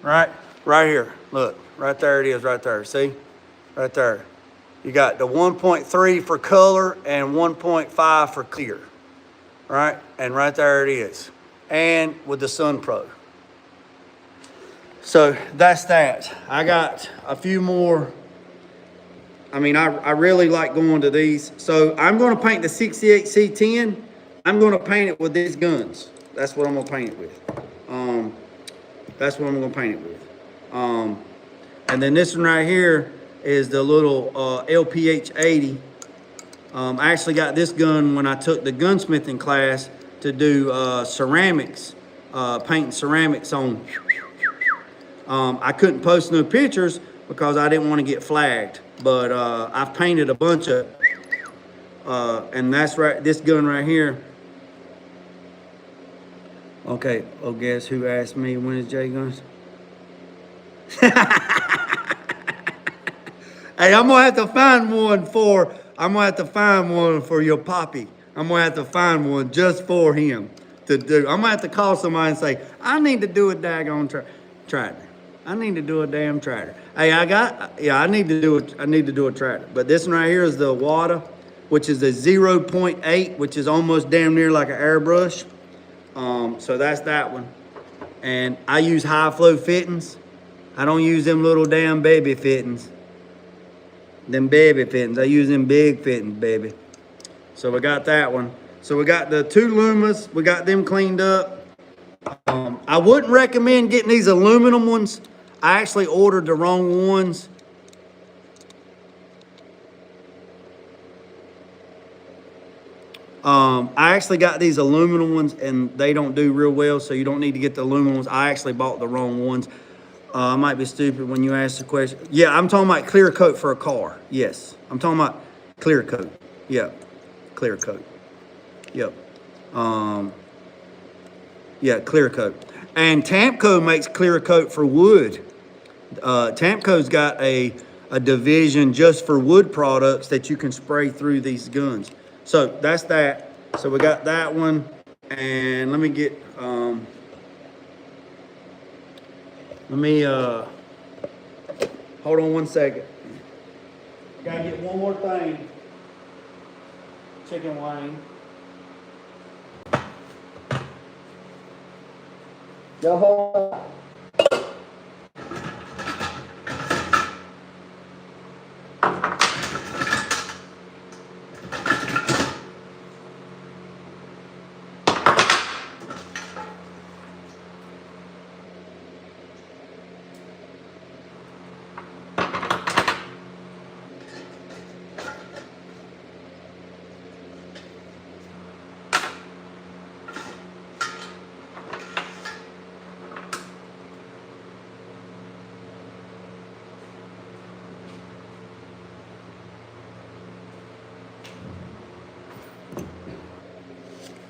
[SPEAKER 1] right? Right here, look, right there it is, right there, see? Right there. You got the 1.3 for color and 1.5 for clear, right? And right there it is. And with the Sun Pro. So that's that. I got a few more. I mean, I really like going to these. So I'm going to paint the 68C10. I'm going to paint it with these guns. That's what I'm going to paint it with. That's what I'm going to paint it with. And then this one right here is the little LPH 80. I actually got this gun when I took the gunsmithing class to do ceramics, painting ceramics on. I couldn't post no pictures because I didn't want to get flagged, but I've painted a bunch of, and that's right, this gun right here. Okay, oh, guess who asked me when is Jay guns? Hey, I'm gonna have to find one for your poppy. I'm gonna have to find one just for him to do. I'm gonna have to call somebody and say, I need to do a daggone tractor. I need to do a damn tractor. Hey, I need to do a tractor. But this one right here is the Wada, which is a 0.8, which is almost damn near like an airbrush. So that's that one. And I use high flow fittings. I don't use them little damn baby fittings. Them baby fittings. I use them big fittings, baby. So we got that one. So we got the two Lumas. We got them cleaned up. I wouldn't recommend getting these aluminum ones. I actually ordered the wrong ones. I actually got these aluminum ones and they don't do real well, so you don't need to get the aluminum ones. I actually bought the wrong ones. I might be stupid when you ask the question. Yeah, I'm talking about clear coat for a car. Yes, I'm talking about clear coat. Yeah, clear coat. Yep. Yeah, clear coat. And Tampco makes clear coat for wood. Tampco's got a division just for wood products that you can spray through these guns. So that's that. So we got that one. And let me get, hold on one second. Gotta get one more thing. Chicken wing.
[SPEAKER 4] Y'all hold.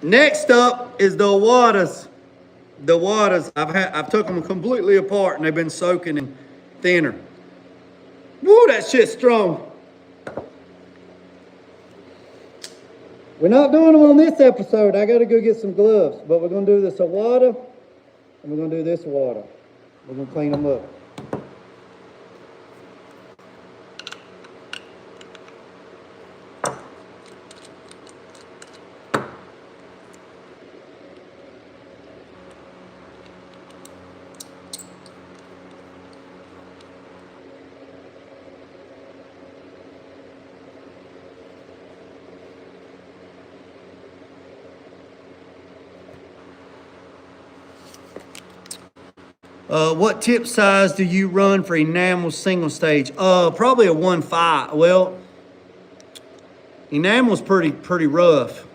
[SPEAKER 4] Next up is the waters. The waters, I've took them completely apart and they've been soaking in thinner. Woo, that shit's strong. We're not doing them on this episode. I gotta go get some gloves, but we're gonna do this water and we're gonna do this water. We're gonna clean them up. What tip size do you run for enamel single stage? Probably a 1.5. Well, enamel's pretty rough.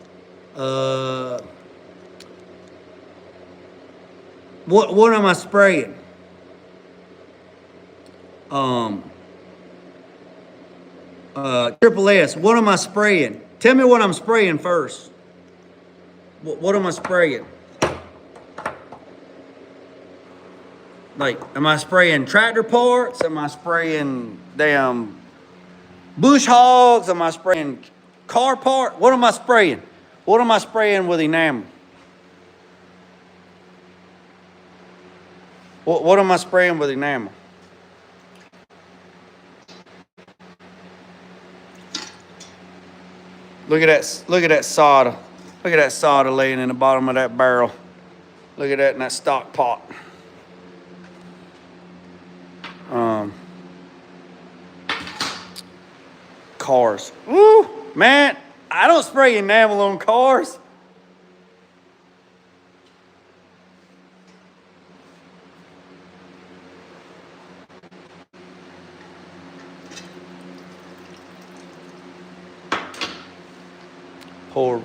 [SPEAKER 4] What am I spraying? Triple S. What am I spraying? Tell me what I'm spraying first. What am I spraying? Like, am I spraying tractor parts? Am I spraying damn bush hogs? Am I spraying car part? What am I spraying? What am I spraying with enamel? What am I spraying with enamel? Look at that solder. Look at that solder laying in the bottom of that barrel. Look at that in that stock pot. Cars. Woo, man, I don't spray enamel on cars. Poor.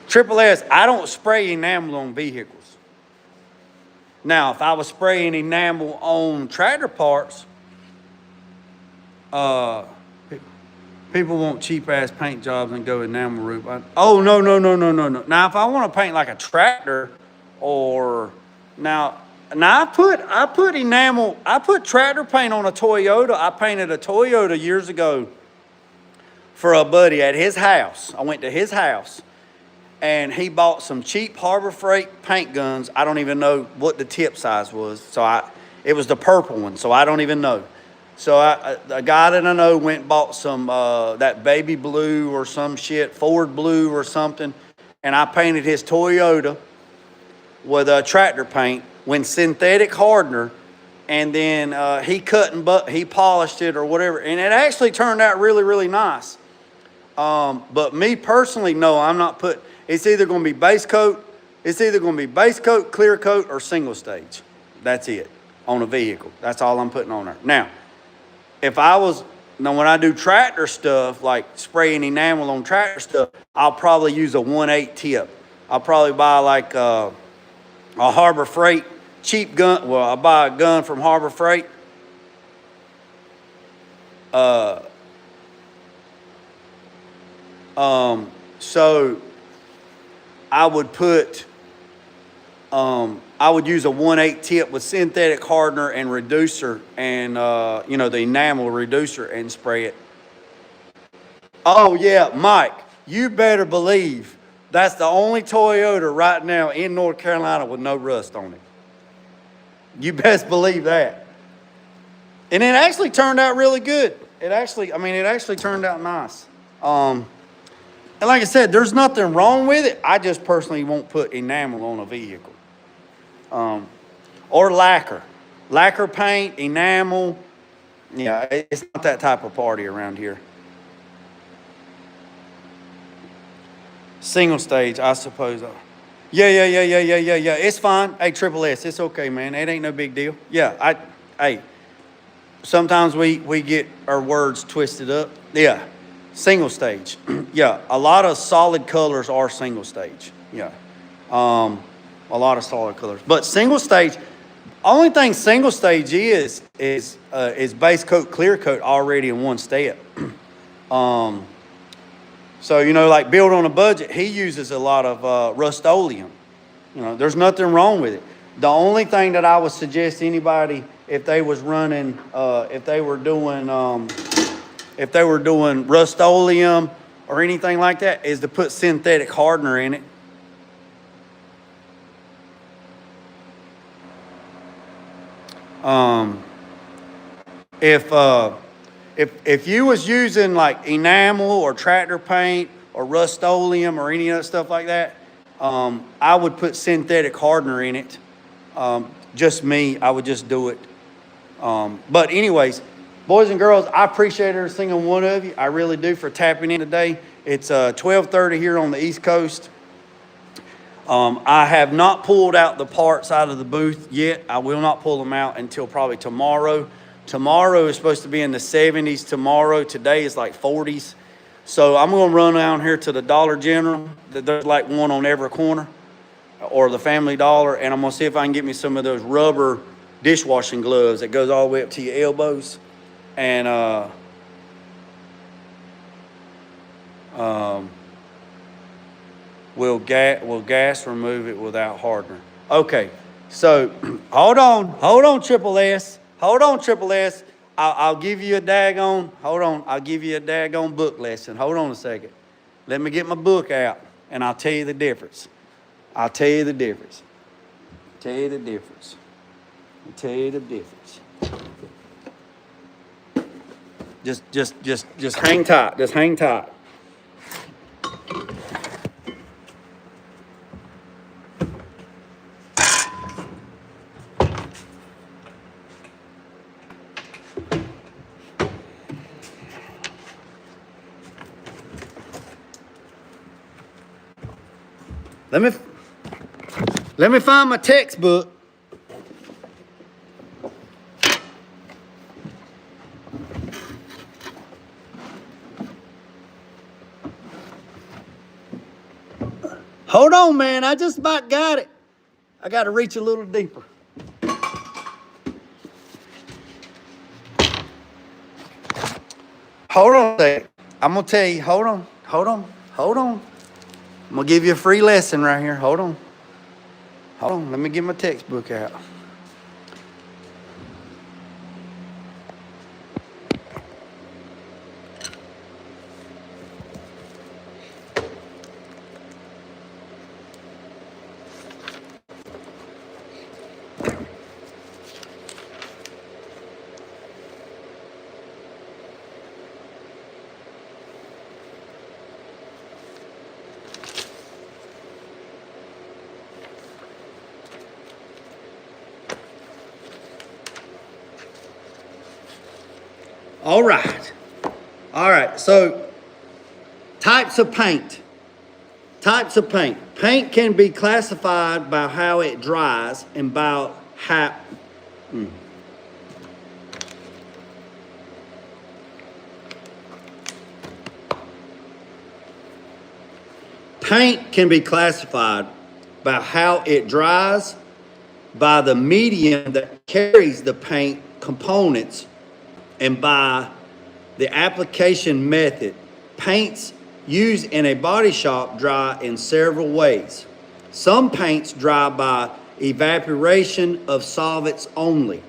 [SPEAKER 4] Triple S, I don't spray enamel on vehicles. Now, if I was spraying enamel on tractor parts, people want cheap-ass paint jobs and go enamel route. Oh, no. Now, if I want to paint like a tractor or... Now I put enamel... I put tractor paint on a Toyota. I painted a Toyota years ago for a buddy at his house. I went to his house. And he bought some cheap Harbor Freight paint guns. I don't even know what the tip size was. It was the purple one, so I don't even know. So a guy that I know went and bought some, that baby blue or some shit, Ford blue or something. And I painted his Toyota with a tractor paint, went synthetic hardener. And then he he polished it or whatever. And it actually turned out really, really nice. But me personally, no, I'm not putting... It's either going to be base coat, clear coat, or single stage. That's it on a vehicle. That's all I'm putting on there. Now, when I do tractor stuff, like spraying enamel on tractor stuff, I'll probably use a 1/8 tip. I'll probably buy like a Harbor Freight cheap gun. Well, I'll buy a gun from Harbor Freight. So I would put, I would use a 1/8 tip with synthetic hardener and reducer and, the enamel reducer and spray it. Oh yeah, Mike, you better believe that's the only Toyota right now in North Carolina with no rust on it. You best believe that. And it actually turned out really good. It actually turned out nice.
[SPEAKER 1] And like I said, there's nothing wrong with it. I just personally won't put enamel on a vehicle. Or lacquer. Lacquer paint, enamel. Yeah, it's not that type of party around here. Single stage, I suppose. Yeah. It's fine. Hey, Triple S, it's okay, man. It ain't no big deal. Yeah, hey, sometimes we get our words twisted up. Yeah, single stage. Yeah, a lot of solid colors are single stage. Yeah, a lot of solid colors. But single stage, only thing single stage is base coat, clear coat already in one step. So, you know, like Build on a Budget, he uses a lot of Rust-Oleum. You know, there's nothing wrong with it. The only thing that I would suggest anybody, if they was running, if they were doing Rust-Oleum or anything like that, is to put synthetic hardener in it. If you was using like enamel or tractor paint or Rust-Oleum or any other stuff like that, I would put synthetic hardener in it. Just me, I would just do it. But anyways, boys and girls, I appreciate every single one of you. I really do, for tapping in today. It's 12:30 here on the East Coast. I have not pulled out the parts out of the booth yet. I will not pull them out until probably tomorrow. Tomorrow is supposed to be in the 70s tomorrow. Today is like 40s. So I'm going to run down here to the Dollar General. There's like one on every corner, or the Family Dollar, and I'm going to see if I can get me some of those rubber dishwashing gloves that goes all the way up to your elbows. And we'll gas remove it without hardener. Okay, so hold on, Triple S. Hold on, Triple S. I'll give you a daggone, I'll give you a daggone book lesson. Hold on a second. Let me get my book out, and I'll tell you the difference. I'll tell you the difference. Tell you the difference. I'll tell you the difference. Just hang tight. Just hang tight. Let me find my textbook. Hold on, man. I just about got it. I got to reach a little deeper. Hold on a sec. I'm going to tell you. Hold on. I'm going to give you a free lesson right here. Hold on. Let me get my textbook out. All right, so types of paint. Paint can be classified by how it dries and by how... Paint can be classified by how it dries, by the medium that carries the paint components, and by the application method. Paints used in a body shop dry in several ways. Some paints dry by evaporation of solvents only.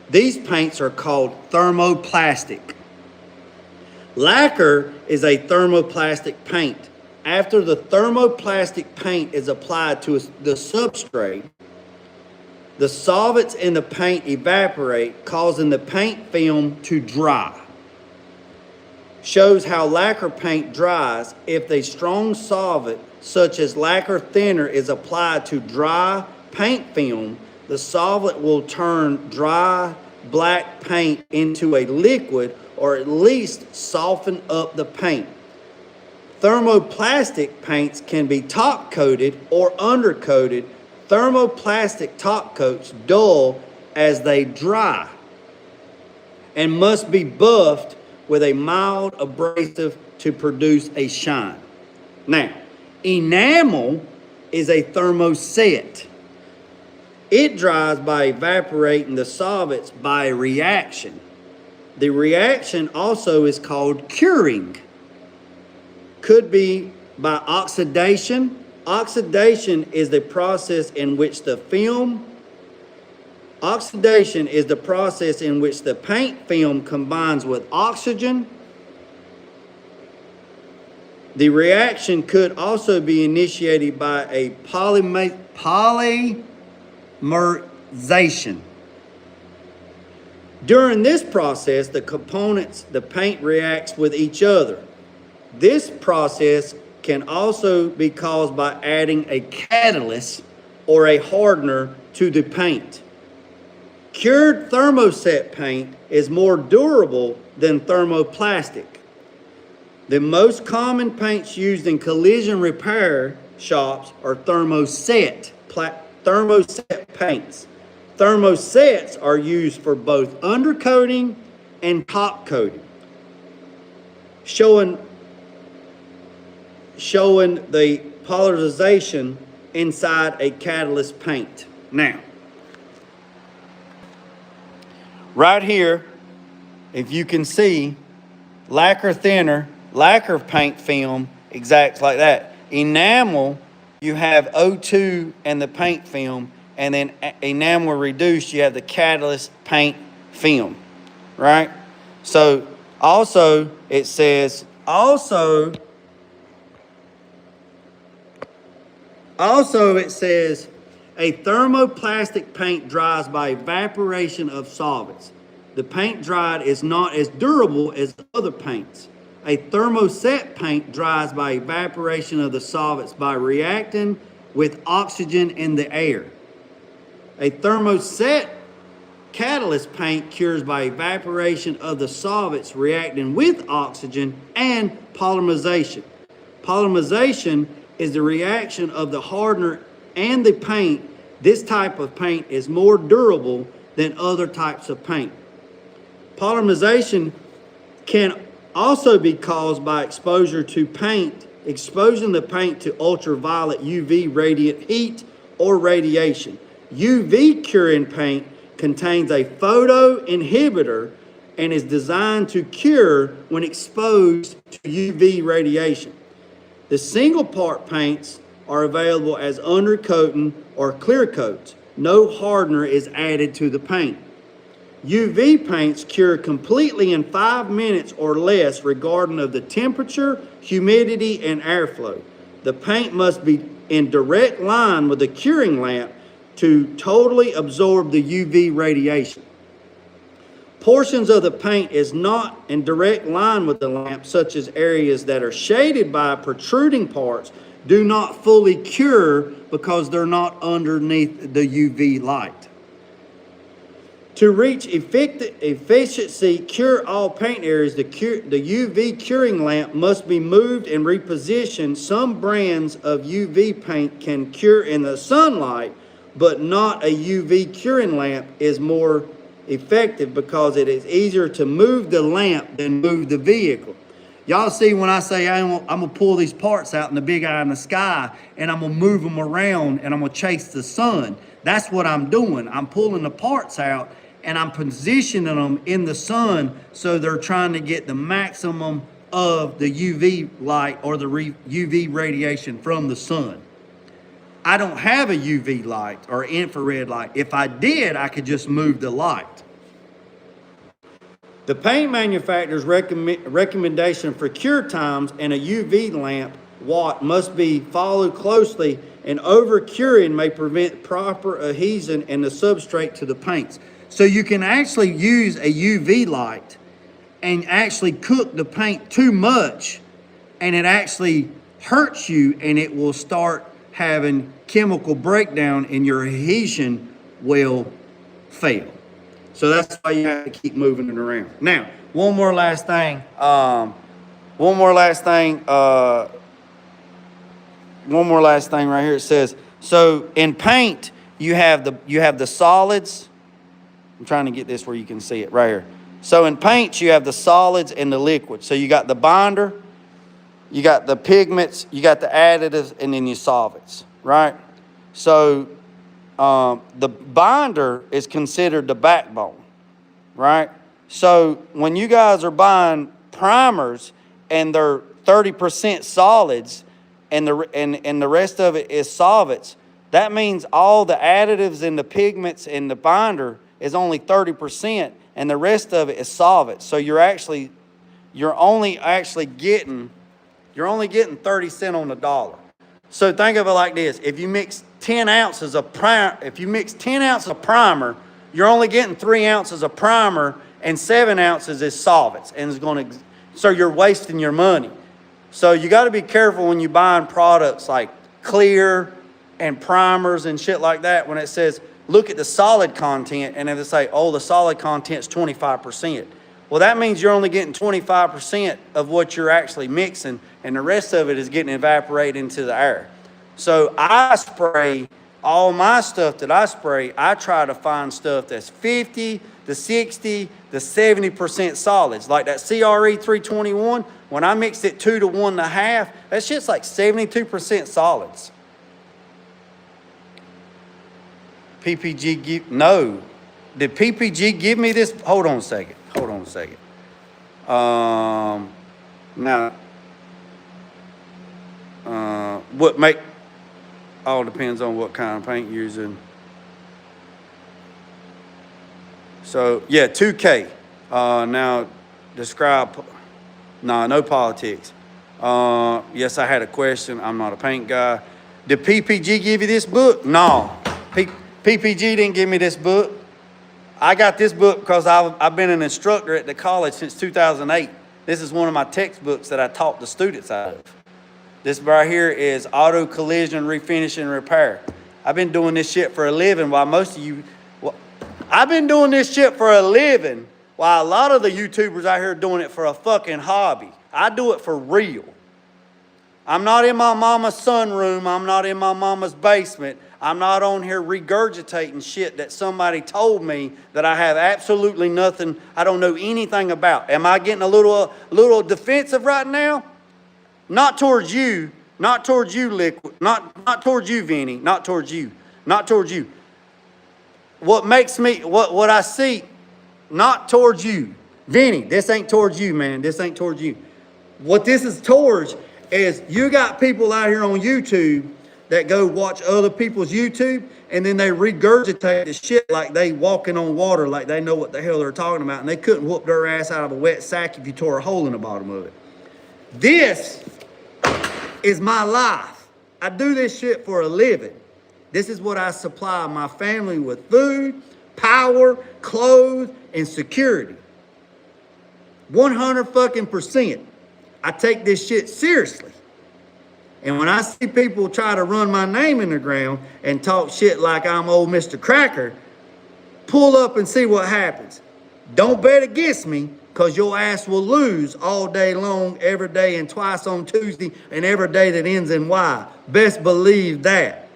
[SPEAKER 1] These paints are called thermoplastic. Lacquer is a thermoplastic paint. After the thermoplastic paint is applied to the substrate, the solvents in the paint evaporate, causing the paint film to dry.
[SPEAKER 4] shows how lacquer paint dries. If a strong solvent, such as lacquer thinner, is applied to dry paint film, the solvent will turn dry black paint into a liquid, or at least soften up the paint. Thermoplastic paints can be top coated or undercoated. Thermoplastic top coats dull as they dry and must be buffed with a mild abrasive to produce a shine. Now, enamel is a thermoset. It dries by evaporating the solvents by reaction. The reaction also is called curing. Could be by oxidation. Oxidation is the process in which the paint film combines with oxygen. The reaction could also be initiated by a polymerization. During this process, the components, the paint reacts with each other. This process can also be caused by adding a catalyst or a hardener to the paint. Cured thermoset paint is more durable than thermoplastic. The most common paints used in collision repair shops are thermoset paints. Thermosets are used for both undercoating and top coating, showing the polarization inside a catalyst paint. Now, right here, if you can see, lacquer thinner, lacquer paint film, exact like that. Enamel, you have O2 and the paint film, and then enamel reduced, you have the catalyst paint film, right? So also it says, also it says, a thermoplastic paint dries by evaporation of solvents. The paint dried is not as durable as other paints. A thermoset paint dries by evaporation of the solvents by reacting with oxygen in the air. A thermoset catalyst paint cures by evaporation of the solvents reacting with oxygen and polymerization. Polymerization is the reaction of the hardener and the paint. This type of paint is more durable than other types of paint. Polymerization can also be caused by exposure to paint, exposing the paint to ultraviolet UV radiant heat or radiation. UV curing paint contains a photo inhibitor and is designed to cure when exposed to UV radiation. The single part paints are available as undercoating or clear coats. No hardener is added to the paint. UV paints cure completely in 5 minutes or less regarding of the temperature, humidity, and airflow. The paint must be in direct line with the curing lamp to totally absorb the UV radiation. Portions of the paint is not in direct line with the lamp, such as areas that are shaded by protruding parts, do not fully cure because they're not underneath the UV light. To reach efficiency, cure all paint areas, the UV curing lamp must be moved and repositioned. Some brands of UV paint can cure in the sunlight, but not a UV curing lamp is more effective because it is easier to move the lamp than move the vehicle. Y'all see when I say I'm gonna pull these parts out in the big eye in the sky and I'm gonna move them around and I'm gonna chase the sun. That's what I'm doing. I'm pulling the parts out and I'm positioning them in the sun so they're trying to get the maximum of the UV light or the UV radiation from the sun. I don't have a UV light or infrared light. If I did, I could just move the light. The paint manufacturer's recommendation for cure times and a UV lamp watt must be followed closely, and over curing may prevent proper adhesion and the substrate to the paints. So you can actually use a UV light
[SPEAKER 1] and actually cook the paint too much, and it actually hurts you, and it will start having chemical breakdown, and your adhesion will fail. So that's why you have to keep moving it around. Now, one more last thing right here. It says, so in paint, you have the solids. I'm trying to get this where you can see it right here. So in paints, you have the solids and the liquids. So you got the binder, you got the pigments, you got the additives, and then your solvents, right? So the binder is considered the backbone, right? So when you guys are buying primers and they're 30% solids and the rest of it is solvents, that means all the additives and the pigments in the binder is only 30%, and the rest of it is solvents. So you're only getting 30 cents on the dollar. So think of it like this: if you mix 10 ounces of primer, you're only getting 3 ounces of primer, and 7 ounces is solvents, and so you're wasting your money. So you got to be careful when you're buying products like clear and primers and shit like that. When it says look at the solid content, and if they say, oh, the solid content's 25%. Well, that means you're only getting 25% of what you're actually mixing, and the rest of it is getting evaporated into the air. So I spray all my stuff that I spray, I try to find stuff that's 50 to 60 to 70% solids. Like that CRE 321, when I mixed it 2 to 1.5, that shit's like 72% solids. No. Did PPG give me this? Hold on a second. All depends on what kind of paint you're using. So, yeah, 2K. Now, describe, no politics. Yes, I had a question. I'm not a paint guy. Did PPG give you this book? No. PPG didn't give me this book. I got this book because I've been an instructor at the college since 2008. This is one of my textbooks that I taught the students out of. This right here is auto collision refinish and repair. I've been doing this shit for a living while I've been doing this shit for a living while a lot of the YouTubers out here are doing it for a fucking hobby. I do it for real. I'm not in my mama's sunroom. I'm not in my mama's basement. I'm not on here regurgitating shit that somebody told me that I have absolutely nothing, I don't know anything about. Am I getting a little defensive right now? Not towards you, Liquid, not towards you, Vinny, not towards you. What makes me, what I see, not towards you. Vinny, this ain't towards you, man. This ain't towards you. What this is towards is you got people out here on YouTube that go watch other people's YouTube, and then they regurgitate the shit like they walking on water, like they know what the hell they're talking about, and they couldn't whoop their ass out of a wet sack if you tore a hole in the bottom of it. This is my life. I do this shit for a living. This is what I supply my family with: food, power, clothes, and security. 100%. I take this shit seriously. And when I see people try to run my name in the ground and talk shit like I'm old Mr. Cracker, pull up and see what happens. Don't bet against me, because your ass will lose all day long, every day, and twice on Tuesday, and every day that ends in Y. Best believe that.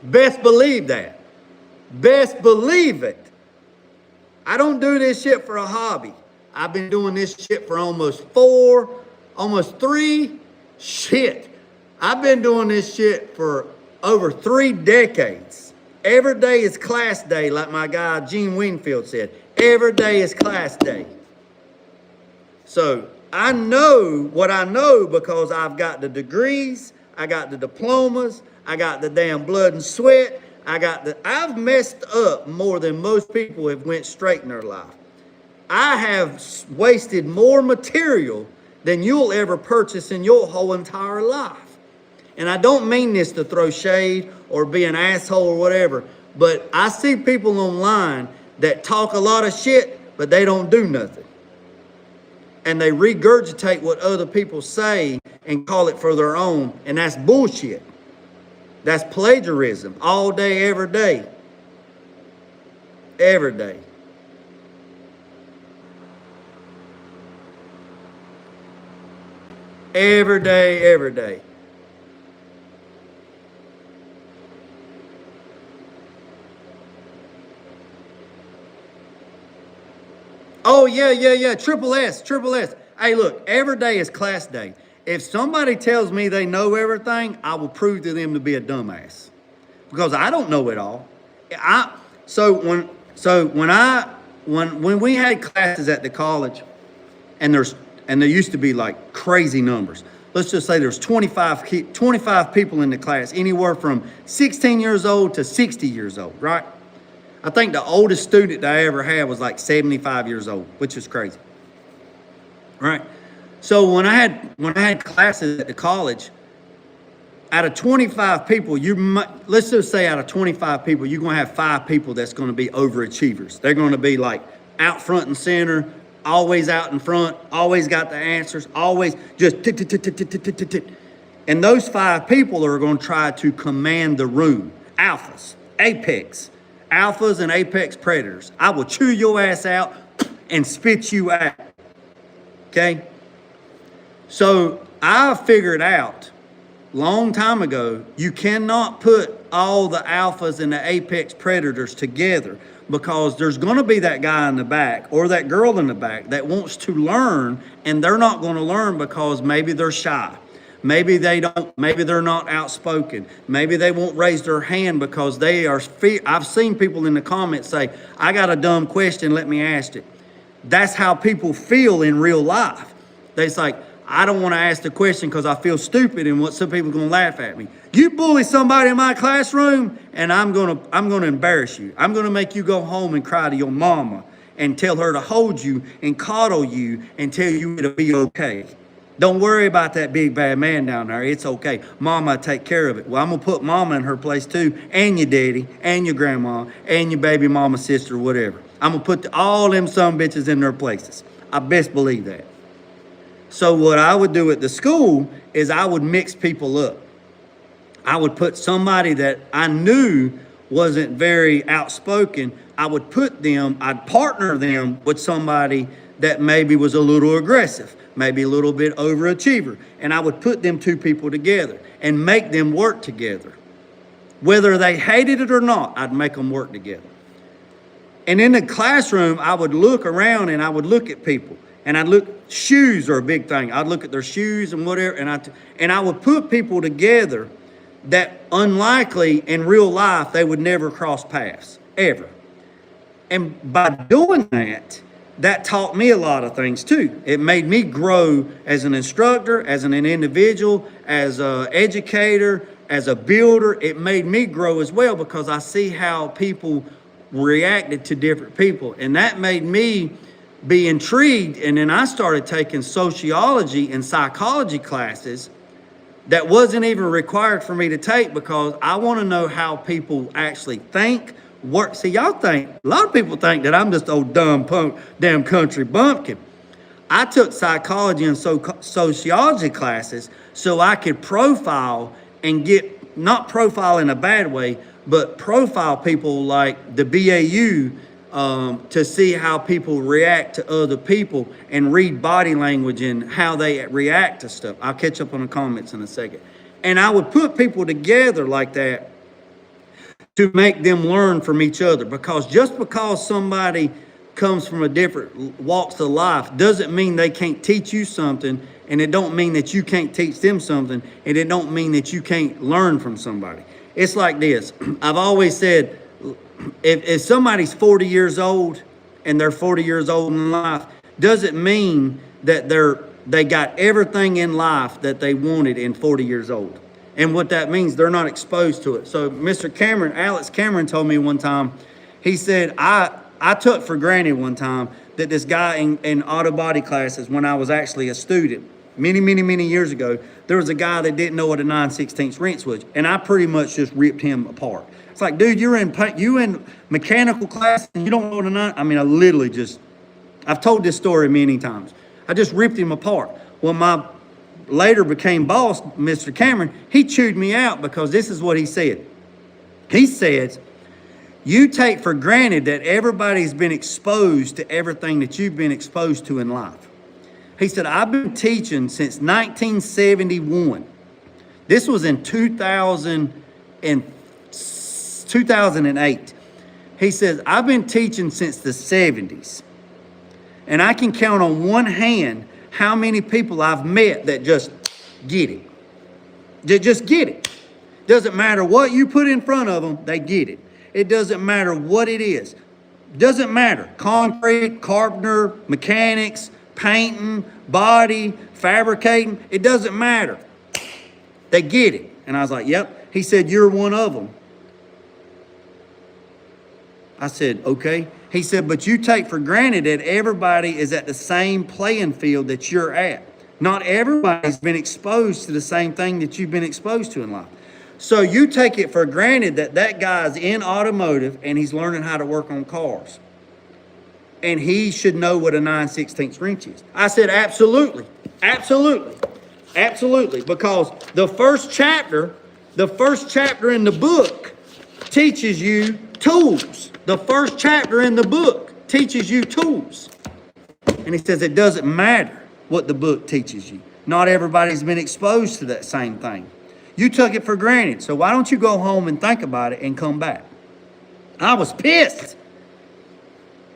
[SPEAKER 1] Best believe that. Best believe it. I don't do this shit for a hobby. I've been doing this shit for almost 3. Shit, I've been doing this shit for over 3 decades. Every day is class day, like my guy Gene Wingfield said. Every day is class day. So I know what I know because I've got the degrees, I got the diplomas, I got the damn blood and sweat, I've messed up more than most people have went straight in their life. I have wasted more material than you'll ever purchase in your whole entire life. And I don't mean this to throw shade or be an asshole or whatever, but I see people online that talk a lot of shit, but they don't do nothing. and they regurgitate what other people say and call it for their own, and that's bullshit. That's plagiarism all day, every day. Every day. Every day, every day. Oh, yeah. Triple S. Hey, look, every day is class day. If somebody tells me they know everything, I will prove to them to be a dumbass. Because I don't know it all. When we had classes at the college, and there used to be like crazy numbers. Let's just say there's 25 people in the class, anywhere from 16 years old to 60 years old, right? I think the oldest student that I ever had was like 75 years old, which is crazy, right? So when I had classes at the college, out of 25 people, let's just say out of 25 people, you're going to have 5 people that's going to be overachievers. They're going to be like out front and center, always out in front, always got the answers, always just tick, tick, tick, tick, tick, tick, tick, tick. And those 5 people are going to try to command the room. Alphas and apex predators. I will chew your ass out and spit you out. Okay? So I figured out long time ago, you cannot put all the alphas and the apex predators together, because there's going to be that guy in the back or that girl in the back that wants to learn, and they're not going to learn because maybe they're shy. Maybe they're not outspoken. Maybe they won't raise their hand because they are I've seen people in the comments say, I got a dumb question, let me ask it. That's how people feel in real life. They're like, I don't want to ask the question because I feel stupid and what some people are going to laugh at me. You bully somebody in my classroom and I'm going to embarrass you. I'm going to make you go home and cry to your mama and tell her to hold you and coddle you and tell you it'll be okay. Don't worry about that big bad man down there. It's okay. Mama take care of it. Well, I'm going to put mama in her place too, and your daddy, and your grandma, and your baby mama, sister, whatever. I'm going to put all them some bitches in their places. I best believe that. So what I would do at the school is I would mix people up. I would put somebody that I knew wasn't very outspoken. I'd partner them with somebody that maybe was a little aggressive, maybe a little bit overachiever. And I would put them 2 people together and make them work together. Whether they hated it or not, I'd make them work together. And in the classroom, I would look around and I would look at people. And shoes are a big thing. I'd look at their shoes and whatever, and I would put people together that unlikely in real life they would never cross paths, ever. And by doing that, that taught me a lot of things too. It made me grow as an instructor, as an individual, as an educator, as a builder. It made me grow as well because I see how people reacted to different people. And that made me be intrigued. And then I started taking sociology and psychology classes that wasn't even required for me to take because I want to know how people actually think, work. See, a lot of people think that I'm just old dumb punk, damn country bumpkin. I took psychology and sociology classes so I could profile and not profile in a bad way, but profile people like the BAU to see how people react to other people and read body language and how they react to stuff. I'll catch up on the comments in a second. And I would put people together like that to make them learn from each other, because just because somebody comes from a different walks of life doesn't mean they can't teach you something, and it don't mean that you can't teach them something, and it don't mean that you can't learn from somebody. It's like this. I've always said, if somebody's 40 years old and they're 40 years old in life, doesn't mean that they got everything in life that they wanted in 40 years old. And what that means, they're not exposed to it. So Alex Cameron told me one time, he said, I took for granted one time that this guy in auto body classes, when I was actually a student, many years ago, there was a guy that didn't know what a 9/16 wrench was. And I pretty much just ripped him apart. It's like, dude, you in mechanical class and you don't know what a 9, I mean, I've told this story many times. I just ripped him apart. Well, my later became boss, Mr. Cameron, he chewed me out because this is what he said. He says, you take for granted that everybody's been exposed to everything that you've been exposed to in life. He said, I've been teaching since 1971. This was in 2008. He says, I've been teaching since the 70s. And I can count on one hand how many people I've met that just get it. They just get it. Doesn't matter what you put in front of them, they get it. It doesn't matter what it is. Doesn't matter. Concrete, carpenter, mechanics, painting, body, fabricating. It doesn't matter. They get it. And I was like, yep. He said, you're one of them. I said, okay. He said, but you take for granted that everybody is at the same playing field that you're at. Not everybody's been exposed to the same thing that you've been exposed to in life. So you take it for granted that that guy's in automotive and he's learning how to work on cars. And he should know what a 9/16 wrench is. I said, absolutely, absolutely, absolutely. Because the first chapter in the book teaches you tools. The first chapter in the book teaches you tools. And he says it doesn't matter what the book teaches you. Not everybody's been exposed to that same thing. You took it for granted. So why don't you go home and think about it and come back? I was pissed.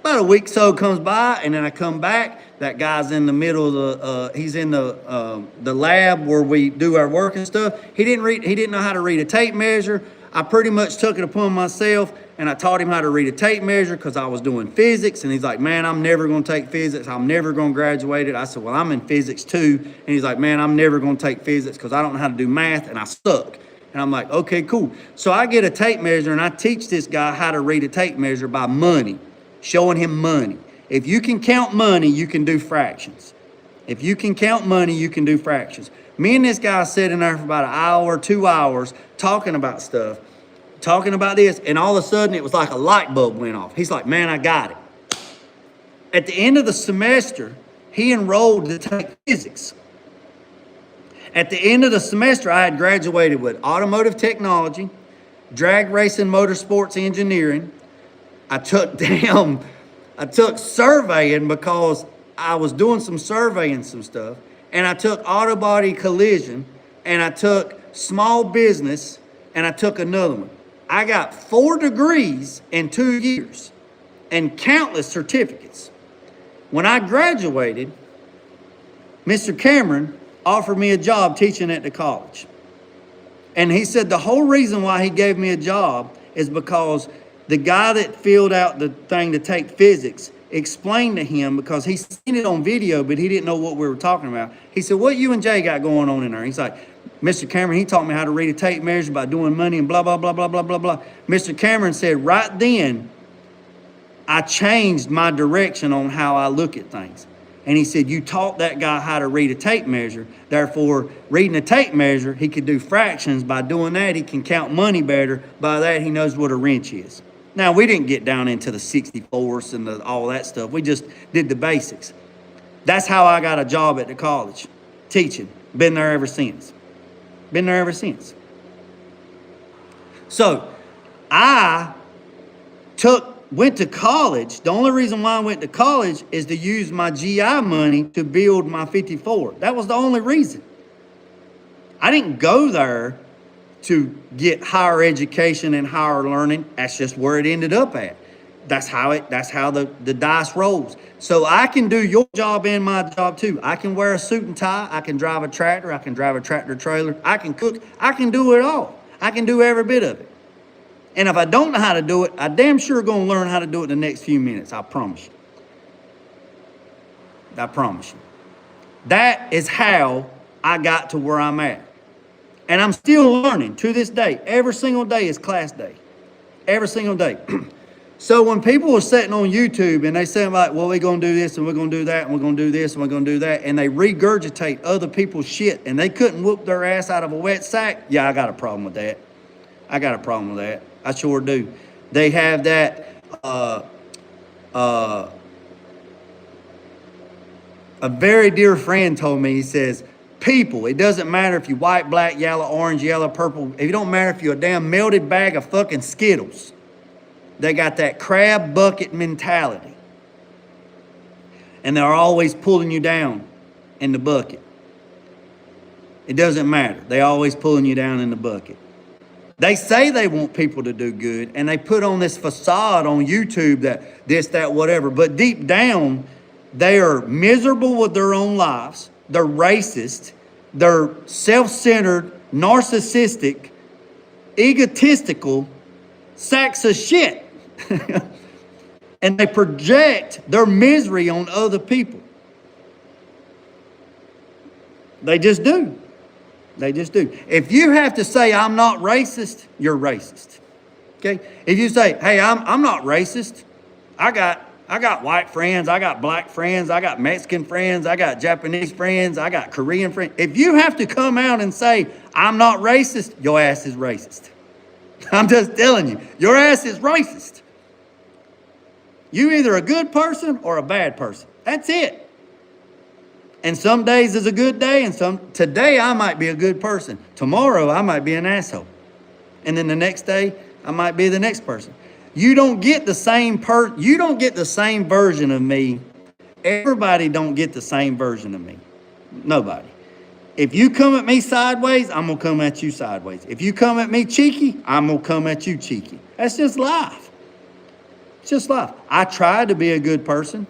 [SPEAKER 1] About a week so comes by, and then I come back. That guy's in the middle of he's in the lab where we do our work and stuff. He didn't know how to read a tape measure. I pretty much took it upon myself, and I taught him how to read a tape measure because I was doing physics. And he's like, man, I'm never going to take physics. I'm never going to graduate it. I said, well, I'm in physics too. And he's like, man, I'm never going to take physics because I don't know how to do math, and I suck. And I'm like, okay, cool. So I get a tape measure, and I teach this guy how to read a tape measure by money, showing him money. If you can count money, you can do fractions. If you can count money, you can do fractions. Me and this guy sitting there for about an hour, 2 hours, talking about stuff, talking about this, and all of a sudden it was like a light bulb went off. He's like, man, I got it. At the end of the semester, he enrolled to take physics. At the end of the semester, I had graduated with automotive technology, drag racing motorsports engineering. I took surveying because I was doing some surveying some stuff, and I took auto body collision, and I took small business, and I took another one. I got 4 degrees in 2 years and countless certificates. When I graduated, Mr. Cameron offered me a job teaching at the college. And he said the whole reason why he gave me a job is because the guy that filled out the thing to take physics explained to him, because he's seen it on video, but he didn't know what we were talking about. He said, what you and Jay got going on in there? He's like, Mr. Cameron, he taught me how to read a tape measure by doing money and blah, blah, blah, blah, blah, blah, blah. Mr. Cameron said, right then, I changed my direction on how I look at things. And he said, you taught that guy how to read a tape measure. Therefore, reading a tape measure, he could do fractions. By doing that, he can count money better. By that, he knows what a wrench is. Now, we didn't get down into the 64ths and all that stuff. We just did the basics. That's how I got a job at the college, teaching. Been there ever since. Been there ever since. So, I went to college. The only reason why I went to college is to use my GI money to build my 54. That was the only reason. I didn't go there to get higher education and higher learning. That's just where it ended up at. That's how the dice rolls. So I can do your job and my job too. I can wear a suit and tie. I can drive a tractor. I can drive a tractor trailer. I can cook. I can do it all. I can do every bit of it. And if I don't know how to do it, I damn sure going to learn how to do it in the next few minutes. I promise you. I promise you. That is how I got to where I'm at. And I'm still learning to this day. Every single day is class day. Every single day. So when people are sitting on YouTube and they say like, well, we're going to do this and we're going to do that and we're going to do this and we're going to do that, and they regurgitate other people's shit and they couldn't whoop their ass out of a wet sack, yeah, I got a problem with that. I got a problem with that. I sure do. They have that A very dear friend told me, he says, people, it doesn't matter if you're white, black, yellow, orange, yellow, purple. It don't matter if you're a damn melted bag of fucking Skittles. They got that crab bucket mentality. And they're always pulling you down in the bucket. It doesn't matter. They're always pulling you down in the bucket. They say they want people to do good, and they put on this facade on YouTube that this, that, whatever. But deep down, they are miserable with their own lives. They're racist. They're self-centered, narcissistic, egotistical sacks of shit. And they project their misery on other people. They just do. They just do. If you have to say, I'm not racist, you're racist. Okay? If you say, hey, I'm not racist. I got white friends, I got black friends, I got Mexican friends, I got Japanese friends, I got Korean friends. If you have to come out and say, I'm not racist, your ass is racist. I'm just telling you, your ass is racist. You either a good person or a bad person. That's it. And some days is a good day, and today I might be a good person. Tomorrow I might be an asshole. And then the next day I might be the next person. You don't get the same version of me. Everybody don't get the same version of me. Nobody. If you come at me sideways, I'm gonna come at you sideways. If you come at me cheeky, I'm gonna come at you cheeky. That's just life. It's just life. I try to be a good person.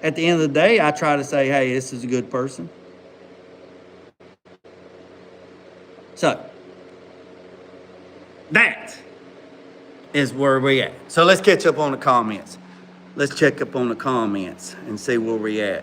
[SPEAKER 1] At the end of the day, I try to say, hey, this is a good person. So, that is where we at. So let's catch up on the comments. Let's check up on the comments and see where we at.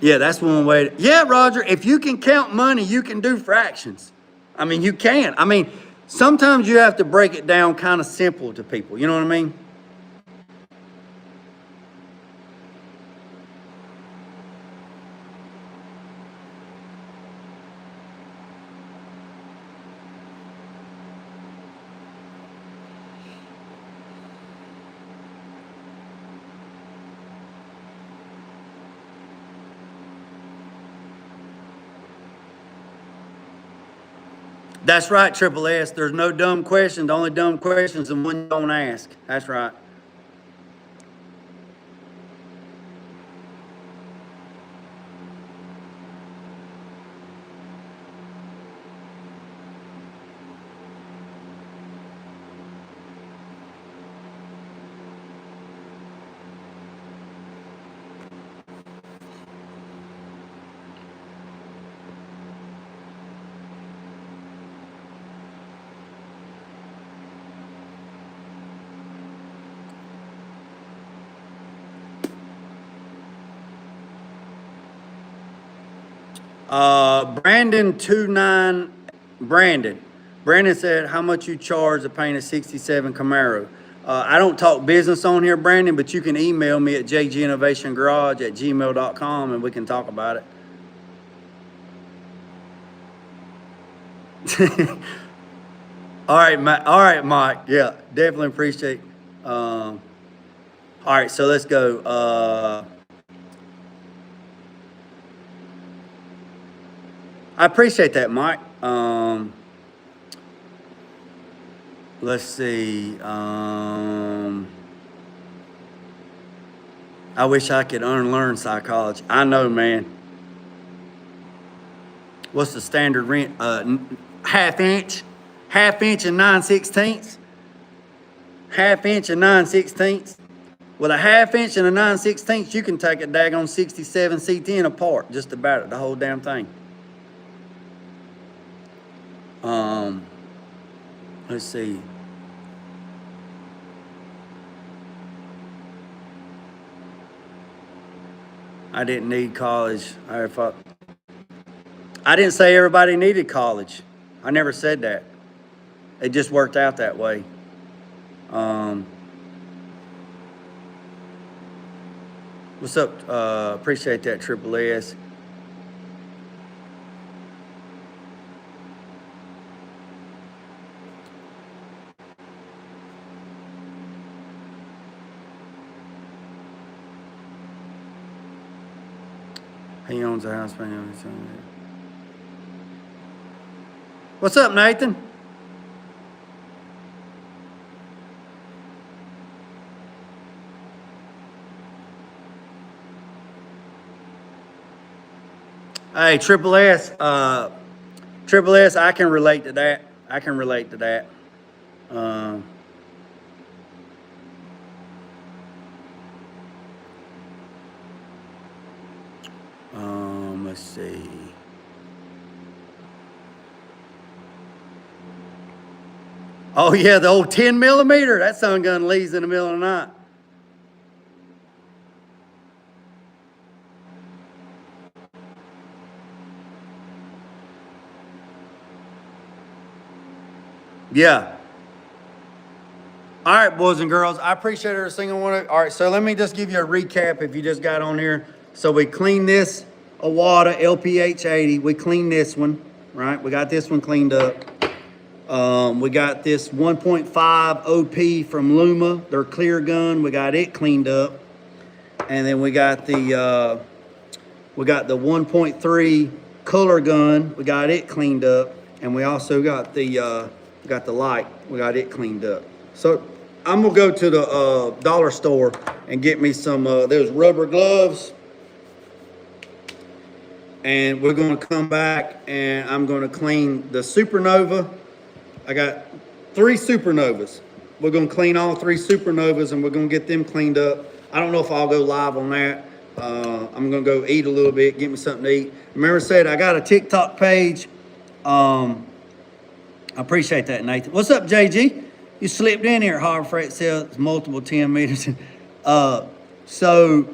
[SPEAKER 1] Yeah, that's one way. Yeah, Roger, if you can count money, you can do fractions. I mean, you can. I mean, sometimes you have to break it down kind of simple to people. You know what I mean? That's right, Triple S. There's no dumb questions. The only dumb questions are the one you don't ask. That's right. Brandon said, how much you charge to paint a 67 Camaro? I don't talk business on here, Brandon, but you can email me at jginnovationgarage@gmail.com and we can talk about it. All right, Mike. Yeah, definitely appreciate. All right, so let's go. I appreciate that, Mike. Let's see. I wish I could unlearn psychology. I know, man. What's the standard rent? Half inch and 9/16. Half inch and 9/16. With a half inch and a 9/16, you can take a daggone 67 C10 apart, just about it, the whole damn thing. Let's see. I didn't need college. I didn't say everybody needed college. I never said that. It just worked out that way. What's up? Appreciate that, Triple S. He owns a house. What's up, Nathan? Hey, Triple S, I can relate to that. I can relate to that. Let's see. Oh yeah, the old 10 millimeter. That sun gun leaves in the middle of the night. Yeah. All right, boys and girls. I appreciate every single one of. All right, so let me just give you a recap if you just got on here. So we cleaned this Awada LPH 80. We cleaned this one, right? We got this one cleaned up. We got this 1.5 OP from Luma, their clear gun. We got it cleaned up. And then we got the 1.3 color gun. We got it cleaned up. And we also got the light. We got it cleaned up. So I'm gonna go to the dollar store and get me some those rubber gloves. And we're gonna come back and I'm gonna clean the Supernova. I got 3 Supernovas. We're gonna clean all 3 Supernovas and we're gonna get them cleaned up. I don't know if I'll go live on that. I'm gonna go eat a little bit, get me something to eat. Remember I said I got a TikTok page. I appreciate that, Nathan. What's up, JG? You slipped in here, Harbor Freight sells multiple 10 meters. So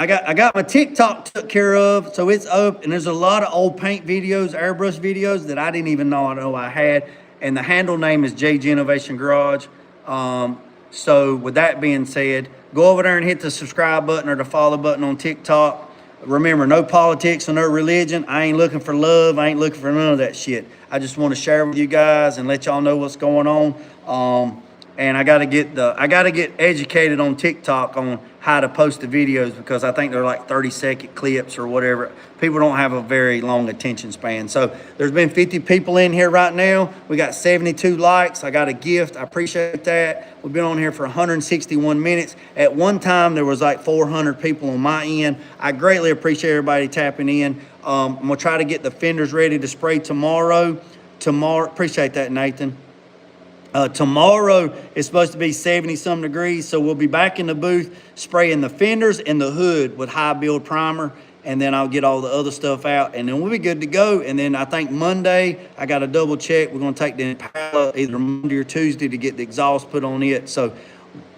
[SPEAKER 1] I got my TikTok took care of, so it's up, and there's a lot of old paint videos, airbrush videos that I didn't even know I had, and the handle name is JG Innovation Garage. So with that being said, go over there and hit the subscribe button or the follow button on TikTok. Remember, no politics or no religion. I ain't looking for love. I ain't looking for none of that shit. I just want to share with you guys and let y'all know what's going on. And I gotta get educated on TikTok on how to post the videos because I think they're like 30-second clips or whatever. People don't have a very long attention span. So there's been 50 people in here right now. We got 72 likes. I got a gift. I appreciate that. We've been on here for 161 minutes. At one time, there was like 400 people on my end. I greatly appreciate everybody tapping in. I'm gonna try to get the fenders ready to spray tomorrow. Appreciate that, Nathan. Tomorrow it's supposed to be 70-some degrees, so we'll be back in the booth spraying the fenders and the hood with high build primer, and then I'll get all the other stuff out, and then we'll be good to go. And then I think Monday I got to double check. We're going to take the Impala either Monday or Tuesday to get the exhaust put on it. So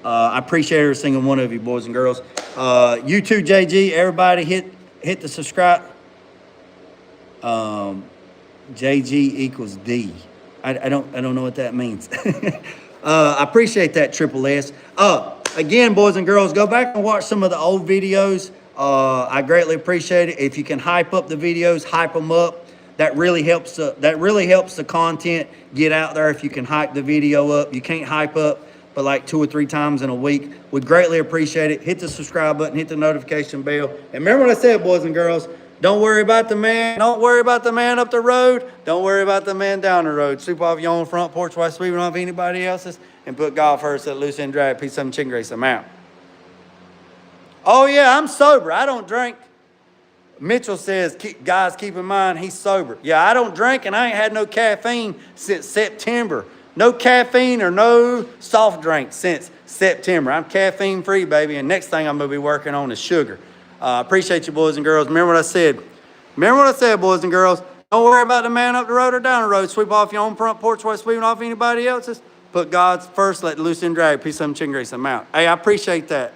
[SPEAKER 1] I appreciate every single one of you, boys and girls. You too, JG. Everybody hit the subscribe. JG equals D. I don't know what that means. I appreciate that, Triple S. Again, boys and girls, go back and watch some of the old videos. I greatly appreciate it. If you can hype up the videos, hype them up. That really helps the content get out there. If you can hype the video up, you can't hype up, but like 2 or 3 times in a week. We'd greatly appreciate it. Hit the subscribe button, hit the notification bell. And remember what I said, boys and girls. Don't worry about the man. Don't worry about the man up the road. Don't worry about the man down the road. Sweep off your own front porch while sweeping off anybody else's. And put God first at loose end drag. Peace, some chicken grease. I'm out. Oh, yeah, I'm sober. I don't drink. Mitchell says, guys, keep in mind, he's sober. Yeah, I don't drink, and I ain't had no caffeine since September. No caffeine or no soft drink since September. I'm caffeine free, baby. And next thing I'm going to be working on is sugar. Appreciate you, boys and girls. Remember what I said. Boys and girls. Don't worry about the man up the road or down the road. Sweep off your own front porch while sweeping off anybody else's. Put God's first, let loose and drag. Peace, some chicken grease. I'm out. Hey, I appreciate that.